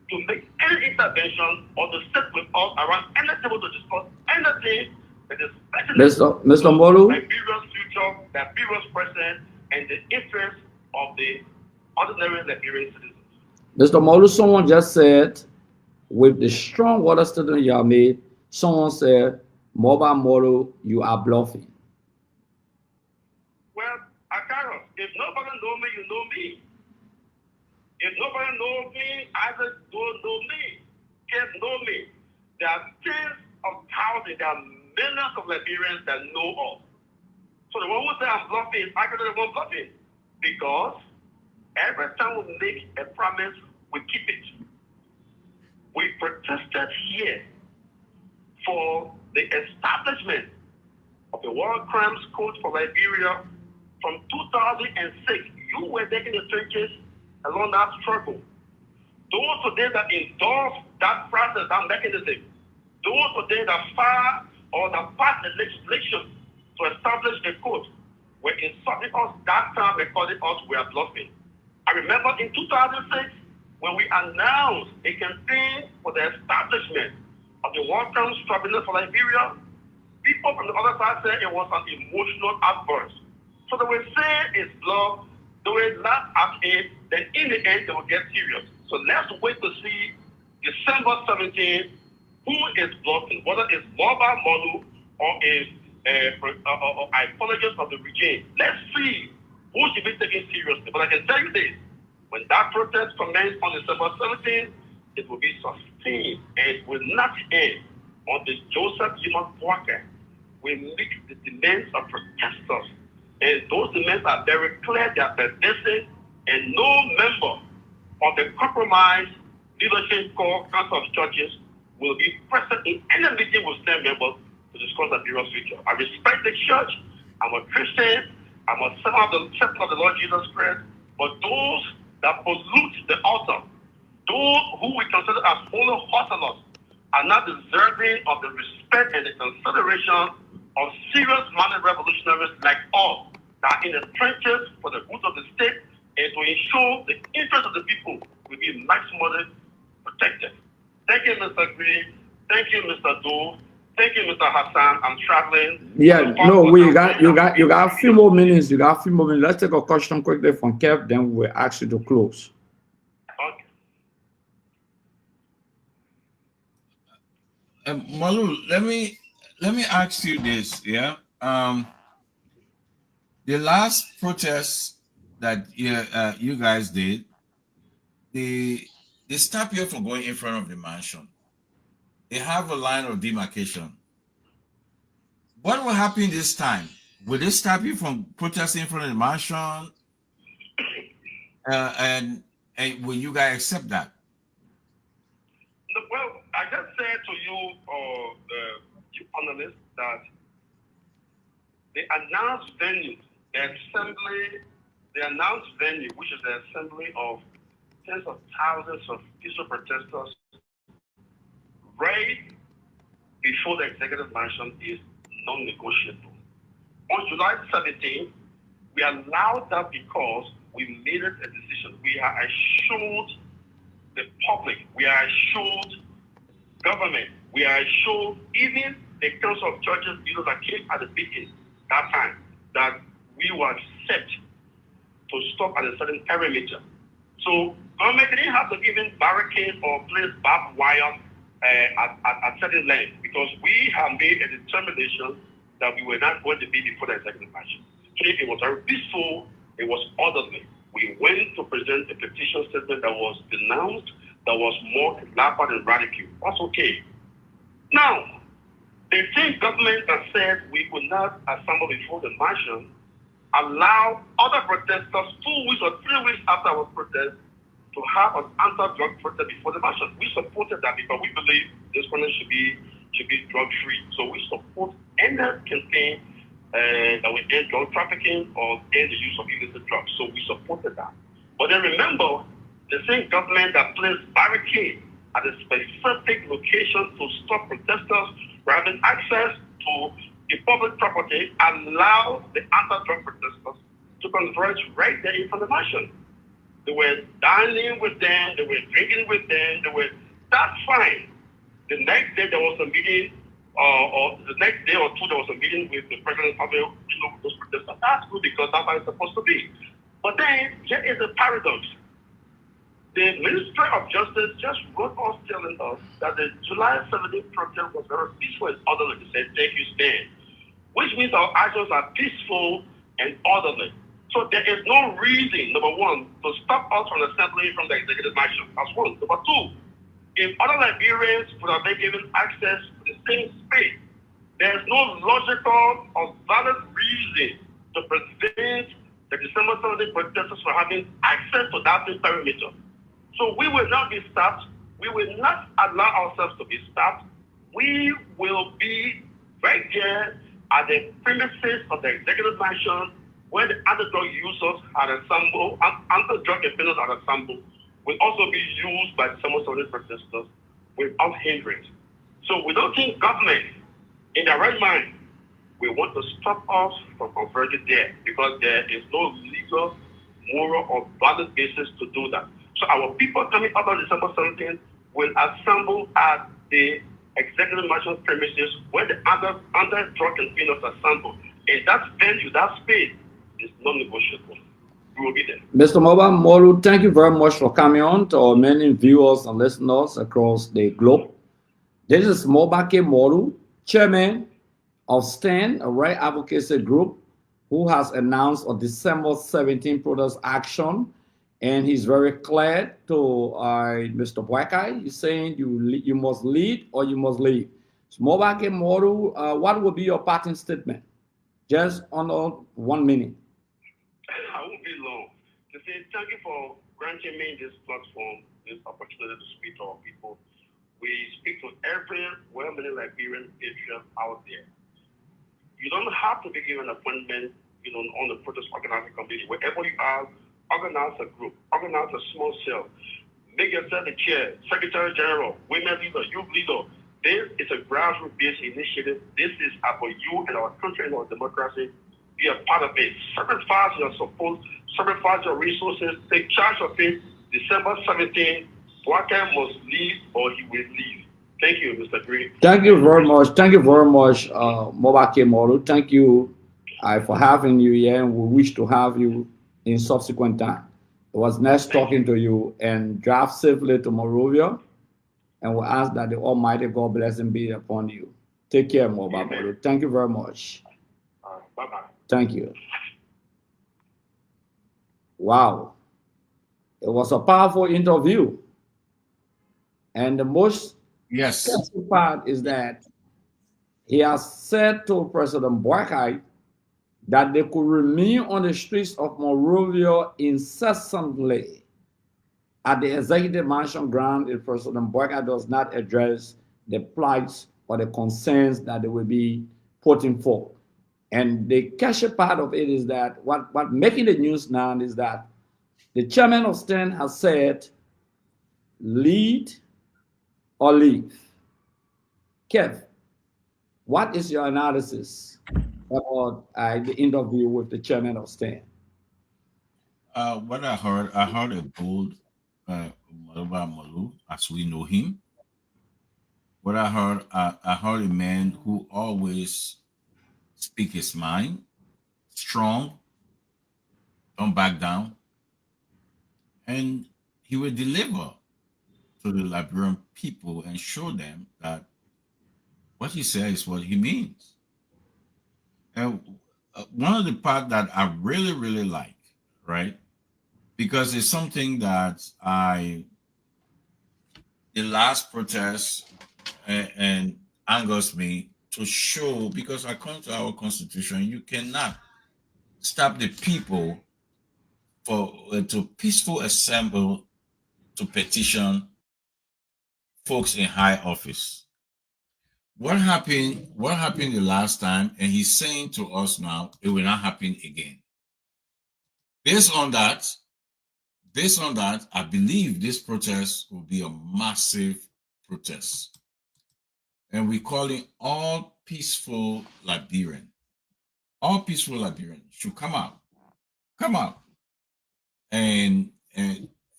to make any intervention or to sit with us around any table to discuss anything that is Mr. Molu, Liberia's future, Liberia's present, and the interests of the ordinary Liberian citizens. Mr. Molu, someone just said, with the strong water statement you have made, someone said, Mobile Molu, you are bluffing. Well, Akaro, if nobody knows me, you know me. If nobody knows me, others don't know me. Can't know me. There are tens of thousands, there are millions of Liberians that know us. So the one who says I'm bluffing, I can the one bluffing. Because every time we make a promise, we keep it. We protested here for the establishment of the War Crimes Code for Liberia from 2006. You were there in the trenches along that struggle. Those today that endorse that process, that mechanism, those today that file or that pass the legislation to establish a code were insulting us that time and calling us we are bluffing. I remember in 2006 when we announced a campaign for the establishment of the War Crimes Tribunal for Liberia, people from the other side said it was an emotional outburst. So they will say it's bluff, they will laugh at it, then in the end they will get serious. So let's wait to see December 17th who is bluffing, whether it's Mobile Molu or is apologists of the regime. Let's see who should be taken seriously. But I can tell you this, when that protest commences on December 17th, it will be sustained and it will not end until Joseph Jimon Walker will meet the demands of protesters. And those demands are very clear, they are pervasive, and no member of the compromise leadership core council of churches will be present in any meeting with state members to discuss the Bureau's future. I respect the church, I'm a Christian, I'm a servant of the Lord Jesus Christ, but those that pollute the altar, those who we consider as holy hustlers, are not deserving of the respect and the consideration of serious-minded revolutionaries like us that are in the trenches for the good of the state and to ensure the interests of the people will be maximally protected. Thank you, Mr. Green. Thank you, Mr. Doe. Thank you, Mr. Hassan. I'm traveling. Yeah, no, you got a few more minutes. You got a few more minutes. Let's take a question quickly from Kev, then we'll ask you to close. Okay. Malu, let me ask you this, yeah. The last protest that you guys did, they stop you from going in front of the mansion. They have a line of demarcation. What will happen this time? Will they stop you from protesting in front of the mansion? And will you guys accept that? Well, I just said to you, you panelists, that the announced venue, the announced venue, which is the assembly of tens of thousands of peaceful protesters, right before the executive mansion, is non-negotiable. On July 17th, we allowed that because we made it a decision. We are assured the public, we are assured government, we are assured even the Council of Churches, that came at the beginning that time, that we will accept to stop at a certain perimeter. So government didn't have to even barricade or place barbed wire at certain length, because we have made a determination that we were not going to be before the executive mansion. So it was very peaceful, it was orderly. We went to present a petition statement that was denounced, that was mocked, laughed at, and ridiculed. That's okay. Now, the same government that said we could not assemble before the mansion allowed other protesters 2 weeks or 3 weeks after our protest to have an anti-drug protest before the mansion. We supported that because we believe this country should be drug-free. So we support any campaign that will end drug trafficking or end the use of illicit drugs. So we supported that. But then remember, the same government that placed barricades at a specific location to stop protesters from having access to the public property allowed the anti-drug protesters to converge right there in front of the mansion. They were dining with them, they were drinking with them, that's fine. The next day there was a meeting, or the next day or two there was a meeting with the president's family, with those protesters. That's good because that's how it's supposed to be. But then here is the paradox. The Ministry of Justice just wrote us telling us that the July 17th protest was very peaceful and orderly. They said, take you stand. Which means our actions are peaceful and orderly. So there is no reason, number one, to stop us from assembling from the executive mansion. That's one. Number two, if other Liberians would have been given access to the same space, there is no logical or valid reason to prevent the December 17 protesters from having access to that same perimeter. So we will not be stopped. We will not allow ourselves to be stopped. We will be right there at the premises of the executive mansion where the anti-drug users are assembled, anti-drug offenders are assembled, will also be used by the December 17 protesters without hindrance. So we don't think government, in their right mind, we want to stop us from converting there because there is no legal, moral, or valid basis to do that. So our people coming up on December 17th will assemble at the executive mansion premises where the other drug containers assemble. In that venue, that space is non-negotiable. We will be there. Mr. Moba Moru, thank you very much for coming on to our many viewers and listeners across the globe. This is Mobake Moru, Chairman of STAN, a right advocacy group, who has announced a December 17 protest action. And he's very clear to Mr. Bwakai. He's saying you must lead or you must leave. So Mobake Moru, what will be your parting statement? Just under 1 minute. I won't be long. To say thank you for granting me this platform, this opportunity to speak to our people. We speak to every well-meaning Liberian patriot out there. You don't have to be given an appointment, on the protest organizing committee. Wherever you are, organize a group, organize a small cell, make yourself the chair, secretary general, women leader, youth leader. This is a grassroots-based initiative. This is about you and our country and our democracy. Be a part of it. Sacrifice your support, sacrifice your resources, take charge of it. December 17th, Bwakai must leave or he will leave. Thank you, Mr. Green. Thank you very much. Thank you very much, Mobake Moru. Thank you for having you here, and we wish to have you in subsequent time. It was nice talking to you, and drive safely to Monrovia, and we ask that the Almighty God blessing be upon you. Take care, Mobake Moru. Thank you very much. Bye-bye. Thank you. Wow. It was a powerful interview. And the most interesting part is that he has said to President Bwakai that they could remain on the streets of Monrovia incessantly at the executive mansion ground if President Bwakai does not address the plights or the concerns that they will be putting forth. And the catchy part of it is that what making the news now is that the chairman of STAN has said, lead or leave. Kev, what is your analysis about the interview with the chairman of STAN? What I heard a bold Molu, as we know him. What I heard a man who always speak his mind, strong, don't back down, and he will deliver to the Liberian people and show them that what he says is what he means. And one of the parts that I really, really like, right? Because it's something that the last protest and angers me to show, because according to our constitution, you cannot stop the people to peaceful assemble to petition folks in high office. What happened the last time, and he's saying to us now, it will not happen again. Based on that, I believe this protest will be a massive protest. And we're calling all peaceful Liberians should come out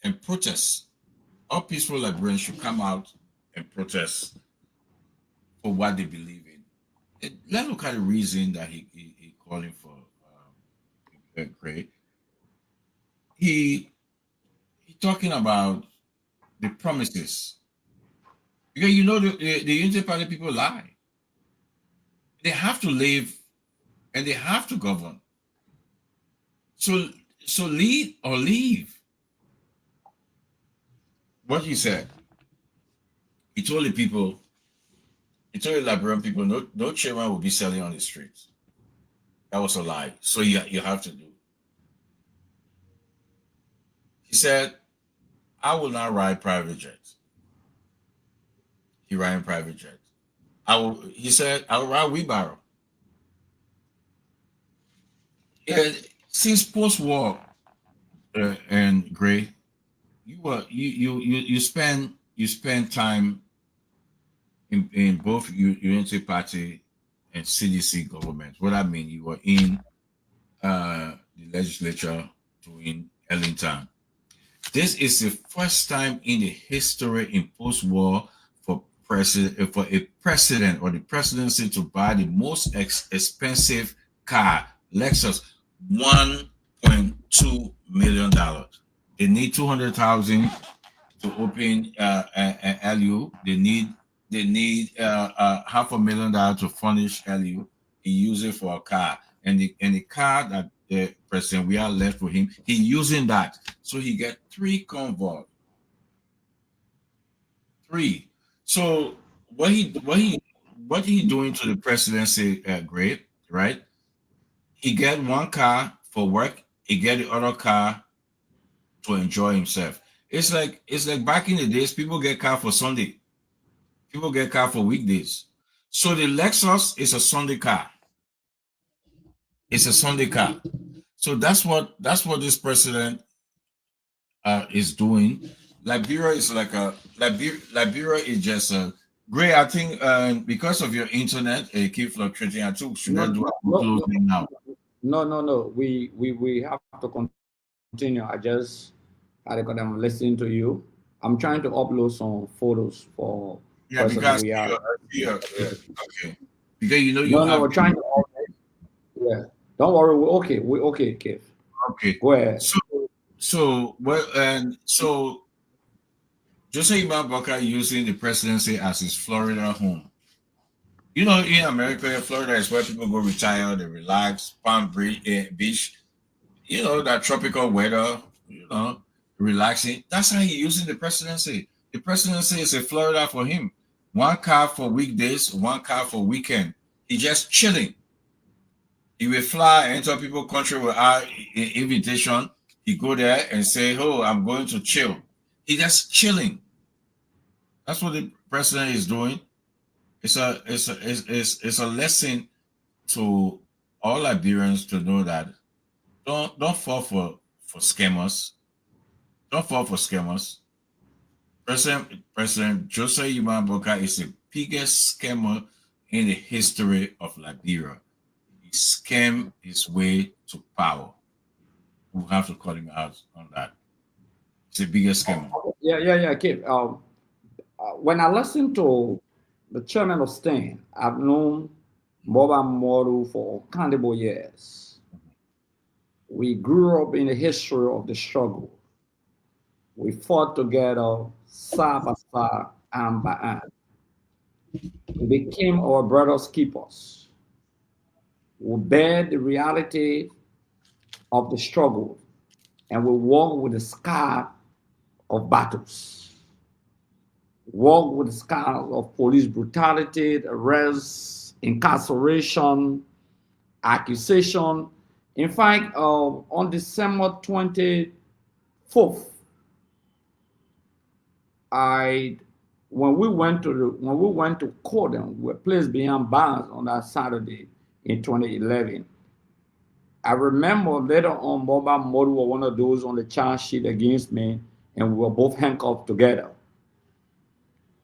and protest. All peaceful Liberians should come out and protest for what they believe in. Let's look at the reason that he calling for Gray. He talking about the promises. Because the Unity Party people lie. They have to live and they have to govern. So lead or leave. What he said. He told the people, he told the Liberian people, no chairman will be selling on the streets. That was a lie. So you have to do. He said, I will not ride private jets. He riding private jets. He said, I will ride wheelbarrow. Since post-war, and Gray, you spend time in both Unity Party and CDC government. What I mean, you were in the legislature in Ellington. This is the first time in the history in post-war for a president or the presidency to buy the most expensive car, Lexus, $1.2 million. They need 200,000 to open LU. They need $500,000 to furnish LU. He use it for a car, and the car that the president we are left with him, he using that, so he get 3 convoys. 3. So what he doing to the presidency, great, right? He get 1 car for work. He get the other car to enjoy himself. It's like back in the days, people get car for Sunday. People get car for weekdays. So the Lexus is a Sunday car. It's a Sunday car. So that's what this president is doing. Liberia is like Liberia is just a Gray. I think because of your internet, it keeps fluctuating. I think should not do closing now. No. We have to continue. I just I'm listening to you. I'm trying to upload some photos for. Yeah, because okay. Because you know you. No, we're trying to. Yeah, don't worry. We're okay, Kev. Okay, go ahead. So Jose Ibaka using the presidency as his Florida home. You know, in America, Florida is where people go retire, they relax, Palm Beach. You know, that tropical weather. You know, relaxing. That's how he's using the presidency. The presidency is a Florida for him. 1 car for weekdays, 1 car for weekend. He just chilling. He will fly enter people's country without invitation. He go there and say, "Oh, I'm going to chill." He just chilling. That's what the president is doing. It's a lesson to all Liberians to know that don't fall for scammers. Don't fall for scammers. President Jose Ibaka is the biggest scammer in the history of Liberia. He scammed his way to power. We'll have to call him out on that. It's the biggest scammer. Yeah, Kid. When I listen to the chairman of STAN, I've known Boba Moru for countless years. We grew up in the history of the struggle. We fought together, side by side, arm by arm. We became our brothers' keepers. We bear the reality of the struggle, and we walk with the scar of battles. Walk with the scar of police brutality, arrests, incarceration, accusation. In fact, on December 24th, when we went to court and were placed behind bars on that Saturday in 2011. I remember later on, Boba Modu was one of those on the charge sheet against me, and we were both handcuffed together.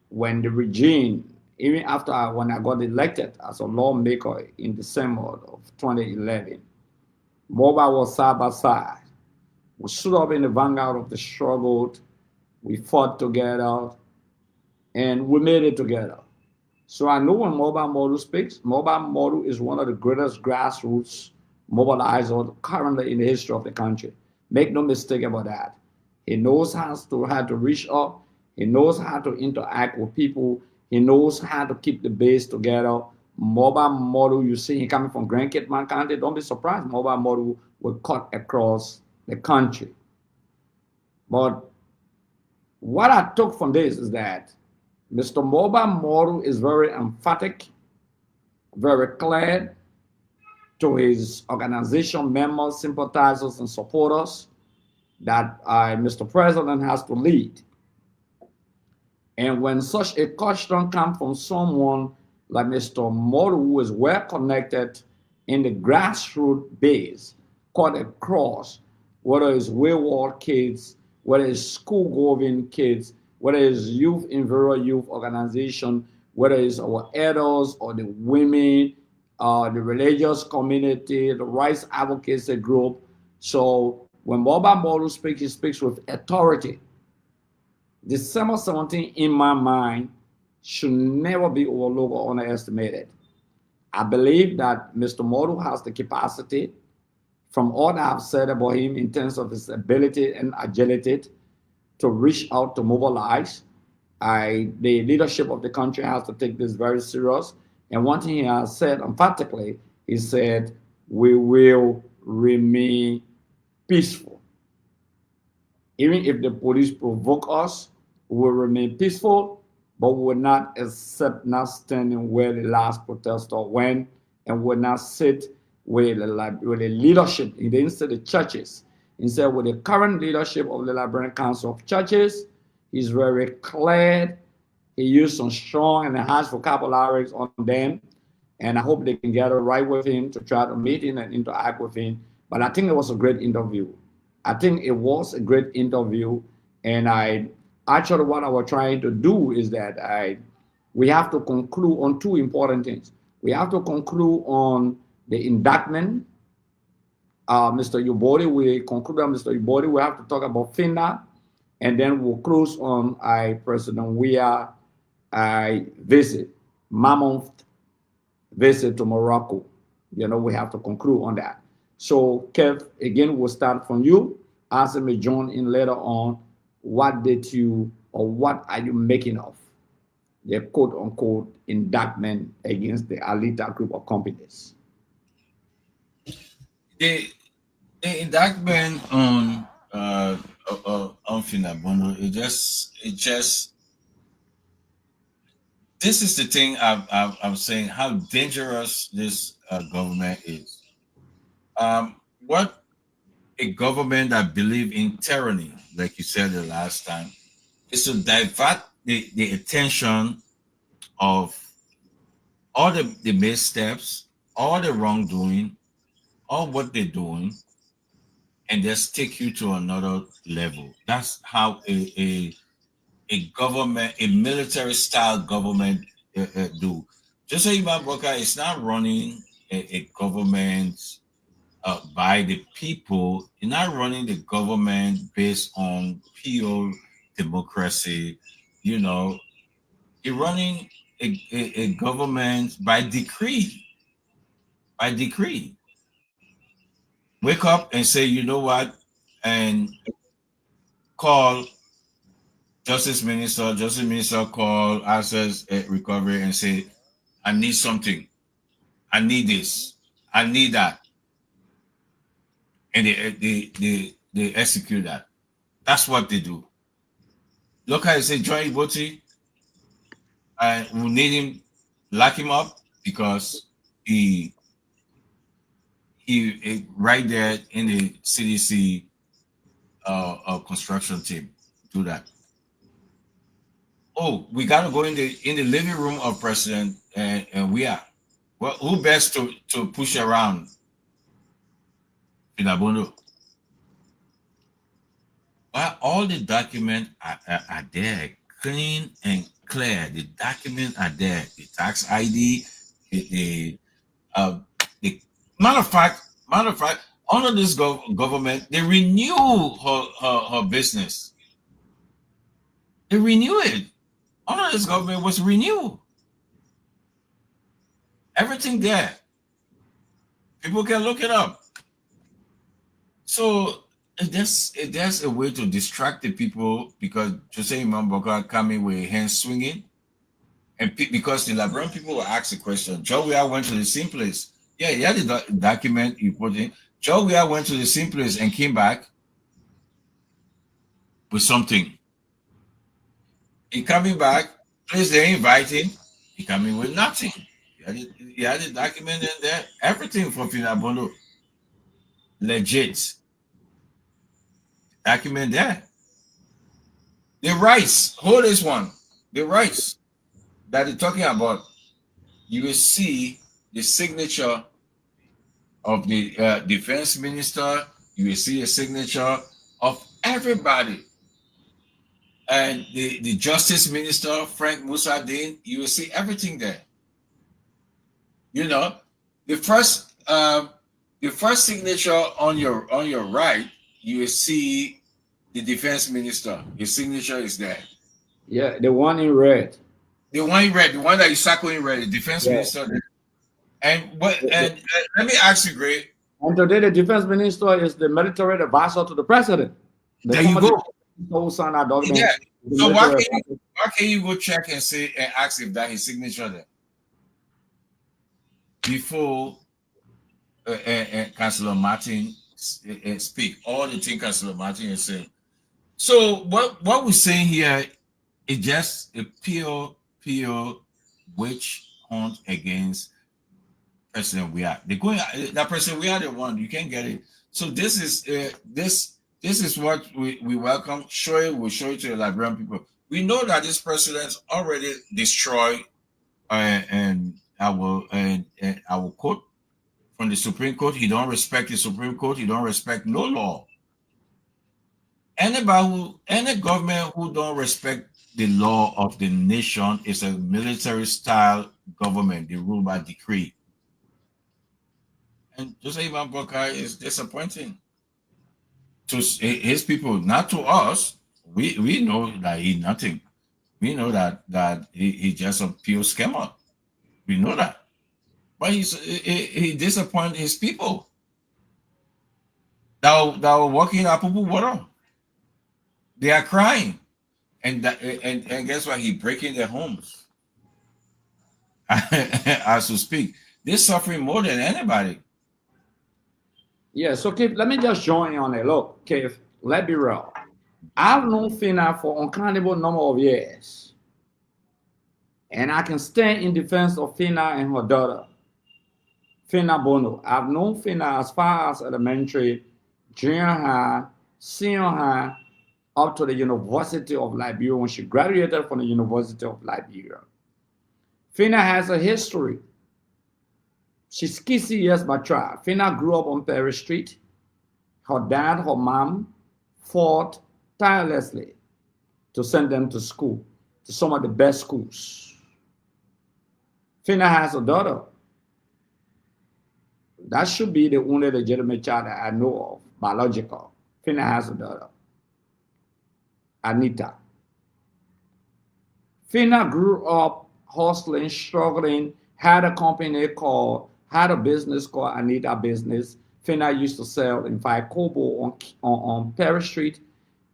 When the regime, even after when I got elected as a lawmaker in December of 2011, Boba was side by side. We stood up in the vanguard of the struggle. We fought together, and we made it together. So I know when Boba Modu speaks, Boba Modu is one of the greatest grassroots mobilizer currently in the history of the country. Make no mistake about that. He knows how to reach up. He knows how to interact with people. He knows how to keep the base together. mobile model you see coming from Grand Kitman County, don't be surprised. Mobile model will cut across the country. But what I took from this is that Mr. Mobile Model is very emphatic, very clear to his organization members, sympathizers, and supporters that Mr. President has to lead. And when such a question comes from someone like Mr. Model, who is well connected in the grassroots base, cut across, whether it's wayward kids, whether it's school-going kids, whether it's youth in various youth organization, whether it's our adults or the women, the religious community, the rights advocacy group. So when Mobile Model speaks, he speaks with authority. December 17, in my mind, should never be overlooked or underestimated. I believe that Mr. Model has the capacity, from all that I've said about him in terms of his ability and agility, to reach out to mobilize. The leadership of the country has to take this very serious. And one thing he has said emphatically, he said, we will remain peaceful. Even if the police provoke us, we will remain peaceful, but we will not accept not standing where the last protester went, and will not sit with the leadership. He didn't say the churches. He said with the current leadership of the Liberian Council of Churches, he's very clear. He used some strong and harsh vocabularies on them, and I hope they can get it right with him to try to meet him and interact with him. But I think it was a great interview. I think it was a great interview, and actually what I was trying to do is that we have to conclude on two important things. We have to conclude on the indictment. Mr. Yubodi, we conclude on Mr. Yubodi. We have to talk about FINA, and then we'll close on President Weah visit, mammoth visit to Morocco. You know, we have to conclude on that. So, Kev, again, we'll start from you. Ask me, join in later on. What did you, or what are you making of the quote-unquote indictment against the Alita group of companies? The indictment on Finabono, it just this is the thing I'm saying, how dangerous this government is. What a government that believes in tyranny, like you said the last time, is to divert the attention of all the missteps, all the wrongdoing, all what they're doing, and just take you to another level. That's how a government, a military-style government do. Just so Imam Boka is not running a government by the people. You're not running the government based on pure democracy. You know, you're running a government by decree. By decree. Wake up and say, you know what, and call Justice Minister call Access Recovery and say, I need something. I need this. I need that. And they execute that. That's what they do. Look how they say Joy Iboti, and we need him, lock him up, because he right there in the CDC construction team do that. Oh, we got to go in the living room of President, and we are. Well, who best to push around Finabono? Well, all the documents are there, clean and clear. The documents are there. The tax ID, the matter of fact, under this government, they renew her business. They renew it. Under this government was renewed. Everything there. People can look it up. So there's a way to distract the people, because Jose Imamboka coming with hands swinging And because the Liberian people will ask the question, Joe Weah went to the same place. Yeah, he had the document he put in. Joe Weah went to the same place and came back with something. He coming back, place they invite him, he coming with nothing. He had the document in there, everything for Finabondo. Legit. Document there. The rights, hold this one. The rights that they're talking about, you will see the signature of the defense minister, you will see a signature of everybody. And the justice minister, Frank Musadin, you will see everything there. You know, the first signature on your right, you will see the defense minister. His signature is there. Yeah, the one in red. The one in red, the one that you circle in red, the defense minister. And let me ask you, Gray. And today the defense minister is the military advisor to the president. There you go. Yeah. So why can't you go check and say and ask if that his signature there before Councillor Martin speak all the things Councillor Martin is saying. So what we're saying here is just a pure witch hunt against President Weah. They're going that President Weah the one, you can't get it. So this is what we welcome. We'll show it to the Liberian people. We know that this president already destroyed and our court from the Supreme Court. He don't respect the Supreme Court. He don't respect no law. Any government who don't respect the law of the nation is a military-style government. They rule by decree. And Joseph Ivan Bokar is disappointing to his people, not to us. We know that he's nothing. We know that he's just a pure scammer. We know that. But he disappointed his people that were working at Pupu Water. They are crying. And guess what? He breaking their homes. As to speak. They're suffering more than anybody. Yeah, so Keith, let me just join you on it. Look, Keith, let's be real. I've known Fina for uncountable number of years. And I can stand in defense of Fina and her daughter, Fina Bono. I've known Fina as far as elementary, junior high, senior high, up to the University of Liberia when she graduated from the University of Liberia. Fina has a history. She's kissy, yes, but try. Fina grew up on Perry Street. Her dad, her mom fought tirelessly to send them to school, to some of the best schools. Fina has a daughter. That should be the only legitimate child that I know of, biological. Fina has a daughter, Anita. Fina grew up hustling, struggling, had a business called Anita Business. Fina used to sell in 5 Kobo on Perry Street.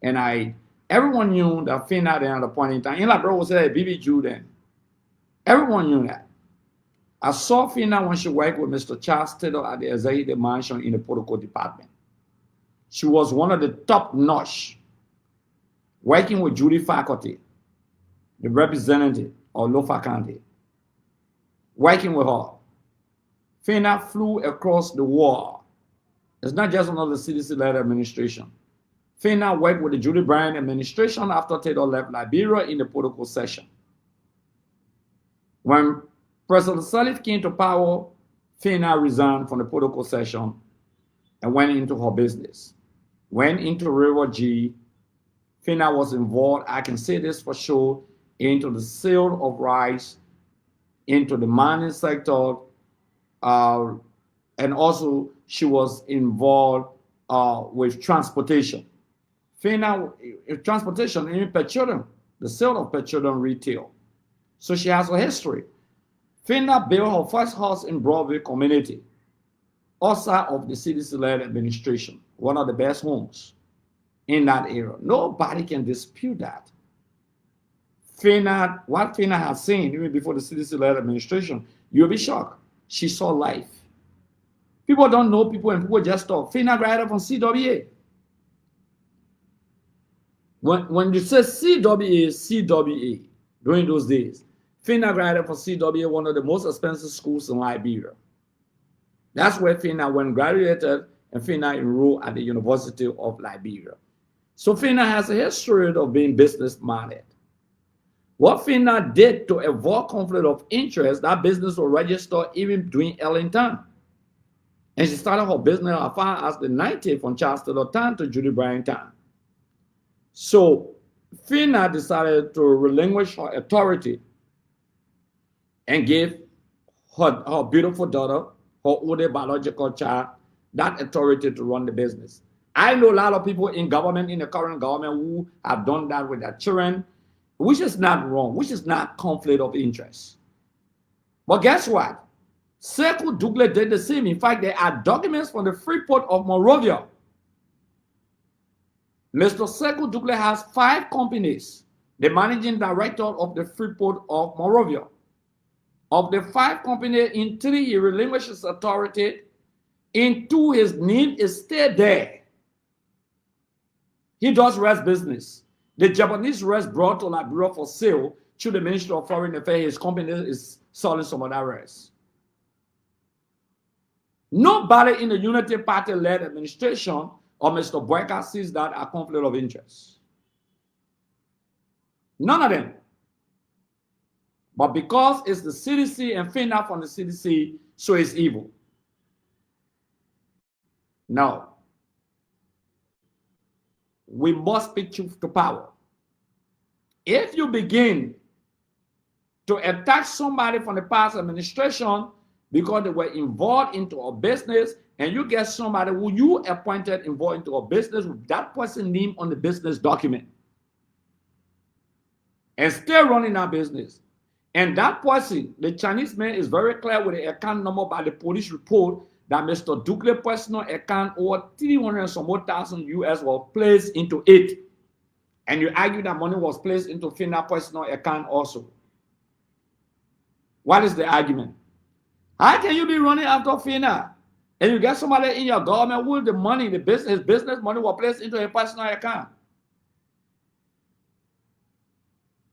And everyone knew that Fina then at a point in time, in Liberia was a BB Jew then. Everyone knew that. I saw Fina when she worked with Mr. Charles Tittle at the executive mansion in the protocol department. She was one of the top-notch, working with Judy faculty, the representative of Lofa County, working with her. Fina flew across the world. It's not just another CDC-led administration. Fina worked with the Judy Bryan administration after Taylor left Liberia in the protocol session. When President Salif came to power, Fina resigned from the protocol session and went into her business. Went into River G. Fina was involved, I can say this for sure, into the sale of rice, into the mining sector, and also she was involved with transportation. Fina, transportation in petroleum, the sale of petroleum retail. So she has a history. Fina built her first house in Broadway community, outside of the CDC-led administration, one of the best homes in that area. Nobody can dispute that. FINA, what FINA has seen even before the CDC-led administration, you'll be shocked. She saw life. People don't know people and people just talk. FINA graduated from CWA. When you say CWA during those days, FINA graduated from CWA, one of the most expensive schools in Liberia. That's where FINA, when graduated, and FINA enrolled at the University of Liberia. So FINA has a history of being business-minded. What FINA did to avoid conflict of interest, that business was registered even during Ellington. And she started her business as far as the 90th from Charles Taylor Town to Judy Bryant Town. So FINA decided to relinquish her authority and give her beautiful daughter, her older biological child, that authority to run the business. I know a lot of people in government, in the current government, who have done that with their children, which is not wrong, which is not conflict of interest. But guess what? Sekou Dougle did the same. In fact, there are documents from the Freeport of Monrovia. Mr. Sekou Dougle has 5 companies, the managing director of the Freeport of Monrovia. Of the 5 companies, in 3 he relinquished his authority. In 2, his name is still there. He does rice business. The Japanese rice brought to Liberia for sale through the Ministry of Foreign Affairs. His company is selling some of that rice. Nobody in the Unity Party-led administration or Mr. Boyka sees that a conflict of interest. None of them. But because it's the CDC and FINA from the CDC, so it's evil. Now, we must speak truth to power. If you begin to attack somebody from the past administration because they were involved into a business, and you get somebody who you appointed involved into a business with that person's name on the business document and still running that business, and that person, the Chinese man, is very clear with the account number by the police report that Mr. Douglas' personal account over 300 and some more thousand US was placed into it. And you argue that money was placed into FINA personal account also. What is the argument? How can you be running after FINA and you get somebody in your government who the money, his business money was placed into a personal account?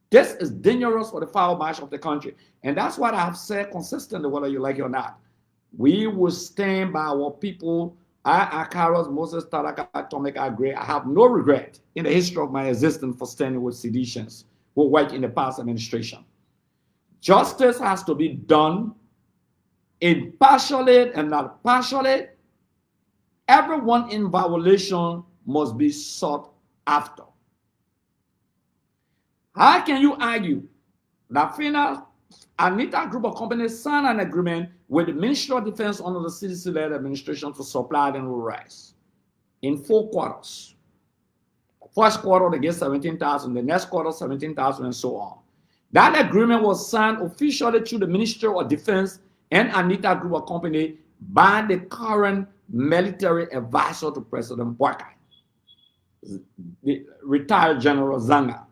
This is dangerous for the foul march of the country. And that's what I have said consistently, whether you like it or not. We will stand by our people. I, Akaros, Moses, Taraka, Atomic, Agre. I have no regret in the history of my existence for standing with seditions who work in the past administration. Justice has to be done impartially and not partially. Everyone in violation must be sought after. How can you argue that FINA, Anita group of companies signed an agreement with the Ministry of Defense under the CDC-led administration to supply them with rice in 4 quarters? First quarter, they get 17,000, the next quarter, 17,000, and so on. That agreement was signed officially through the Ministry of Defense and Anita group of company by the current military advisor to President Boyka, the retired General Zanga.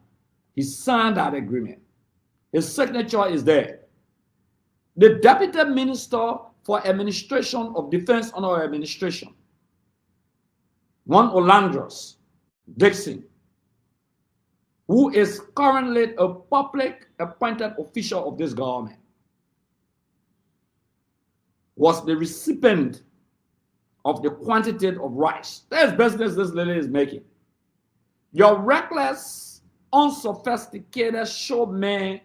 He signed that agreement. His signature is there. The Deputy Minister for Administration of Defense under our administration, one Olandros Dixon, who is currently a public appointed official of this government, was the recipient of the quantity of rice. There's business this lady is making. Your reckless, unsophisticated showman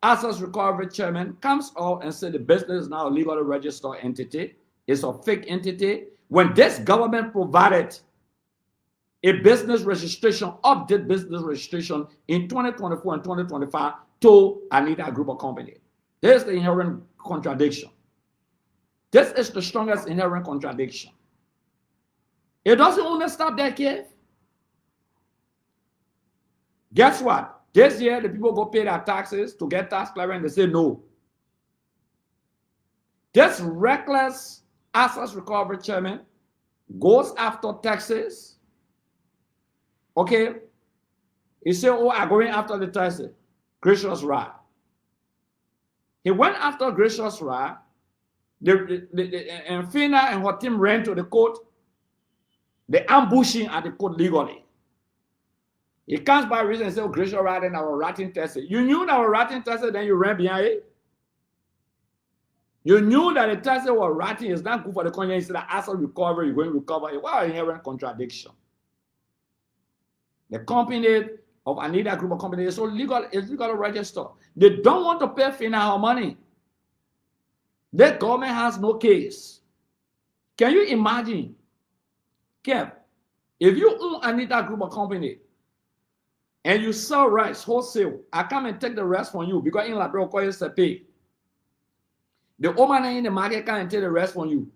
Assets Recovery Chairman comes out and said the business is now a legally registered entity. It's a fake entity. When this government provided a business registration, update business registration in 2024 and 2025 to Anita Group of Company. There's the inherent contradiction. This is the strongest inherent contradiction. It doesn't only stop there, Kev. Guess what? This year, the people go pay their taxes to get tax clearance. They say no. This reckless Assets Recovery Chairman goes after taxes Okay? He said, oh, I'm going after the Tyson. Gracious Ra. He went after Gracious Ra. And Fina and her team ran to the court. They ambushing at the court legally. He comes by reason and says, oh, Gracious Ra, then I was ratting tested. You knew that I was ratting tested, then you ran behind it. You knew that the test was ratting is not good for the country. You said that asset recovery, you're going to recover it. What an inherent contradiction. The company of Anita Group of Companies is so legal, it's legal to register. They don't want to pay FINA our money. The government has no case. Can you imagine, Kev, if you own Anita Group of Company and you sell rice wholesale, I come and take the rest from you because in Liberia, it's a pay. The woman in the market can take the rest from you.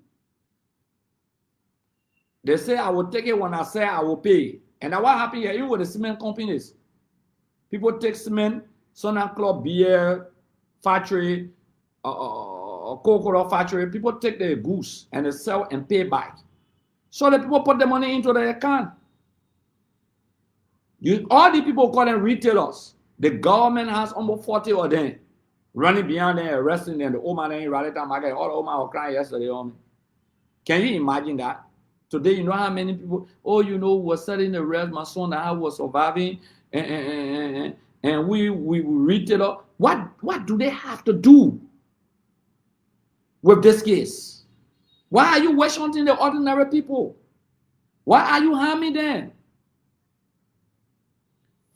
They say, I will take it when I say I will pay. And now what happened here, even with the cement companies, people take cement, Sona Club, beer, factory, cocoa factory, people take their goods and they sell and pay back. So the people put the money into their account. All the people call them retailers. The government has almost 40 of them running beyond them, arresting them. The old man ain't right at market. All the old man were crying yesterday on me. Can you imagine that? Today, you know how many people, oh, you know, was selling the rest, my son, I was surviving, and we retailer. What do they have to do with this case? Why are you witch hunting the ordinary people? Why are you harming them?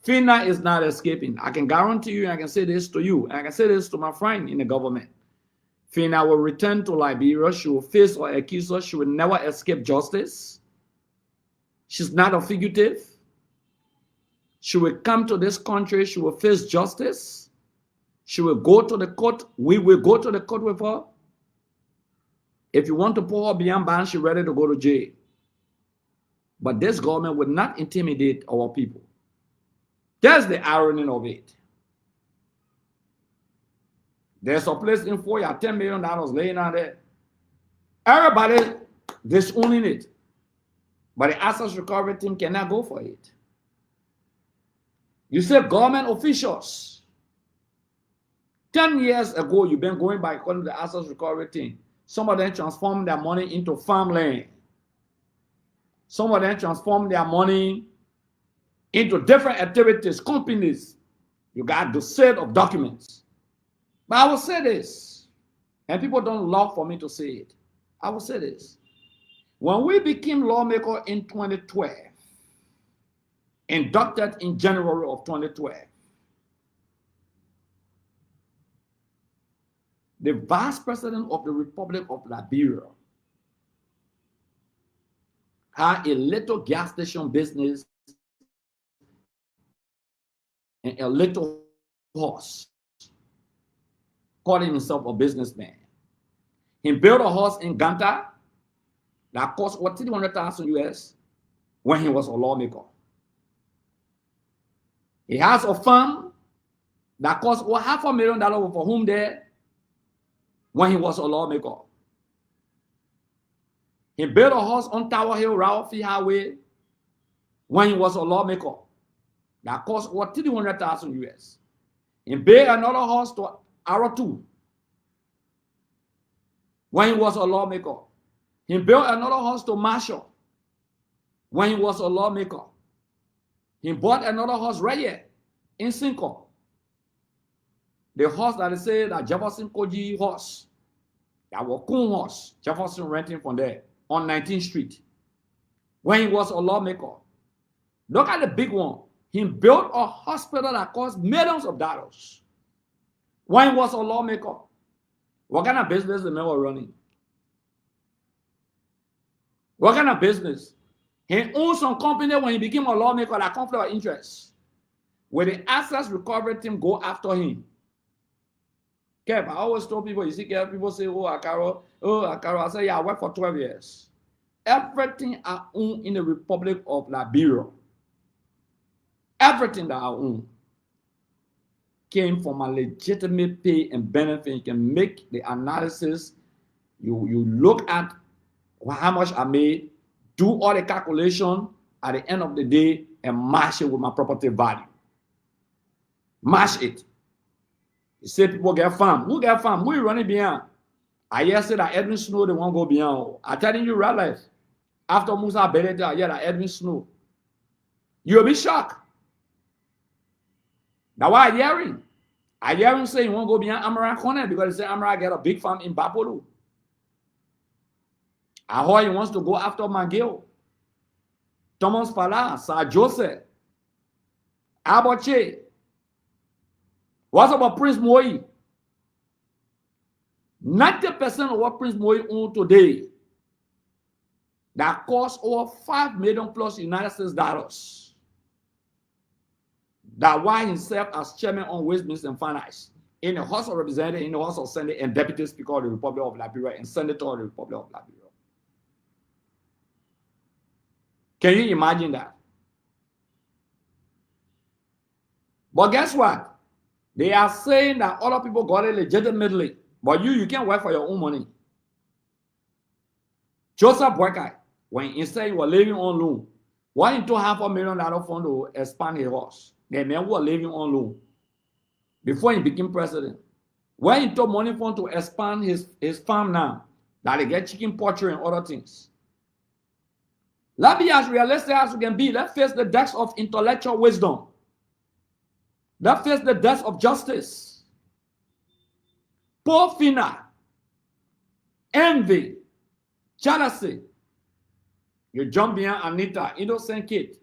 FINA is not escaping. I can guarantee you, I can say this to you, and I can say this to my friend in the government. FINA will return to Liberia. She will face or accuse her. She will never escape justice. She's not a fugitive. She will come to this country. She will face justice. She will go to the court. We will go to the court with her. If you want to put her beyond bond, she's ready to go to jail. But this government will not intimidate our people. That's the irony of it. There's a place in Fvjrt, $10 million laying out there. Everybody disowning it. But the assets recovery team cannot go for it. You say government officials. 10 years ago, you've been going by according to the assets recovery team. Some of them transform their money into farmland. Some of them transform their money into different activities, companies. You got the set of documents. But I will say this, and people don't love for me to say it. I will say this. When we became lawmaker in 2012, inducted in January of 2012, the vice president of the Republic of Liberia had a little gas station business and a little horse, calling himself a businessman. He built a horse in Ganta that cost what, $300,000 US when he was a lawmaker. He has a farm that cost what, $500,000 for home there when he was a lawmaker. He built a house on Tower Hill, Ralph Highway when he was a lawmaker that cost what, $300,000 US. He built another house to R2 when he was a lawmaker. He built another house to Marshall when he was a lawmaker. He bought another house right here in Cinco. The horse that they say that Jefferson Koji horse, that was Coon horse, Jefferson renting from there on 19th Street when he was a lawmaker. Look at the big one. He built a hospital that cost millions of dollars when he was a lawmaker. What kind of business the man was running? What kind of business? He owned some company when he became a lawmaker that conflict of interest. When the assets recovery team go after him. Kev, I always told people, you see, Kev, people say, oh, Akaro. I say, yeah, I worked for 12 years. Everything I own in the Republic of Liberia, everything that I own came from a legitimate pay and benefit. You can make the analysis. You look at how much I made, do all the calculation. At the end of the day, and match it with my property value. Match it. You say people get farm. Who get farm? Who running beyond? I hear say that Edwin Snow, they won't go beyond. I'm telling you real life. After Musa Belete, I hear that Edwin Snow. You'll be shocked. That's why I hear him say he won't go beyond Amara Corner because he say Amara get a big farm in Bapolo. I heard he wants to go after McGill, Thomas Fala, Sir Joseph, Abache. What's about Prince Moi? 90% of what Prince Moi owns today that costs over $5 million plus United States dollars. That why himself as chairman on Westminster and Finance in the House of Representatives, in the House of Senate, and Deputy Speaker of the Republic of Liberia and Senator of the Republic of Liberia. Can you imagine that? But guess what? They are saying that other people got it legitimately, but you can't work for your own money. Joseph Boykai, when instead you were living on loan, why into $500,000 fund to expand his house? The man were living on loan before he became president. Why he took money fund to expand his farm now, that they get chicken poultry and other things. Let's be as realistic as we can be. Let's face the depths of intellectual wisdom. Let's face the depths of justice. Poor Fina, envy, jealousy. You jump behind Anita, innocent kid.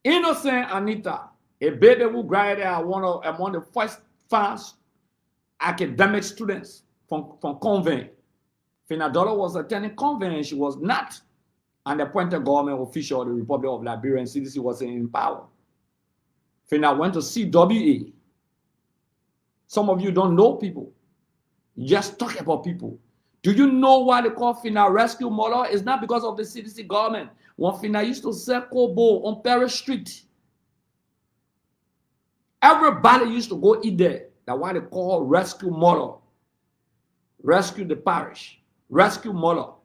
Innocent Anita, a baby who graduated among the first fast academic students from convent. Fina Dollar was attending convent and she was not an appointed government official of the Republic of Liberia and CDC was in power. Fina went to CWA. Some of you don't know people. You just talk about people. Do you know why they call Fina rescue model? It's not because of the CDC government. When Fina used to sell Kobo on Paris Street, everybody used to go eat there. That's why they call her rescue model. Rescue the parish. Rescue model.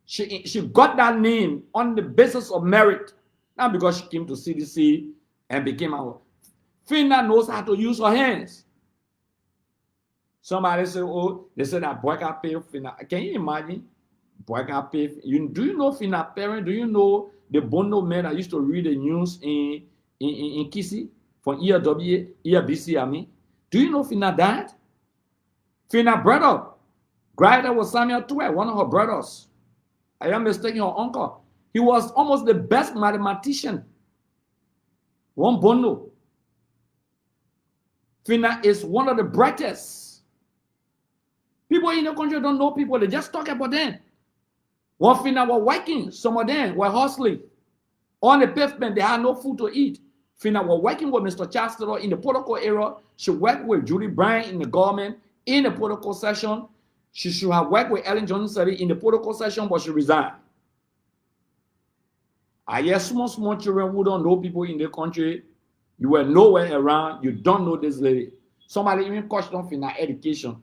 She got that name on the basis of merit, not because she came to CDC and became our. Fina knows how to use her hands. Somebody say, oh, they said that boy can pay Fina. Can you imagine? Boy can pay. Do you know Fina parent? Do you know the Bondo man that used to read the news in Kisi from ERBC, I mean? Do you know Fina died? Fina brother, graduated was Samuel Tuwe, one of her brothers. I am mistaken, her uncle. He was almost the best mathematician. One Bondo. Fina is one of the brightest. People in the country don't know people, they just talk about them. One Fina were working, some of them were hustling. On the pavement, they had no food to eat. Fina were working with Mr. Chancellor in the protocol era. She worked with Julie Bryan in the government in the protocol session. She should have worked with Ellen Johnson in the protocol session, but she resigned. I hear small children who don't know people in the country. You were nowhere around. You don't know this lady. Somebody even questioned Fina education.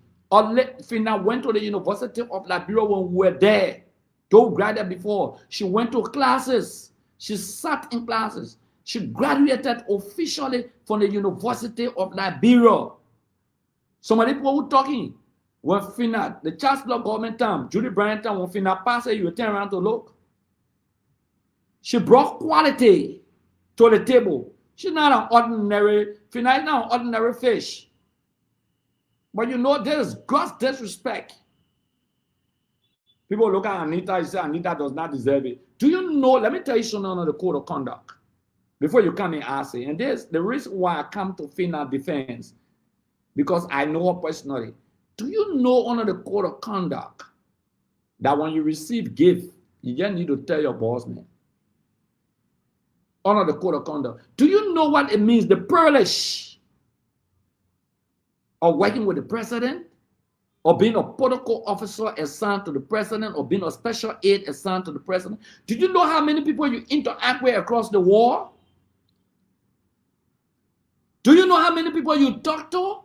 Fina went to the University of Liberia when we were there. Don't graduate before. She went to classes. She sat in classes. She graduated officially from the University of Liberia. Some of the people who talking, when Fina, the Chancellor government time, Julie Bryan time, when Fina passed it, you turn around to look. She brought quality to the table. She's not an ordinary, Fina is not an ordinary fish. But you know, there is gross disrespect. People look at Anita and say Anita does not deserve it. Do you know, let me tell you something on the code of conduct before you come and ask it. And this the reason why I come to Fina defense, because I know her personally. Do you know under the code of conduct that when you receive gift, you just need to tell your boss, man? Under the code of conduct. Do you know what it means? The privilege of working with the president, or being a protocol officer assigned to the president, or being a special aide assigned to the president. Do you know how many people you interact with across the world? Do you know how many people you talk to?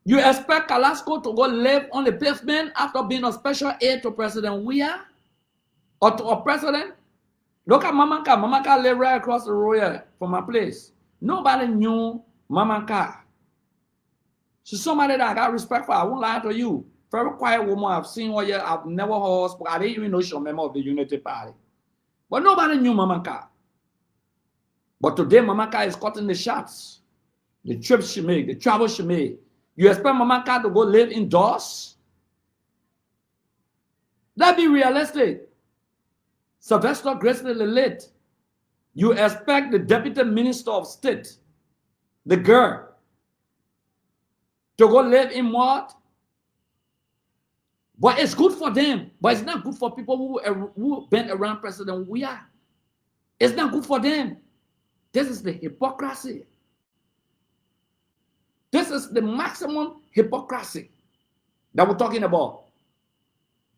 You expect Kalasco to go live on the pavement after being a special aide to President Weah? or to a president. Look at Mamanka. Mamanka lived right across the road here from my place. Nobody knew Mamanka. She's somebody that I got respect for. I won't lie to you. Very quiet woman. I've seen her here. I've never heard her speak. I didn't even know she was a member of the Unity Party. But nobody knew Mamanka. But today, Mamanka is cutting the shots. The trips she made, the travel she made. You expect Mamanka to go live indoors? Let's be realistic. Sylvester Gracely Lilith. You expect the Deputy Minister of State, the girl, to go live in what? But it's good for them. But it's not good for people who been around President we are. It's not good for them. This is the hypocrisy. This is the maximum hypocrisy that we're talking about.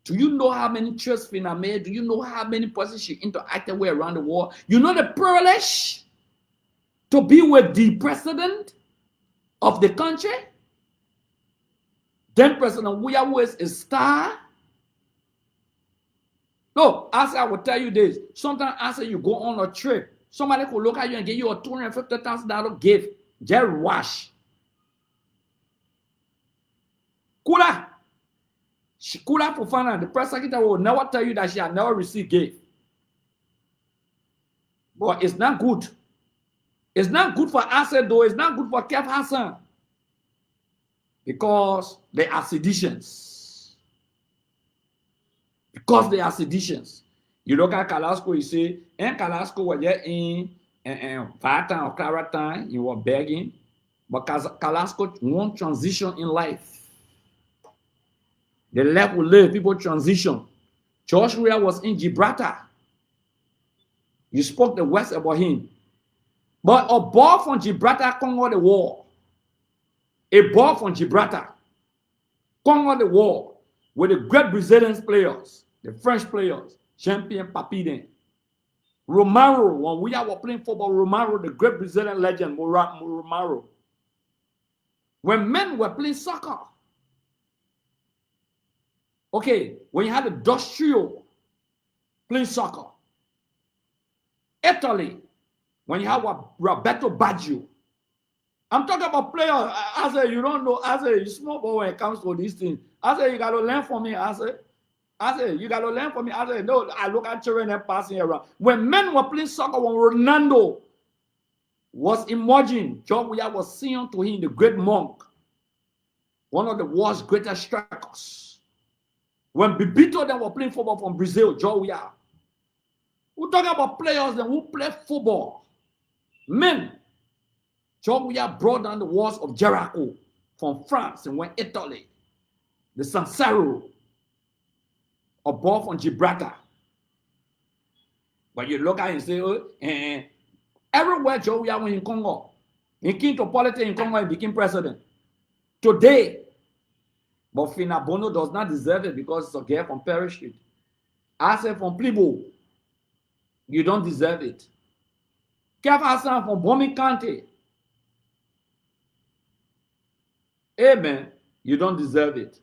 Do you know how many trips Fina made? Do you know how many places she interacted with around the world? You know the privilege to be with the president of the country? Then President William is a star. No, I will tell you this. Sometimes after you go on a trip, somebody could look at you and give you a $250,000 gift. Just wash. Kula. Kula Fofana, the press secretary will never tell you that she has never received gift. But it's not good. It's not good for Asad though. It's not good for Kev Hassan. Because they are seditions. Because they are seditions. You look at Kalasco, you say, and Kalasco was there in Vatan or Claratan, you were begging. But Kalasco won't transition in life. The left will live, people transition. George Weah was in Gibraltar. You spoke the West about him. But a ball from Gibraltar conquered the war. A ball from Gibraltar conquered the war with the great Brazilian players, the French players, Champion Papiden. Romaro, when we were playing football, Romaro, the great Brazilian legend, Romaro. When men were playing soccer, okay, when you had the Dutch trio playing soccer, Italy, when you have Roberto Baggio. I'm talking about players. I say, you don't know. I say, you small boy when it comes to these things. I say, you got to learn from me. I say, you got to learn from me. I say, no, I look at children and passing around. When men were playing soccer, when Ronaldo was emerging, John Weah was seen to him, the great monk, one of the world's greatest strikers. When Bibito then were playing football from Brazil, John Weah. We're talking about players that who play football. Men. John Weah brought down the walls of Jericho from France and went Italy. The Sansero, a ball from Gibraltar. But you look at it and say, oh, everywhere John Weah went in Congo, he came to politics in Congo and became president. Today, but Fina Bono does not deserve it because it's a girl from Perry Street. I say from Plibo, you don't deserve it. Kev Hassan from Bomi County, amen, you don't deserve it.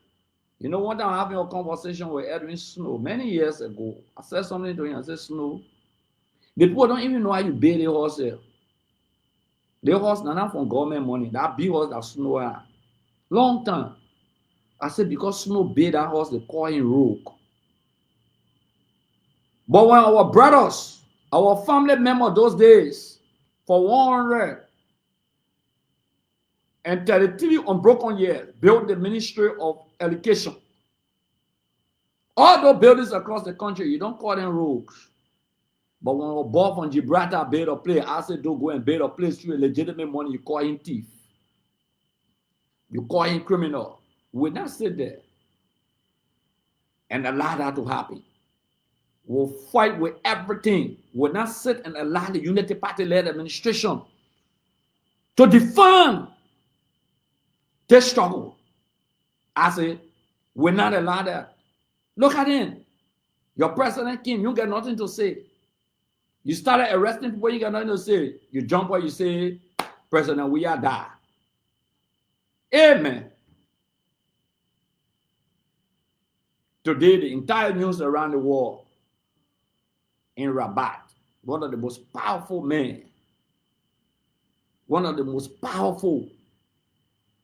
You know, one time I'm having a conversation with Edwin Snow many years ago. I said something to him. I said, Snow, the people don't even know how you pay the horse here. The horse not from government money. That big horse that Snow had. Long time. I said, because Snow paid that horse, they call him rogue. But when our brothers, our family members those days, for 133 unbroken years, built the Ministry of Education. All those buildings across the country, you don't call them rogues. But when a ball from Gibraltar build a place, I said, don't go and build a place through legitimate money, you call him thief. You call him criminal. We'll not sit there and allow that to happen. We'll fight with everything. We'll not sit and allow the Unity Party-led administration to defund this struggle. I say, we're not allowed that. Look at him. Your president came, you got nothing to say. You started arresting people, you got nothing to say. You jump where you say, President, we are die. Amen. Today, the entire news around the world in Rabat, one of the most powerful men, one of the most powerful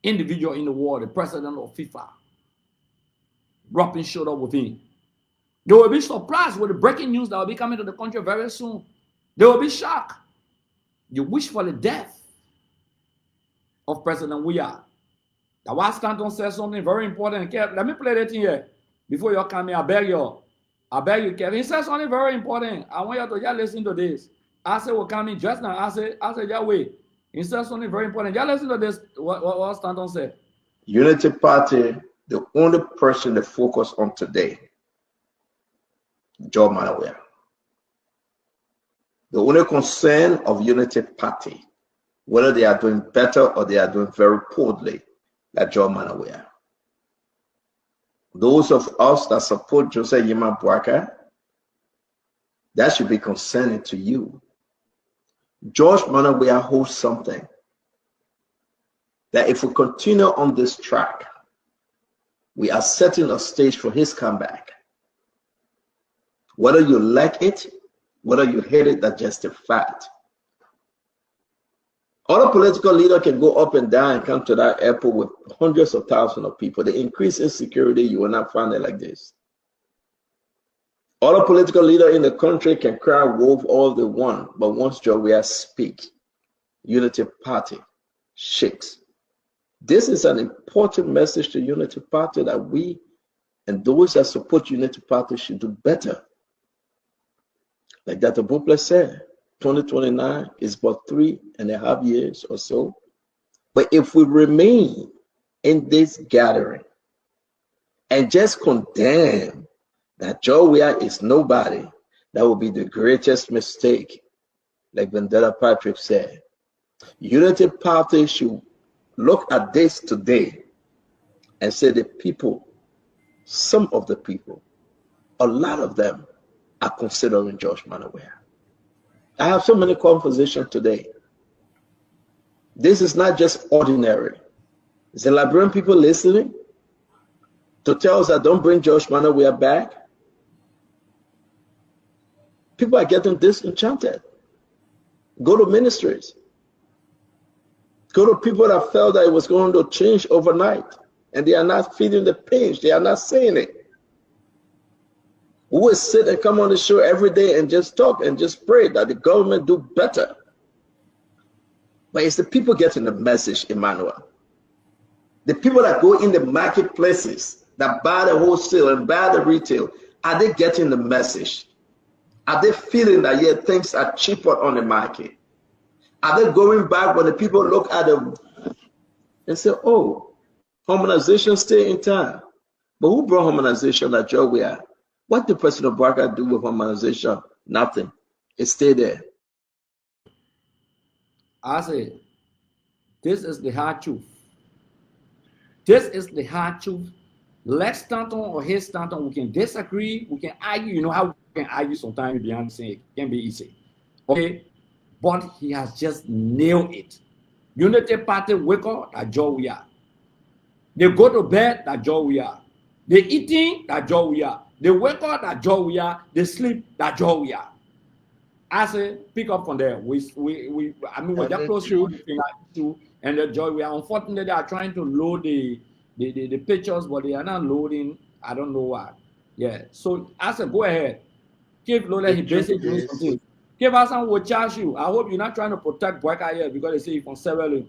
individual in the world, the president of FIFA, rubbing shoulder with him. They will be surprised with the breaking news that will be coming to the country very soon. They will be shocked. You wish for the death of President Weah. The West Canton said something very important. Let me play that in here before you come here. I beg you. I beg you, Kevin. He said something very important. I want you to just listen to this. I said, we're coming just now. I said, yeah, wait. He said something very important. Just listen to this. What Stanton said. Unity Party, the only person to focus on today, Joe Manawea. The only concern of Unity Party, whether they are doing better or they are doing very poorly, that Joe Manawea. Those of us that support Joseph Yima Bwaka, that should be concerning to you. George Manawea holds something that if we continue on this track, we are setting a stage for his comeback. Whether you like it, whether you hate it, that's just a fact. Other political leaders can go up and down and come to that airport with hundreds of thousands of people. The increase in security, you will not find it like this. Other political leaders in the country can cry wolf all they want, but once Joe Weah speak, Unity Party shakes. This is an important message to Unity Party that we and those that support Unity Party should do better. Like Dr. Bupler said, 2029 is about 3.5 years or so. But if we remain in this gathering and just condemn that Joe Weah is nobody, that will be the greatest mistake, like Vendetta Patrick said. Unity Party should look at this today and say the people, some of the people, a lot of them are considering George Manawea. I have so many conversations today. This is not just ordinary. Is the Liberian people listening to tell us that don't bring George Manawea back? People are getting disenchanted. Go to ministries. Go to people that felt that it was going to change overnight, and they are not feeling the pinch. They are not saying it. We will sit and come on the show every day and just talk and just pray that the government do better. But it's the people getting the message, Emmanuel. The people that go in the marketplaces, that buy the wholesale and buy the retail, are they getting the message? Are they feeling that, yeah, things are cheaper on the market? Are they going back when the people look at them and say, oh, harmonization stay in time? But who brought harmonization like Joe Weah? What did President Bwaka do with harmonization? Nothing. It stayed there. I say, this is the hard truth. This is the hard truth. Let's Stanton or his Stanton, we can disagree, we can argue. You know how we can argue sometimes beyond saying it can be easy. Okay? But he has just nailed it. Unity Party wake up at Joe Weah. They go to bed at Joe Weah. They eating at Joe Weah. They wake up at Joe Weah. They sleep at Joe Weah. I say, pick up from there. I mean, we're just close to and the Joe Weah. Unfortunately, they are trying to load the pictures, but they are not loading. I don't know why. Yeah. So I said, go ahead. Keep loading. He basically doing something. Keep us and will charge you. I hope you're not trying to protect Bwaka here because they say you from several.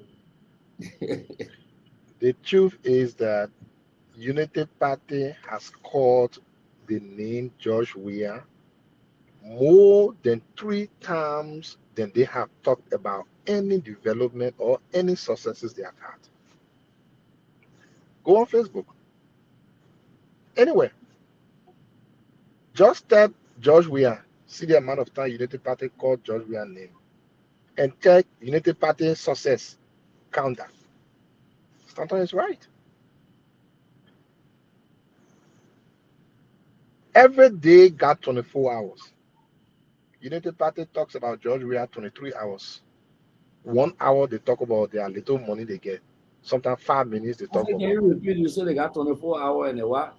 The truth is that Unity Party has called the name George Weah more than 3 times than they have talked about any development or any successes they have had. Go on Facebook. Anywhere. Just type George Weah. See the amount of time Unity Party called George Weah's name. And check Unity Party success. Count that. Stanton is right. Every day got 24 hours. Unity Party talks about George Weah 23 hours. 1 hour they talk about their little money they get. Sometimes 5 minutes they talk about. Can you repeat? You say they got 24 hours and a what?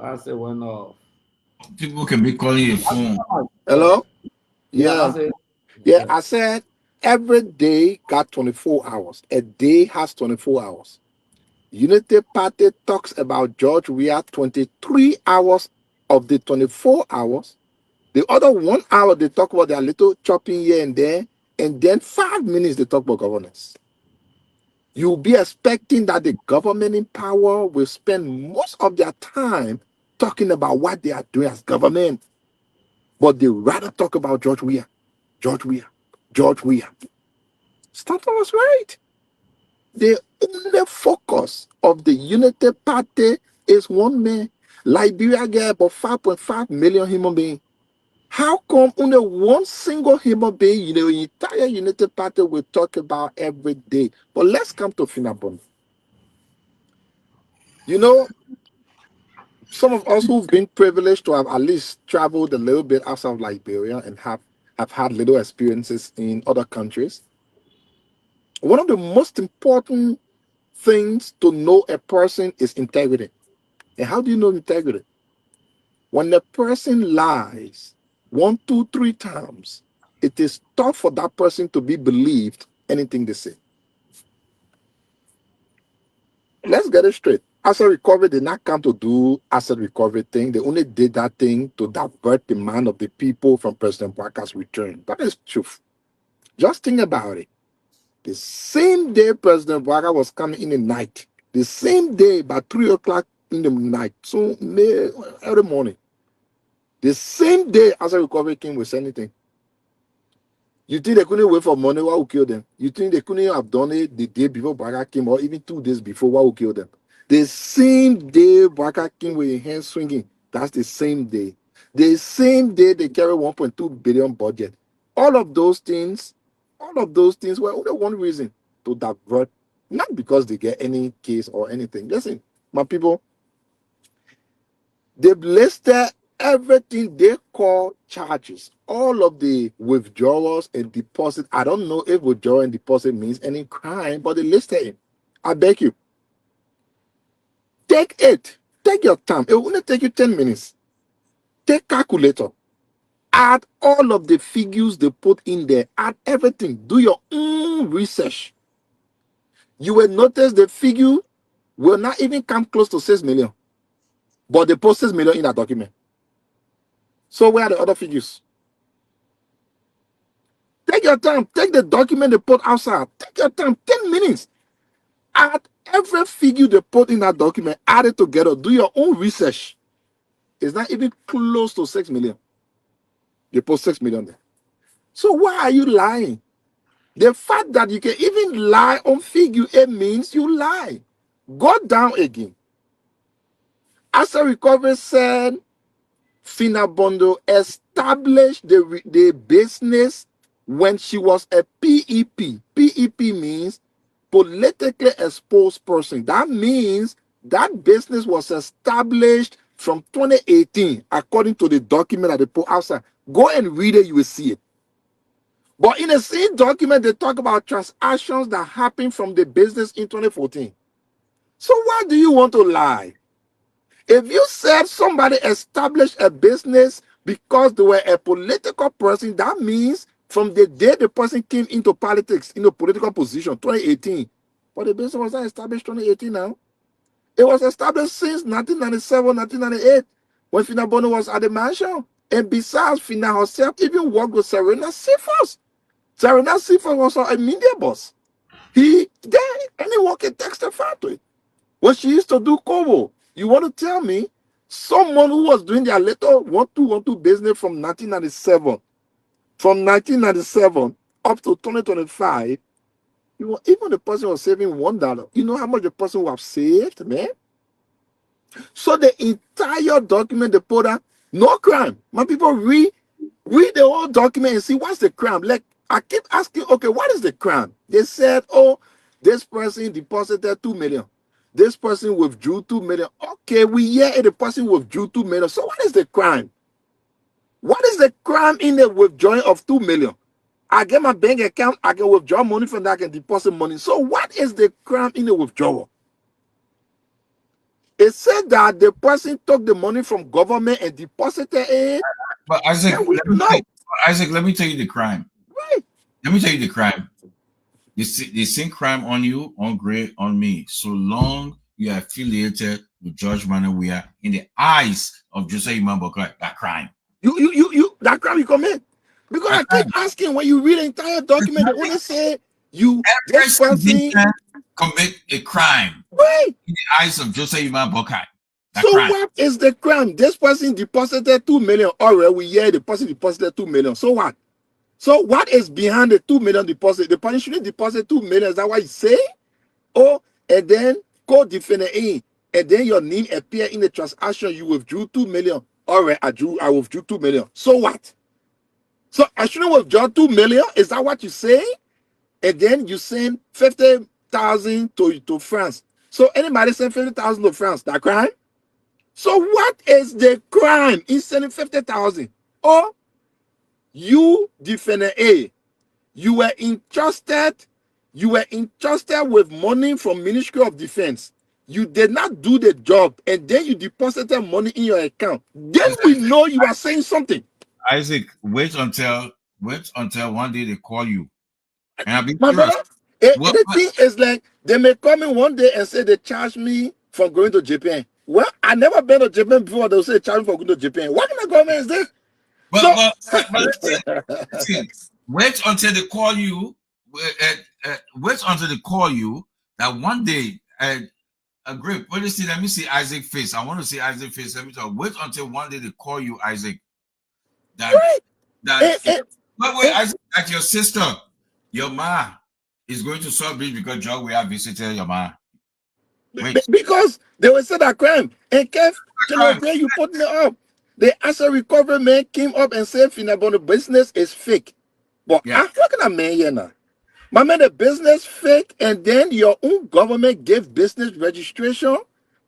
I said went off. People can be calling your phone. Hello? Yeah, Yeah, I said every day got 24 hours. A day has 24 hours. Unity Party talks about George Weah 23 hours of the 24 hours. The other 1 hour, they talk about their little chopping here and there. And then 5 minutes, they talk about governance. You'll be expecting that the government in power will spend most of their time talking about what they are doing as government. But they rather talk about George Weah, George Weah, George Weah. Stanton was right. The only focus of the Unity Party is one man. Liberia get about 5.5 million human beings. How come only one single human being, the entire Unity Party will talk about every day? But let's come to Finabon. Some of us who've been privileged to have at least traveled a little bit outside of Liberia and have had little experiences in other countries. One of the most important things to know a person is integrity. And how do you know integrity? When a person lies 1, 2, 3 times, it is tough for that person to be believed anything they say. Let's get it straight. Asset recovery did not come to do asset recovery thing. They only did that thing to divert the mind of the people from President Bwaka's return. That is truth. Just think about it. The same day President Bwaka was coming in the night, the same day by 3 o'clock in the night, so every morning, the same day asset recovery came with anything. You think they couldn't wait for money? What would kill them? You think they couldn't have done it the day before Bwaka came, or even 2 days before? What would kill them? The same day Bwaka came with his hands swinging, that's the same day. The same day they carry 1.2 billion budget. All of those things were only one reason to divert, not because they get any case or anything. Listen, my people, they've listed everything they call charges, all of the withdrawals and deposit. I don't know if withdrawal and deposit means any crime, but they listed it. I beg you, take your time. It will only take you 10 minutes. Take calculator, add all of the figures they put in there, add everything, do your own research. You will notice the figure will not even come close to 6 million, but they put 6 million in that document. So where are the other figures? Take your time. Take the document they put outside. Take your time. 10 minutes. Add every figure they put in that document. Add it together. Do your own research. It's not even close to 6 million. They put 6 million there. So why are you lying? The fact that you can even lie on figure, it means you lie. Go down again. Asset recovery said Finabondo established the business when she was a PEP. PEP means politically exposed person. That means that business was established from 2018, according to the document that they put outside. Go and read it, you will see it. But in the same document, they talk about transactions that happened from the business in 2014. So why do you want to lie? If you said somebody established a business because they were a political person, that means from the day the person came into politics, in a political position, 2018. But the business was not established 2018 now. It was established since 1997, 1998, when Finabono was at the mansion. And besides, Fina herself even worked with Serena Sifos. Serena Sifos was a media boss. He worked in textile factory. When she used to do Kobo, you want to tell me someone who was doing their little 1-2-1-2 business from 1997 up to 2025, even the person was saving $1. You know how much the person would have saved, man? So the entire document they put out, no crime. My people read the whole document and see what's the crime. Like, I keep asking, okay, what is the crime? They said, oh, this person deposited 2 million. This person withdrew 2 million. Okay, we hear the person withdrew 2 million. So what is the crime? What is the crime in the withdrawing of 2 million? I get my bank account, I can withdraw money from that, I can deposit money. So what is the crime in the withdrawal? It said that the person took the money from government and deposited it. But Isaac, let me tell you the crime. Right. Let me tell you the crime. They same crime on you, on Gray, on me. So long you are affiliated with George Manawia in the eyes of Joseph Imam Bokai, that crime. You that crime you commit. Because I keep asking, when you read the entire document, they only say this person commit a crime. Right. In the eyes of Joseph Imam Bokai. So what is the crime? This person deposited 2 million. All right, we hear the person deposited 2 million. So what? So what is behind the 2 million deposit? The person shouldn't deposit 2 million. Is that what you say? Oh, and then co-defendant in, and then your name appear in the transaction. You withdrew 2 million. All right, I withdrew 2 million. So what? So I shouldn't withdraw 2 million. Is that what you say? And then you send 50,000 to France. So anybody send 50,000 to France, that crime? So what is the crime in sending 50,000? Or you, defendant A, you were entrusted with money from Ministry of Defense. You did not do the job, and then you deposited money in your account. Then we know you are saying something. Isaac, wait until one day they call you. And my brother, the thing is like they may come in one day and say they charge me for going to Japan. Well, I never been to Japan before. They'll say charge me for going to Japan. What kind of government is this? But listen, wait until they call you. Wait until they call you. That one day, great. Let me see Isaac's face. I want to see Isaac's face. Let me talk. Wait until one day they call you, Isaac. Wait, Isaac, that your sister, your ma, is going to South Beach because John we have visited your ma. Because they will say that crime. And Kev, you put me up. The asset recovery man came up and said, the business is fake. But how can a man here now? My man, the business fake, and then your own government gave business registration.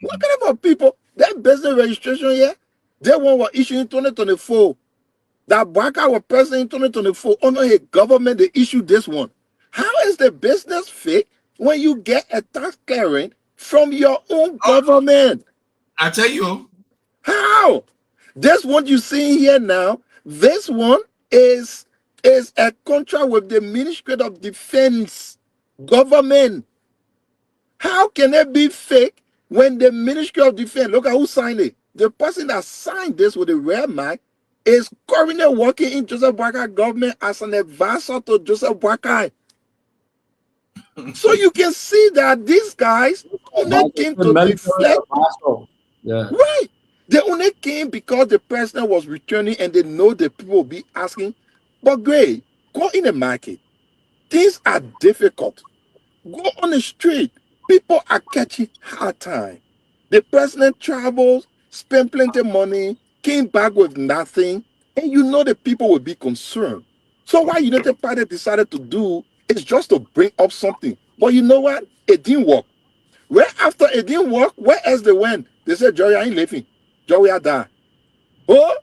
What kind of people? That business registration here, they were issued in 2024. That Baka was president in 2024. Under a government, they issued this one. How is the business fake when you get a tax clearing from your own government? I tell you. How? This one you see here now, this one is a contract with the Ministry of Defense government. How can it be fake when the Ministry of Defense, look at who signed it. The person that signed this with a red mark is currently working in Joseph Boakai government as an advisor to Joseph Boakai. So you can see that these guys only came to deflect. Right. They only came because the president was returning and they know the people will be asking. But Gray, go in the market. Things are difficult. Go on the street. People are catching hard time. The president travels, spent plenty of money, came back with nothing, and you know the people will be concerned. So what United Party decided to do is just to bring up something. But you know what? It didn't work. Where after it didn't work, where else they went? They said, Joey, I ain't living. Joey, I die. Oh?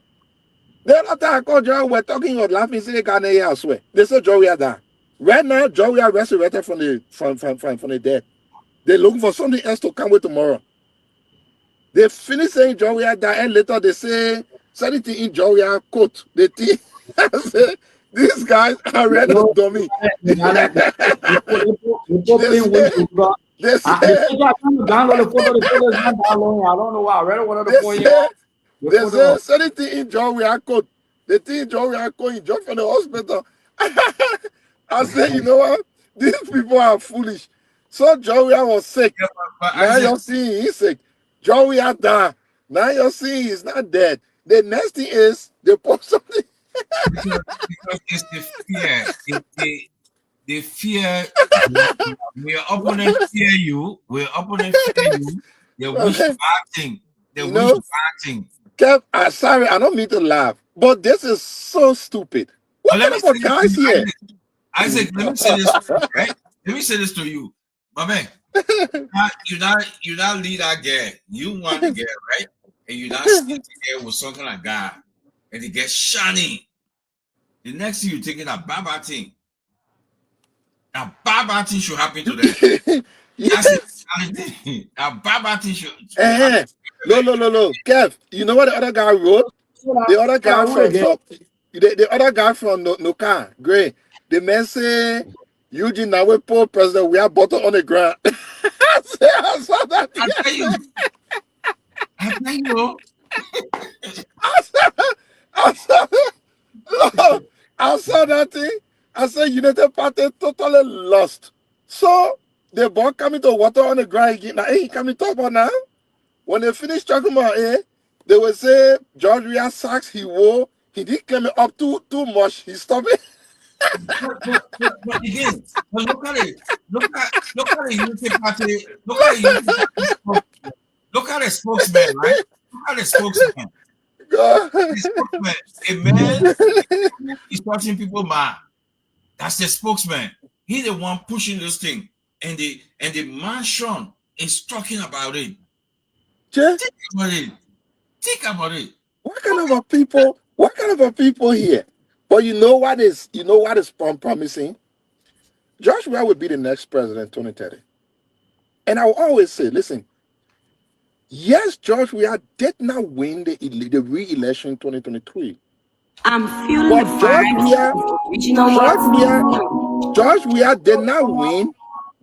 The other time I called Joey, we're talking or laughing, say they can't hear, I swear. They said, Joey, I die. Right now, Joey are resurrected from the dead. They're looking for something else to come with tomorrow. They finish saying Joey are die, and later they say something in Joey are quote. They think these guys are ready to dummy. They say something in Joey are quote. They think Joey are quote. He jumped from the hospital. I said, you know what? These people are foolish. So Joey was sick. Now you're seeing he's sick. Joey died. Now you're seeing he's not dead. The next thing is they put something. because it's the fear. The fear. Your opponent fear you. Your opponent fear you. They wish bad thing. They wish bad thing. Kev, I'm sorry, I don't mean to laugh, but this is so stupid. What kind of a guys here? Isaac, let me say this to you, right? Let me say this to you. My man, you not lead that girl. You want the girl, right? And you not sit there with something like that. And it gets shiny. The next thing you're taking a bad thing. A bad thing should happen to them. Yes. A Baba t-shirt. No. Kev, you know what the other guy wrote? The other guy from the other guy from Noka, Gray. The man say, Eugene now we poor president, we are bottle on the ground. I saw that. I tell you. I saw that thing. I said United Party totally lost. So the ball coming to water on the ground again. Now, he coming talk about now. When they finish talking about they will say George Weah sacks he wore. He did claim it up too much. He stopped it. But again, look at it. Look at the Unity Party. Look at the Unity Party. Look at the spokesman, right? Look at the spokesman. The spokesman, a man is touching people mad. That's the spokesman. He's the one pushing this thing, and the mansion is talking about it. Think about it. What kind of a people? What kind of a people here? But you know what is promising? George Weah will be the next president 2030. And I will always say, listen, yes, George Weah did not win the re-election in 2023. I'm feeling the George Weah did not win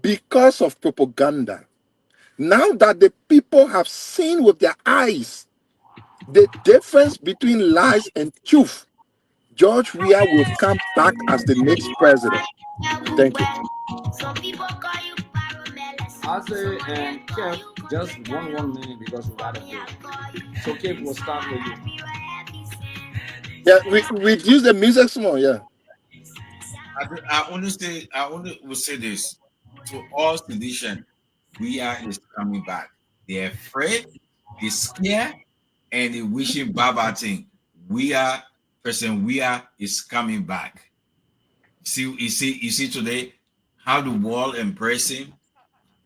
because of propaganda. Now that the people have seen with their eyes the difference between lies and truth, George Weah will come back as the next president. Thank you. I'll say, Kev, just one minute because we got to go. So, Kev, we'll start with you. Yeah, reduce the music small, yeah. I only will say this to all sedition. Weah is coming back. They're afraid, they're scared, and they're wishing Baba thing. President Weah is coming back. You see today how the world embrace him.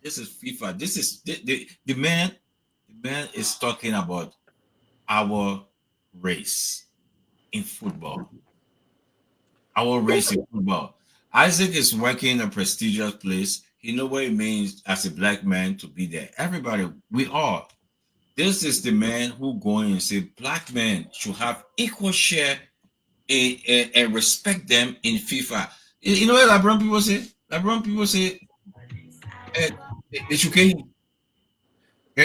This is FIFA. This is the man. The man is talking about our race in football. Our race in football. Isaac is working in a prestigious place. He knows what it means as a black man to be there. Everybody, we all. This is the man who going and say black men should have equal share and respect them in FIFA. You know what LeBron people say? LeBron people say they should kill him.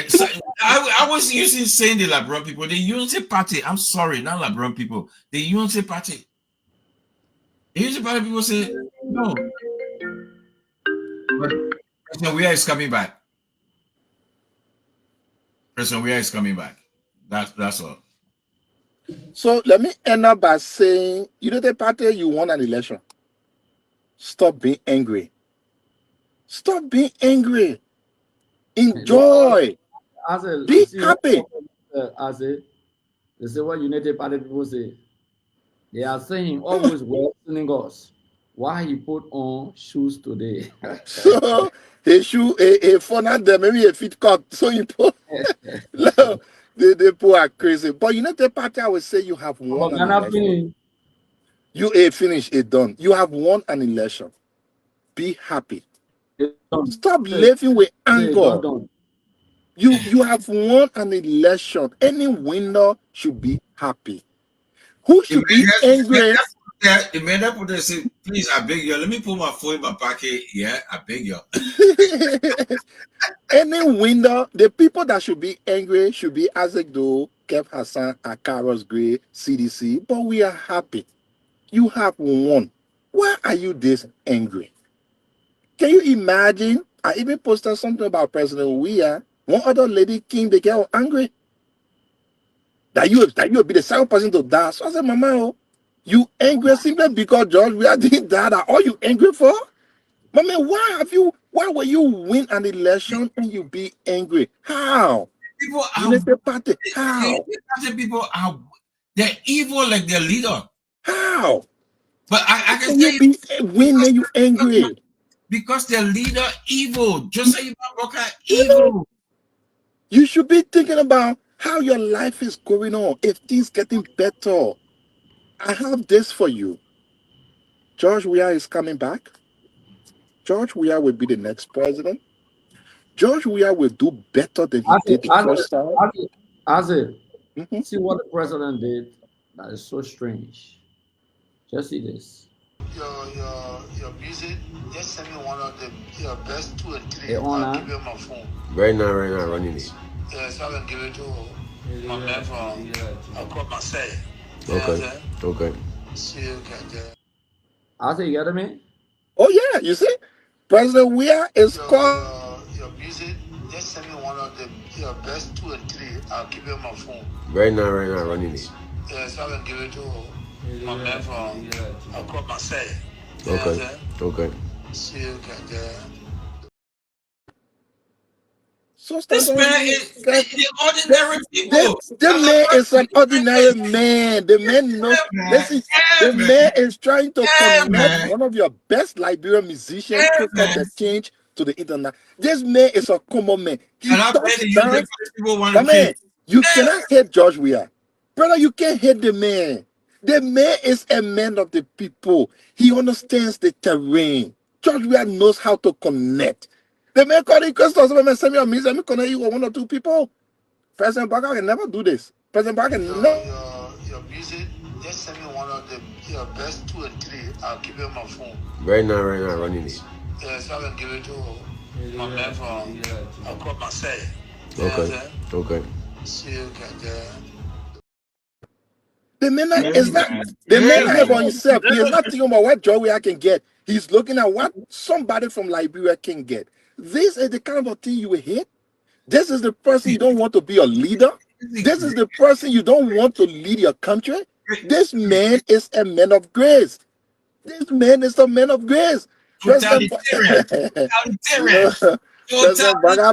So I was using saying the LeBron people, the Unity Party. I'm sorry, not LeBron people. The Unity Party. The Unity Party people say no. But President Weah is coming back. President Weah is coming back. That's all. So let me end up by saying, Unity Party, you won an election. Stop being angry. Stop being angry. Enjoy. Be happy. They say what United Party people say. They are saying always worsening us. Why he put on shoes today? So a shoe, a phone at them, maybe a fit cut. So you put no, they put are crazy. But United Party, I would say you have won an election. You finish it done. You have won an election. Be happy. Stop living with anger. You have won an election. Any winner should be happy. Who should be angry? The man that put there say, please, I beg you, let me put my phone in my pocket. Yeah, I beg you. Any winner, the people that should be angry should be Azekdo, Kev Hassan, Akaros Gray, CDC. But we are happy. You have won. Why are you this angry? Can you imagine? I even posted something about President Weah. One other lady came, they get angry. That you will be the second person to die. So I said, Mama, you angry simply because George Weah did that? Are all you angry for? Mama, why will you win an election and you be angry? How? People Party. How? People are they're evil like their leader. How? But I can you be when you angry? Because their leader evil. Just say evil. You should be thinking about how your life is going on. If things getting better. I have this for you. George Weah is coming back. George Weah will be the next president. George Weah will do better than he did the first time. See what the president did. That is so strange. Just see this. You're busy. Just send me one of your best 2 and 3. Hey, I'll give you my phone. Right now, running it. Yeah, so I can give it to my man from across Marseille. Okay. Okay. See you can Asa, you get me? Oh yeah, you see, President Weah is called. You're busy. Just send me one of your best 2 and 3. I'll give you my phone. Right now, running it. Yeah, so I can give it to my man from across Marseille. Okay. Okay. See you can So this man is the ordinary people. The man is an ordinary man. The man knows. Listen, the man is trying to connect one of your best Liberian musicians, Christopher the Change, to the internet. This man is a common man. He talks down. Man, you cannot hate George Weah. Brother, you can't hate the man. The man is a man of the people. He understands the terrain. George Weah knows how to connect. The man called in Christos, send me a message, let me connect you with 1 or 2 people. President Baga can never do this. President Baga can never. You're busy. Just send me one of your best 2 and 3. I'll give you my phone. Right now, running it. Yeah, so I can give it to my man from across Marseille. Okay. Okay. See you can The man is not. The man have on himself. He is not thinking about what George Weah can get. He's looking at what somebody from Liberia can get. This is the kind of thing you will hate. This is the person you don't want to be a leader. This is the person you don't want to lead your country. This man is a man of grace. This man is a man of grace. President Baga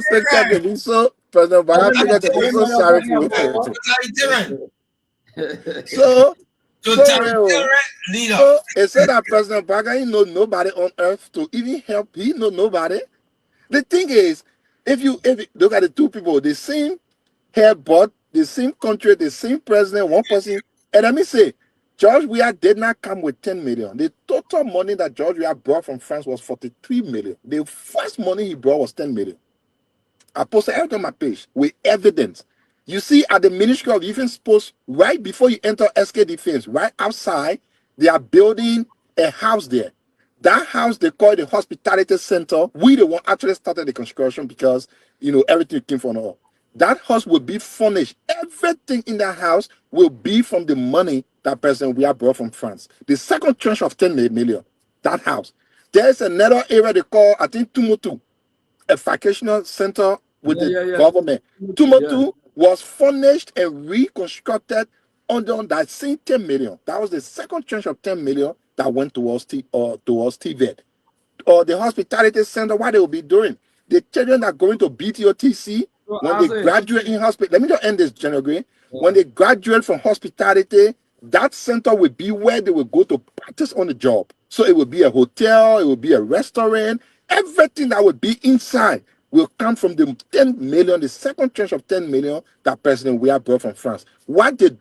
picked up the visa. President Baga picked up the visa. Sorry for So it said that President Baga, he know nobody on earth to even help. He know nobody. The thing is, if you look at the 2 people, the same hair bought, the same country, the same president, 1 person. And let me say, George Weah did not come with 10 million. The total money that George Weah brought from France was 43 million. The first money he brought was 10 million. I posted everything on my page with evidence. You see, at the Ministry of Defense post, right before you enter SK Defense, right outside, they are building a house there. That house, they call it the Hospitality Center. We the one actually started the construction because, everything came from all. That house will be furnished. Everything in that house will be from the money that President Weah brought from France. The second tranche of 10 million, that house. There's another area they call, I think, Tumotu, a vacational center with the government. Tumotu was furnished and reconstructed under that same 10 million. That was the second tranche of 10 million that went towards TVET. Or the hospitality center, what they will be doing. The children that are going to BTOTC, when they graduate in hospital, let me just end this, General Green. When they graduate from hospitality, that center will be where they will go to practice on the job. So it will be a hotel, it will be a restaurant, everything that will be inside will come from the 10 million, the second tranche of 10 million that President Weah brought from France. What did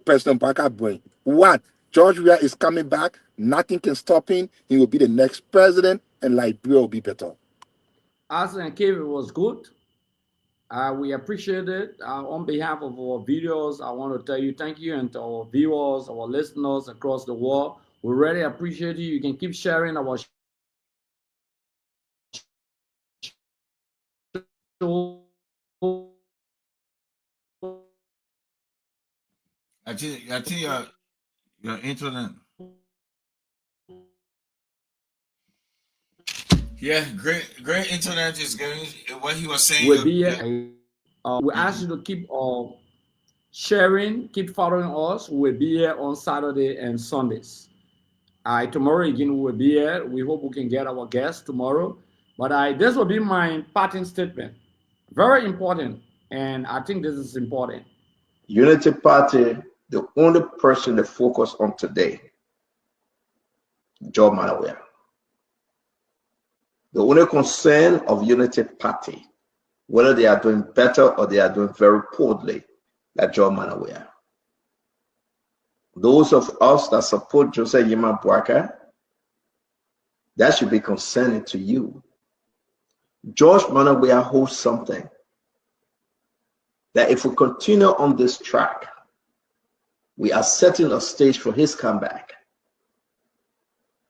President Baga bring? What? George Weah is coming back. Nothing can stop him. He will be the next president, and Liberia will be better. Asa and Kevin was good. We appreciate it. On behalf of our viewers, I want to tell you thank you, and to our viewers, our listeners across the world, we really appreciate you. You can keep sharing our show. I think your internet. Yeah, great internet is getting what he was saying. We'll be here. We ask you to keep sharing, keep following us. We'll be here on Saturday and Sundays. Tomorrow again we'll be here. We hope we can get our guests tomorrow. But this will be my parting statement. Very important, and I think this is important. Unity Party, the only person to focus on today, Joe Manawea. The only concern of Unity Party, whether they are doing better or they are doing very poorly, like Joe Manawea. Those of us that support Joseph Yima Bwaka, that should be concerning to you. George Manabuya holds something that if we continue on this track, we are setting a stage for his comeback.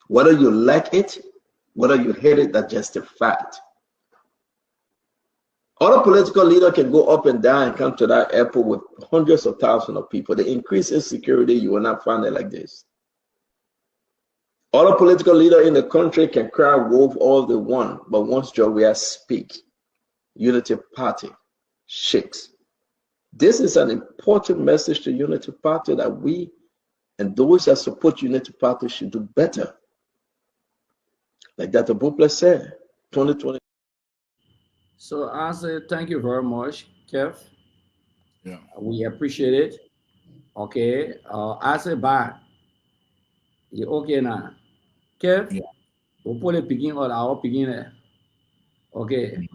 Whether you like it, whether you hate it, that's just a fact. Other political leaders can go up and down and come to that airport with hundreds of thousands of people. The increase in security, you will not find it like this. Other political leaders in the country can cry wolf all they want, but once George Weah speak, Unity Party shakes. This is an important message to Unity Party that we and those that support Unity Party should do better. Like Dr. Buple said, 2020. So I say thank you very much, Kev. Yeah. We appreciate it. Okay. I say bye. You okay now? Kev? Yeah. We'll put it begin or our beginner. Okay.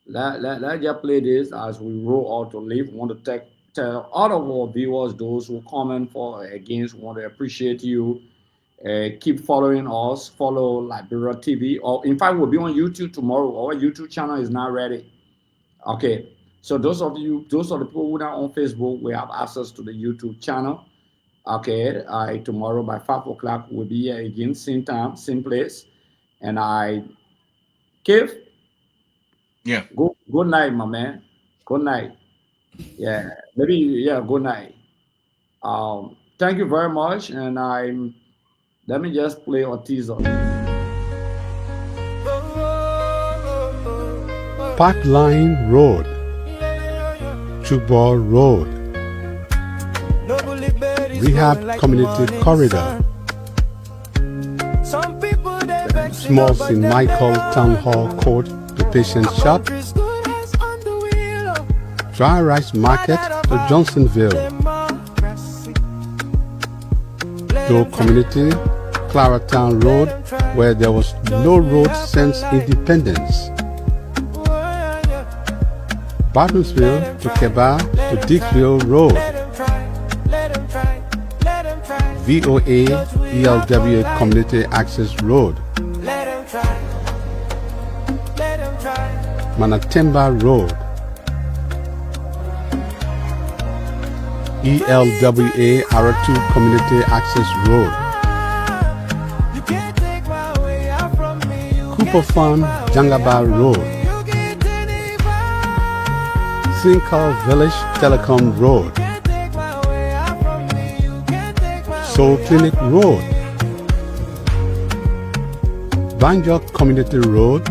Let's just play this as we roll out to leave. We want to tell all of our viewers, those who comment for against, we want to appreciate you. Keep following us. Follow Liberia TV. Or in fact, we'll be on YouTube tomorrow. Our YouTube channel is now ready. Okay. So those of the people who are on Facebook, we have access to the YouTube channel. Okay. Tomorrow by 5 o'clock, we'll be here again, same time, same place. And Kev. Yeah. Good night, my man. Good night. Yeah. Good night. Thank you very much. And let me just play a teaser. Pipeline Road, Chubor Road, Rehab Community Corridor, Small St. Michael Town Hall Court to Patient Shop, Dry Rice Market to Johnsonville, Doe Community, Claratown Road, where there was no road since independence, Bartonsville to Keba to Dixville Road, VOA ELW Community Access Road, Manatemba Road, ELWA Aratu Community Access Road, Cooper Farm Jangaba Road, Sinkal Village Telecom Road, Soul Clinic Road, Banjok Community Road,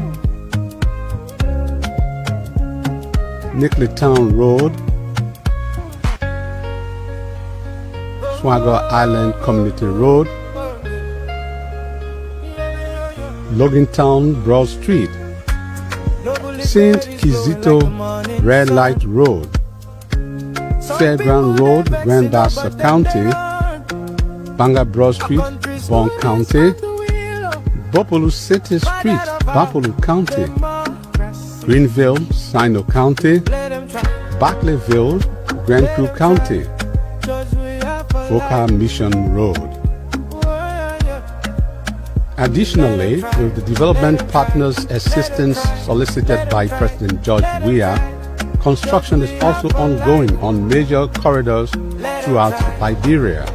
Nickley Town Road, Swagger Island Community Road, Logantown Broad Street, St. Kizito Red Light Road, Fairground Road, Grand Bassa County, Banga Broad Street, Bon County, Bopolu City Street, Bapolu County, Greenville, Sino County, Barclayville, Grand Crew County, Foka Mission Road. Additionally, with the development partners' assistance solicited by President George Weah, construction is also ongoing on major corridors throughout Liberia.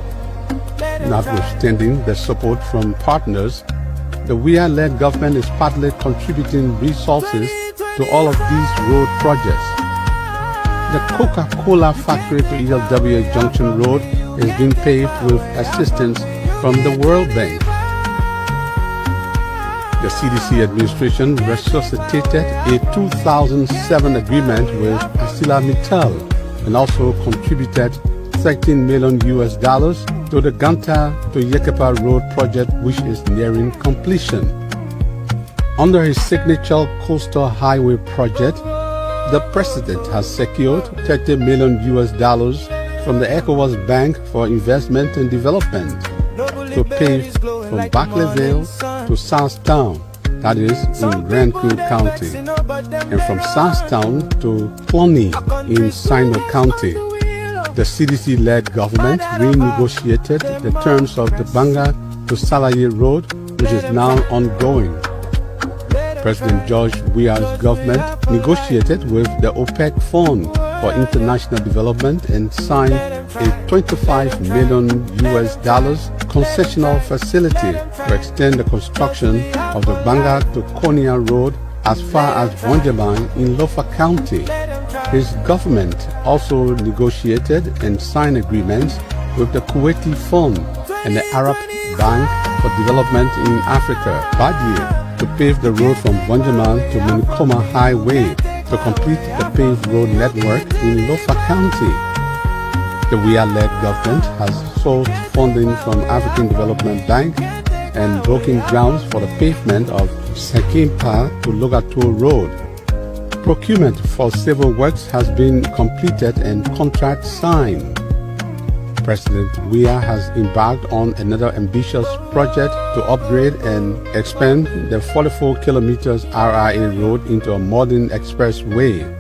Notwithstanding the support from partners, the Weah-led government is partly contributing resources to all of these road projects. The Coca-Cola factory to ELWA Junction Road is being paved with assistance from the World Bank. The CDC administration resuscitated a 2007 agreement with ArcelorMittal and also contributed $13 million to the Ganta to Yekepa Road project, which is nearing completion. Under his signature coastal highway project, the president has secured $30 million from the ECOWAS Bank for Investment and Development to pave from Barclayville to Southtown, that is in Grand Crew County, and from Southtown to Cloney in Sino County. The CDC-led government renegotiated the terms of the Banga to Salaye Road, which is now ongoing. President George Weah's government negotiated with the OPEC Fund for International Development and signed a $25 million concessional facility to extend the construction of the Banga to Konya Road as far as Vonjeban in Lofa County. His government also negotiated and signed agreements with the Kuwaiti Fund and the Arab Bank for Development in Africa, BADIE, to pave the road from Vonjeban to Munikoma Highway to complete the paved road network in Lofa County. The Weah-led government has sought funding from African Development Bank and broken grounds for the pavement of Sekimpa to Logato Road. Procurement for civil works has been completed and contract signed. President Weah has embarked on another ambitious project to upgrade and expand the 44 kilometers RIA road into a modern expressway.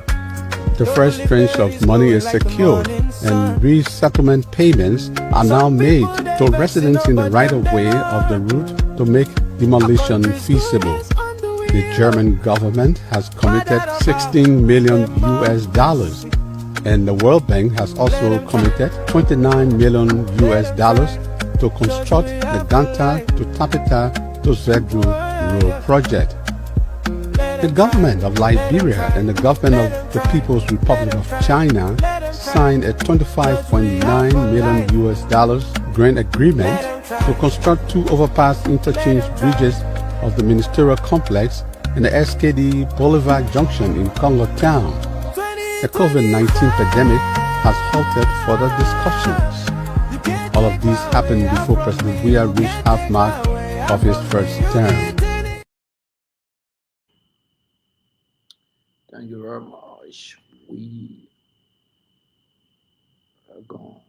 The first tranche of money is secured and resettlement payments are now made to residents in the right-of-way of the route to make demolition feasible. The German government has committed $16 million and the World Bank has also committed $29 million to construct the Danta to Tapita to Zegru Road project. The government of Liberia and the government of the People's Republic of China signed a $25.9 million grant agreement to construct two overpass interchange bridges of the ministerial complex and the SKD Boulevard Junction in Congo Town. The COVID-19 pandemic has halted further discussions. All of these happened before President Weah reached half mark of his first term. Thank you very much. We are gone.